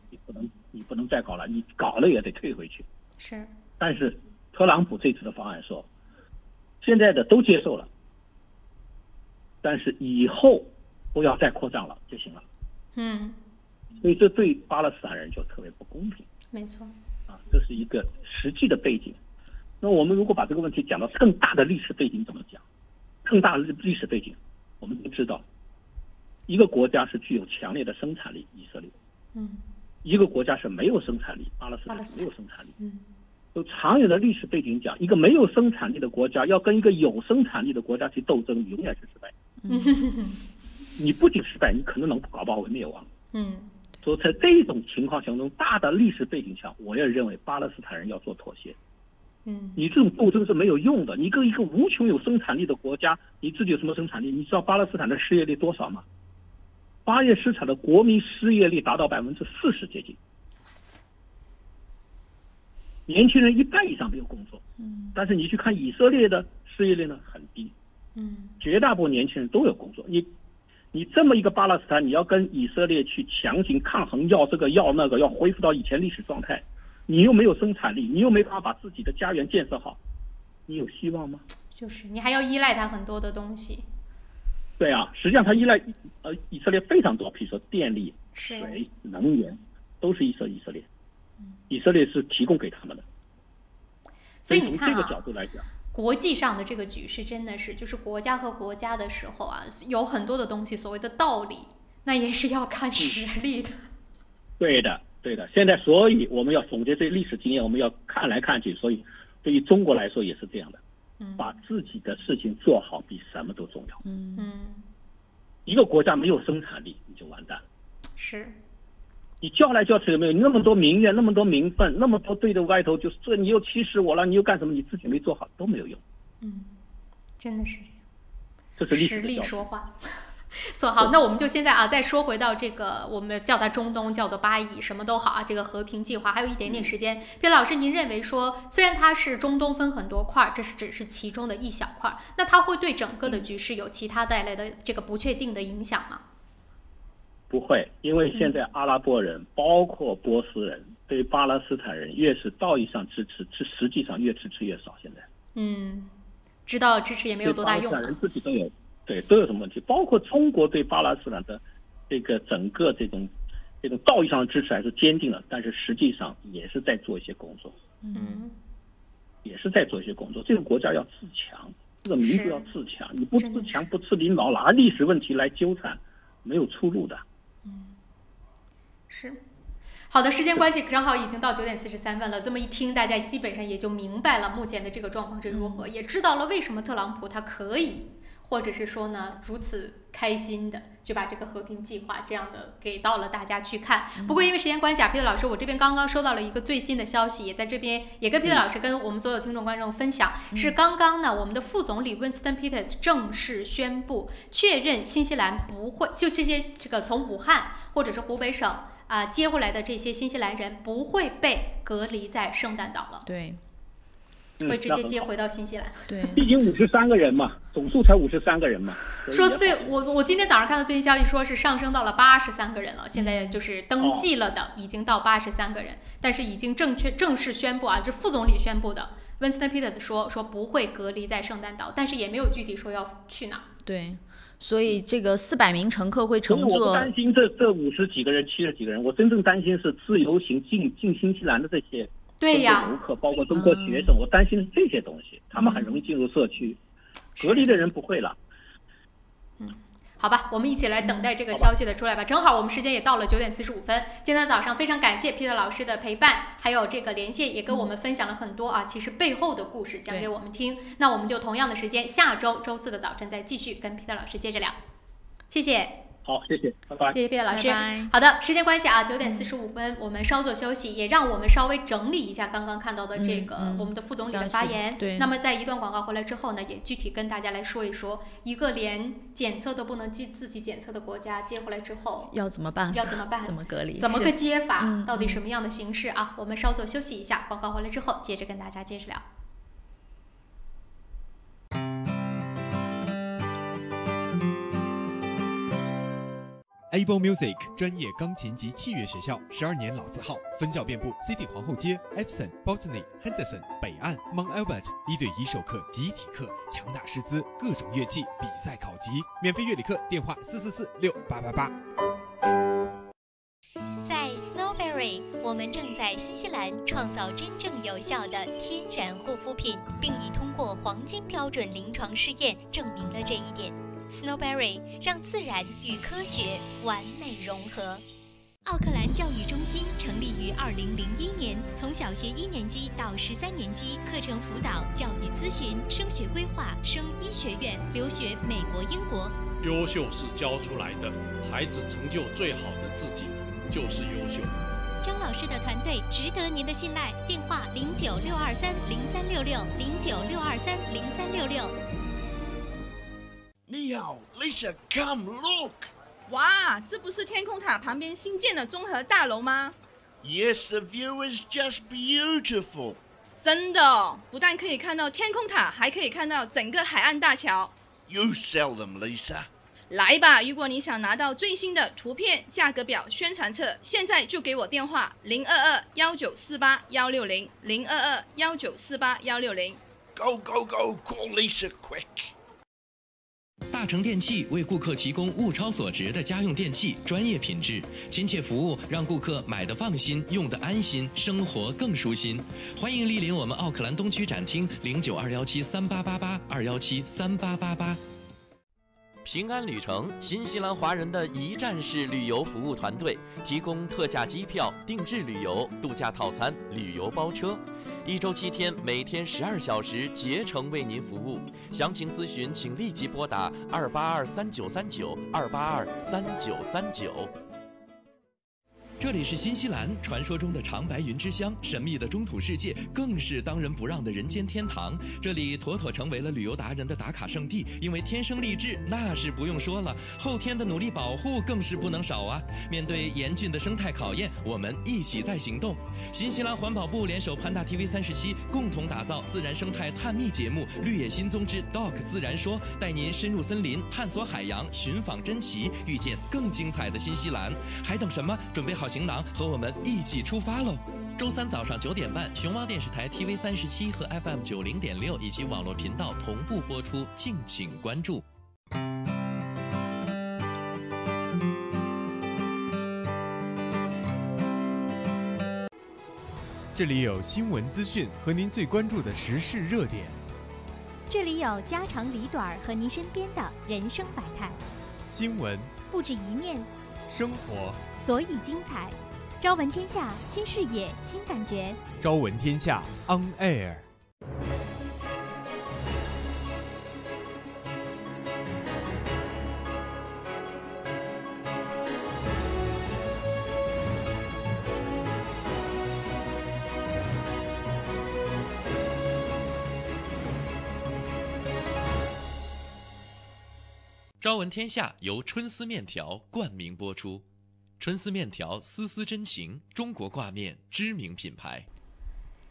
你不能再搞了，你搞了也得退回去。是。但是特朗普这次的方案说，现在的都接受了，但是以后不要再扩张了就行了。所以这对巴勒斯坦人就特别不公平。没错。这是一个实际的背景。那我们如果把这个问题讲到更大的历史背景怎么讲？更大的历史背景，我们都知道，一个国家是具有强烈的生产力，以色列。一个国家是没有生产力，巴勒斯坦没有生产力。有长远的历史背景讲，一个没有生产力的国家要跟一个有生产力的国家去斗争，永远是失败。你不仅失败，你可能搞不好会灭亡。所以在这种情况下，这种大的历史背景下，我也认为巴勒斯坦人要做妥协。你这种斗争是没有用的。你跟一个无穷有生产力的国家，你自己有什么生产力？你知道巴勒斯坦的失业率多少吗？巴勒斯坦的国民失业率达到40%接近。年轻人1半以上没有工作。但是你去看以色列的失业率呢，很低。绝大部分年轻人都有工作。你这么一个巴勒斯坦，你要跟以色列去强行抗衡，要这个要那个，要恢复到以前历史状态，你又没有生产力，你又没办法把自己的家园建设好，你有希望吗？就是你还要依赖它很多的东西。对啊，实际上它依赖以色列非常多，比如说电力、水、能源，都是以色列，以色列是提供给他们的。所以你看从这个角度来讲，国际上的这个局势真的是，就是国家和国家的时候啊，有很多的东西，所谓的道理，那也是要看实力的。对的。现在，所以我们要总结这历史经验，我们要看来看去。所以，对于中国来说也是这样的，把自己的事情做好比什么都重要。一个国家没有生产力，你就完蛋了。是。你叫来叫去有没有？你那么多民怨，那么多民愤，那么多对着外头，就是这你又歧视我了，你又干什么？你自己没做好都没有用。真的是这样。这是历史实力说话。好，那我们就现在啊，再说回到这个，我们叫它中东，叫做巴以，什么都好啊。这个和平计划还有一点点时间。皮老师，您认为说，虽然它是中东分很多块，这只是其中的一小块，那它会对整个的局势有其他带来的这个不确定的影响吗？不会，因为现在阿拉伯人，包括波斯人，对巴勒斯坦人越是道义上支持，实际上越支持越少。现在，知道支持也没有多大用。巴勒斯坦人自己都有。对，都有什么问题？包括中国对巴勒斯坦的这个整个这种道义上的支持还是坚定了，但是实际上也是在做一些工作，也是在做一些工作。这个国家要自强，这个民族要自强，你不自强不吃领导，拿历史问题来纠缠，没有出路的。是。好的，时间关系正好已经到9点43分了。这么一听，大家基本上也就明白了目前的这个状况是如何，也知道了为什么特朗普他可以，或者是说呢，如此开心的就把这个和平计划这样的给到了大家去看。不过因为时间关系啊，皮特老师，我这边刚刚收到了一个最新的消息，也在这边也跟皮特老师跟我们所有听众观众分享，是刚刚呢我们的副总理 Winston Peters 正式宣布确认新西兰不会就这些这个从武汉或者是湖北省接回来的这些新西兰人不会被隔离在圣诞岛了。对。会直接接回到新西兰。对，毕竟53个人嘛，总数才53个人嘛。说我今天早上看到最新消息，说是上升到了83个人了，现在就是登记了的已经到83个人，但是已经正式宣布啊，这副总理宣布的 ，Winston Peters 说不会隔离在圣诞岛，但是也没有具体说要去哪。对。所以这个400名乘客会乘坐。我不担心这50几个人、70几个人，我真正担心是自由行进新西兰的这些。对呀，游客包括中国学生，我担心是这些东西，他们很容易进入社区，隔离的人不会了。好吧，我们一起来等待这个消息的出来吧。正好我们时间也到了9点45分。今天早上非常感谢 Peter 老师的陪伴，还有这个连线，也跟我们分享了很多其实背后的故事讲给我们听。那我们就同样的时间，下周周4的早晨再继续跟 Peter 老师接着聊。谢谢。好，谢谢，拜拜。谢谢 Peter 老师。拜拜。好的，时间关系啊，9点45分，我们稍作休息，也让我们稍微整理一下刚刚看到的这个我们的副总理的发言。对。那么在一段广告回来之后呢，也具体跟大家来说一说，一个连检测都不能自己检测的国家接回来之后要怎么办？怎么隔离？怎么个接法？到底什么样的形式啊？我们稍作休息一下，广告回来之后，接着跟大家接着聊。Able Music 专业钢琴及器乐学校，12年老字号，分校遍布 City 皇后街、Epsom、Botany、Henderson、北岸、Mount Albert， 1对1授课、集体课，强大师资，各种乐器比赛考级，免费乐理课，电话44468888。在 Snowberry， 我们正在新西兰创造真正有效的天然护肤品，并已通过黄金标准临床试验证明了这一点。Snowberry 让自然与科学完美融合。奥克兰教育中心成立于2001年，从小学1年级到13年级，课程辅导、教育咨询、升学规划、升医学院、留学美国、英国。优秀是教出来的，孩子成就最好的自己就是优秀。张老师的团队值得您的信赖，电话0962303366，0962303366。你好 ，Lisa， come look。哇，这不是天空塔旁边新建的综合大楼吗 ？Yes, the view is just beautiful。真的，不但可以看到天空塔，还可以看到整个海岸大桥。You sell them, Lisa。来吧！如果你想拿到最新的图片、价格表、宣传册，现在就给我电话022-1948-160，022-1948-160。Go, go, go! Call Lisa quick! 大成电器为顾客提供物超所值的家用电器，专业品质、亲切服务，让顾客买得放心，用得安心，生活更舒心。欢迎莅临我们奥克兰东区展厅0921738882172173888。平安旅程，新西兰华人的一站式旅游服务团队，提供特价机票、定制旅游、度假套餐、旅游包车，1周7天，每天12小时，竭诚为您服务。详情咨询，请立即拨打2823939，2823939。这里是新西兰，传说中的长白云之乡，神秘的中土世界，更是当仁不让的人间天堂。这里妥妥成为了旅游达人的打卡圣地，因为天生丽质那是不用说了，后天的努力保护更是不能少啊！面对严峻的生态考验，我们一起在行动。新西兰环保部联手潘大 TV37，共同打造自然生态探秘节目《绿野新踪之 Doc 自然说》，带您深入森林，探索海洋，寻访珍奇，遇见更精彩的新西兰。还等什么？准备好行囊，和我们一起出发喽！周3早上9点半，熊猫电视台 TV37和 FM 90.6以及网络频道同步播出，敬请关注。这里有新闻资讯和您最关注的时事热点，这里有家长里短和您身边的人生百态。新闻不止一面，生活所以精彩。朝闻天下，新视野，新感觉。朝闻天下 On Air。朝闻天下由春丝面条冠名播出。春丝面条，丝丝真情，中国挂面知名品牌。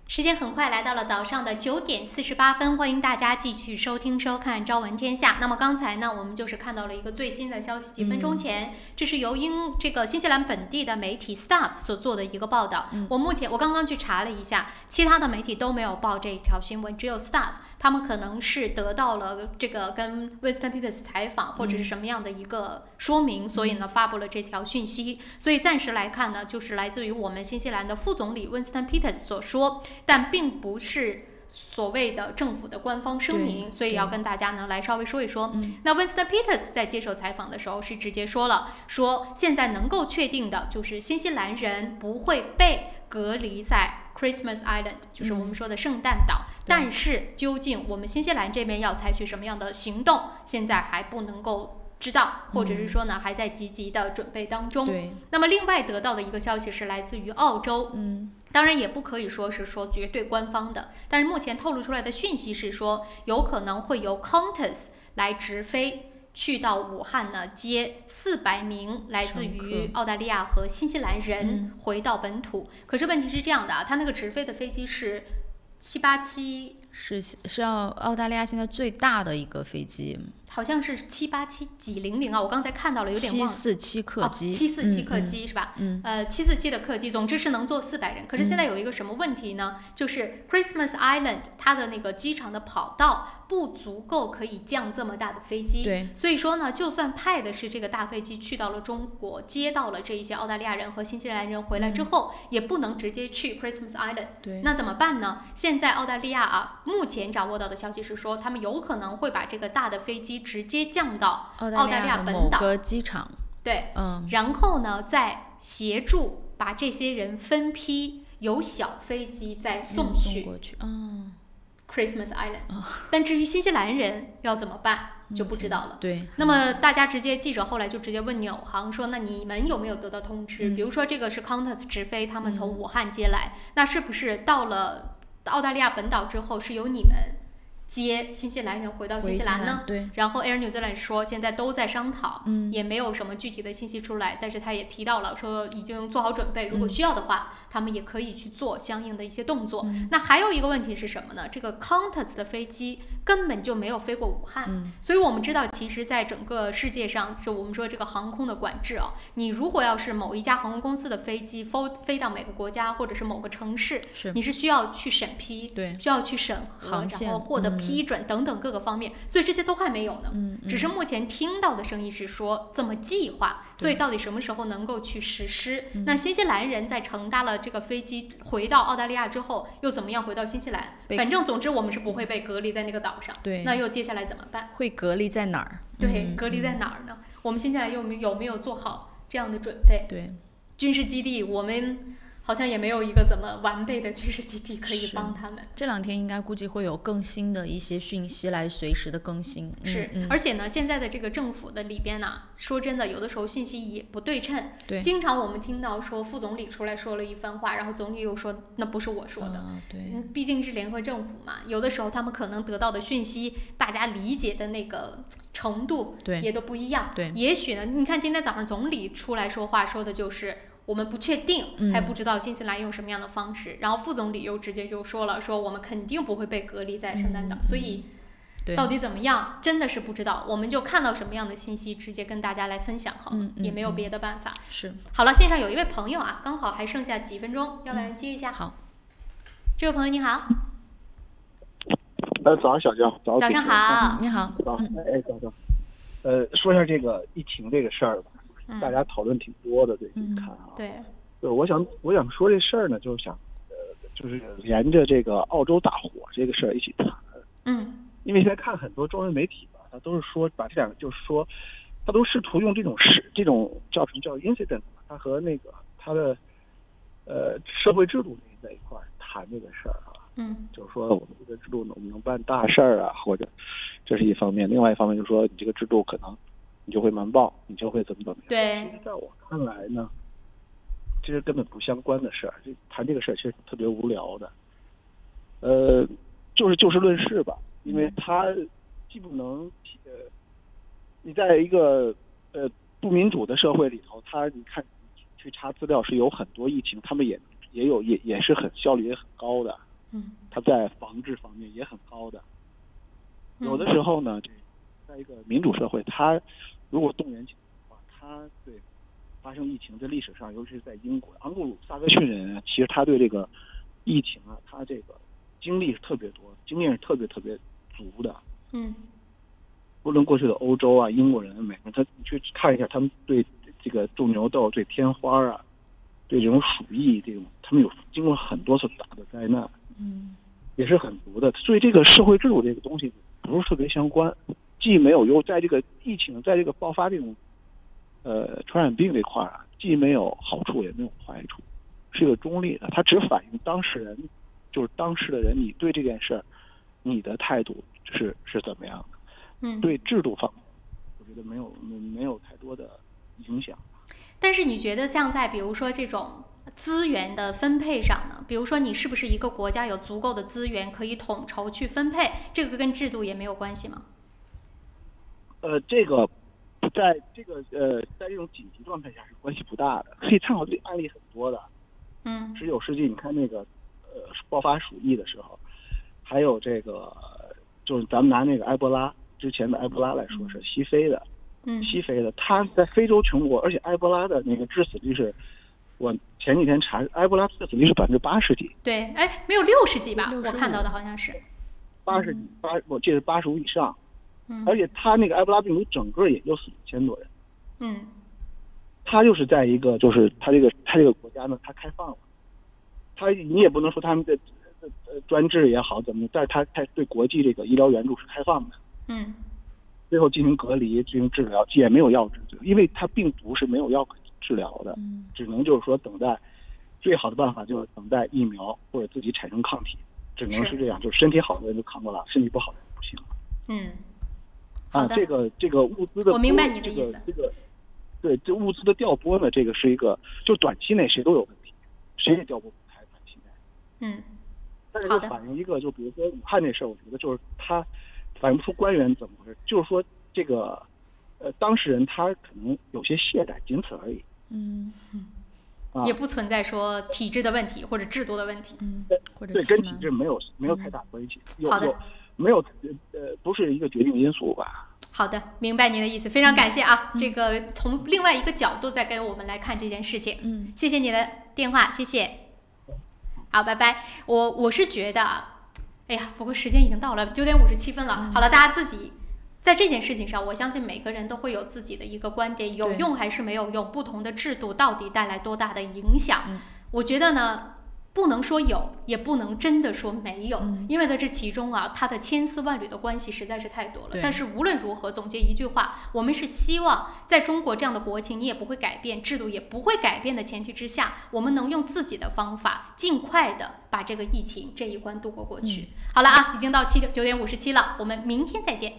时间很快来到了早上的9点48分，欢迎大家继续收听收看《朝闻天下》。那么刚才呢，我们就是看到了一个最新的消息，几分钟前，这是由这个新西兰本地的媒体 Staff 所做的一个报道。我刚刚去查了一下，其他的媒体都没有报这一条新闻，只有 Staff。他们可能是得到了这个跟 Winston Peters 采访或者是什么样的一个说明，所以呢发布了这条讯息。所以暂时来看呢，就是来自于我们新西兰的副总理 Winston Peters 所说，但并不是所谓的政府的官方声明，所以要跟大家呢来稍微说一说。那 Winston Peters 在接受采访的时候是直接说现在能够确定的就是新西兰人不会被隔离在Christmas Island， 就是我们说的圣诞岛，但是究竟我们新西兰这边要采取什么样的行动，现在还不能够知道，或者是说呢还在积极的准备当中。那么另外得到的一个消息是来自于澳洲，当然也不可以说是绝对官方的，但是目前透露出来的讯息是说，有可能会由 Qantas 来直飞去到武汉呢，接400名来自于澳大利亚和新西兰人回到本土。可是问题是这样的啊，他那个直飞的飞机是787，是澳大利亚现在最大的一个飞机，好像是787几00啊，我刚才看到了，有点忘了。747客机，747客机是吧？747的客机，总之是能坐400人。可是现在有一个什么问题呢？就是 Christmas Island 它的那个机场的跑道不足够可以降这么大的飞机，对，所以说呢，就算派的是这个大飞机去到了中国，接到了这一些澳大利亚人和新西兰人回来之后，也不能直接去 Christmas Island。对，那怎么办呢？现在澳大利亚啊，目前掌握到的消息是说，他们有可能会把这个大的飞机直接降到澳大利亚本岛某个机场，对，然后呢，再协助把这些人分批由小飞机再送去Christmas Island。但至于新西兰人要怎么办，就不知道了。对，那么大家记者后来就直接问纽航说，那你们有没有得到通知？比如说这个是 Qantas 直飞，他们从武汉接来，那是不是到了澳大利亚本岛之后是由你们接新西兰人回到新西兰呢？对。然后 Air New Zealand 说现在都在商讨，也没有什么具体的信息出来，但是他也提到了说已经做好准备，如果需要的话，他们也可以去做相应的一些动作。那还有一个问题是什么呢？这个 Qantas 的飞机根本就没有飞过武汉，所以我们知道，其实在整个世界上，就我们说这个航空的管制啊，你如果要是某一家航空公司的飞机飞到每个国家或者是某个城市，你是需要去审批，对，需要去审核，然后获得批准等等各个方面，所以这些都还没有呢。只是目前听到的声音是说这么计划，所以到底什么时候能够去实施？那新西兰人在乘搭了这个飞机回到澳大利亚之后，又怎么样回到新西兰？反正总之我们是不会被隔离在那个岛上。对，那又接下来怎么办？会隔离在哪儿？对，隔离在哪儿呢？我们新西兰有没有做好这样的准备？对，军事基地我们好像也没有一个怎么完备的军事基地可以帮他们。这2天应该估计会有更新的一些讯息来随时的更新。是，而且呢，现在的这个政府的里边呢，说真的，有的时候信息也不对称。对，经常我们听到说副总理出来说了一番话，然后总理又说那不是我说的。对，毕竟是联合政府嘛，有的时候他们可能得到的讯息，大家理解的那个程度也都不一样。对，也许呢，你看今天早上总理出来说话，说的就是我们不确定，还不知道新西兰用什么样的方式。然后副总理又直接就说了，说我们肯定不会被隔离在圣诞岛，所以到底怎么样真的是不知道，我们就看到什么样的信息直接跟大家来分享好了，也没有别的办法。是，好了，线上有一位朋友啊，刚好还剩下几分钟，要不然接一下。好，这位朋友你好。早上小江，早上好，你好。早上。说一下这个疫情这个事儿吧。大家讨论挺多的，最近看啊。对。我想说这事儿呢，就是想，就是连着这个澳洲打火这个事儿一起谈。因为现在看很多中文媒体吧，他都是说把这两个，就是说，他都试图用这种叫什么叫 incident， 他和那个他的社会制度在一块儿谈这个事儿啊。就是说我们这个制度能不能办大事儿啊，或者这是一方面，另外一方面就是说你这个制度可能你就会瞒报，你就会怎么样。对。其实在我看来呢，这是根本不相关的事儿，谈这个事儿其实特别无聊的。就是就事论事吧，因为它既不能你在一个不民主的社会里头，你看去查资料是有很多疫情，他们也是很效率也很高的。它在防治方面也很高的。有的时候呢，在一个民主社会，它如果动员起来的话，它对发生疫情在历史上，尤其是在英国，昂布鲁萨克逊人其实他对这个疫情啊，他这个经历是特别多，经验是特别足的。无论过去的欧洲啊、英国人、美国人，你去看一下，他们对这个种牛痘、对天花啊、对这种鼠疫他们有经过很多次大的灾难。也是很足的，所以这个社会制度这个东西不是特别相关，既没有在这个疫情在这个爆发这种传染病这块啊，既没有好处也没有坏处，是一个中立的，它只反映当事人，就是当事的人，你对这件事儿你的态度是怎么样的。对制度方面我觉得没有太多的影响。但是你觉得像在比如说这种资源的分配上呢，比如说你是不是一个国家有足够的资源可以统筹去分配，这个跟制度也没有关系吗？这个在这种紧急状态下是关系不大的，可以参考这案例很多的。19世纪你看那个爆发鼠疫的时候，还有这个就是咱们拿那个埃博拉之前的埃博拉来说，是西非的，它在非洲穷国，而且埃博拉的那个致死率是。我前几天查，埃博拉致死率是80%几。对，没有60几吧？我看到的好像是80几，我记得85以上。而且他那个埃博拉病毒整个也就死5000多人。他就是在一个，就是他这个国家呢，他开放了，你也不能说他们的专制也好怎么，但是他对国际这个医疗援助是开放的。最后进行隔离，进行治疗，也没有药治，因为它病毒是没有药可治疗的，只能就是说等待，最好的办法就是等待疫苗或者自己产生抗体，只能是这样，就是身体好的人就扛过来，身体不好的人不行了。好的。这个物资的，我明白你的意思。对，这物资的调拨呢，这个是一个，就短期内谁都有问题，谁也调拨不开短期内。但是就反映一个，就比如说武汉这事儿，我觉得就是他反映不出官员怎么回事，就是说这个当事人他可能有些懈怠，仅此而已。也不存在说体制的问题或者制度的问题。或者对，跟体制没有太大关系。好的，没有不是一个决定因素吧。好的，明白您的意思，非常感谢啊。这个从另外一个角度再给我们来看这件事情。谢谢你的电话，谢谢。好，拜拜。我是觉得，哎呀，不过时间已经到了9点57分了。好了，大家自己在这件事情上，我相信每个人都会有自己的一个观点，有用还是没有用，不同的制度到底带来多大的影响？我觉得呢。不能说有，也不能真的说没有，因为在这其中啊，它的千丝万缕的关系实在是太多了。但是无论如何，总结一句话，我们是希望在中国这样的国情你也不会改变，制度也不会改变的前提之下，我们能用自己的方法，尽快的把这个疫情这一关度过去。好了啊，已经到9点57了，我们明天再见。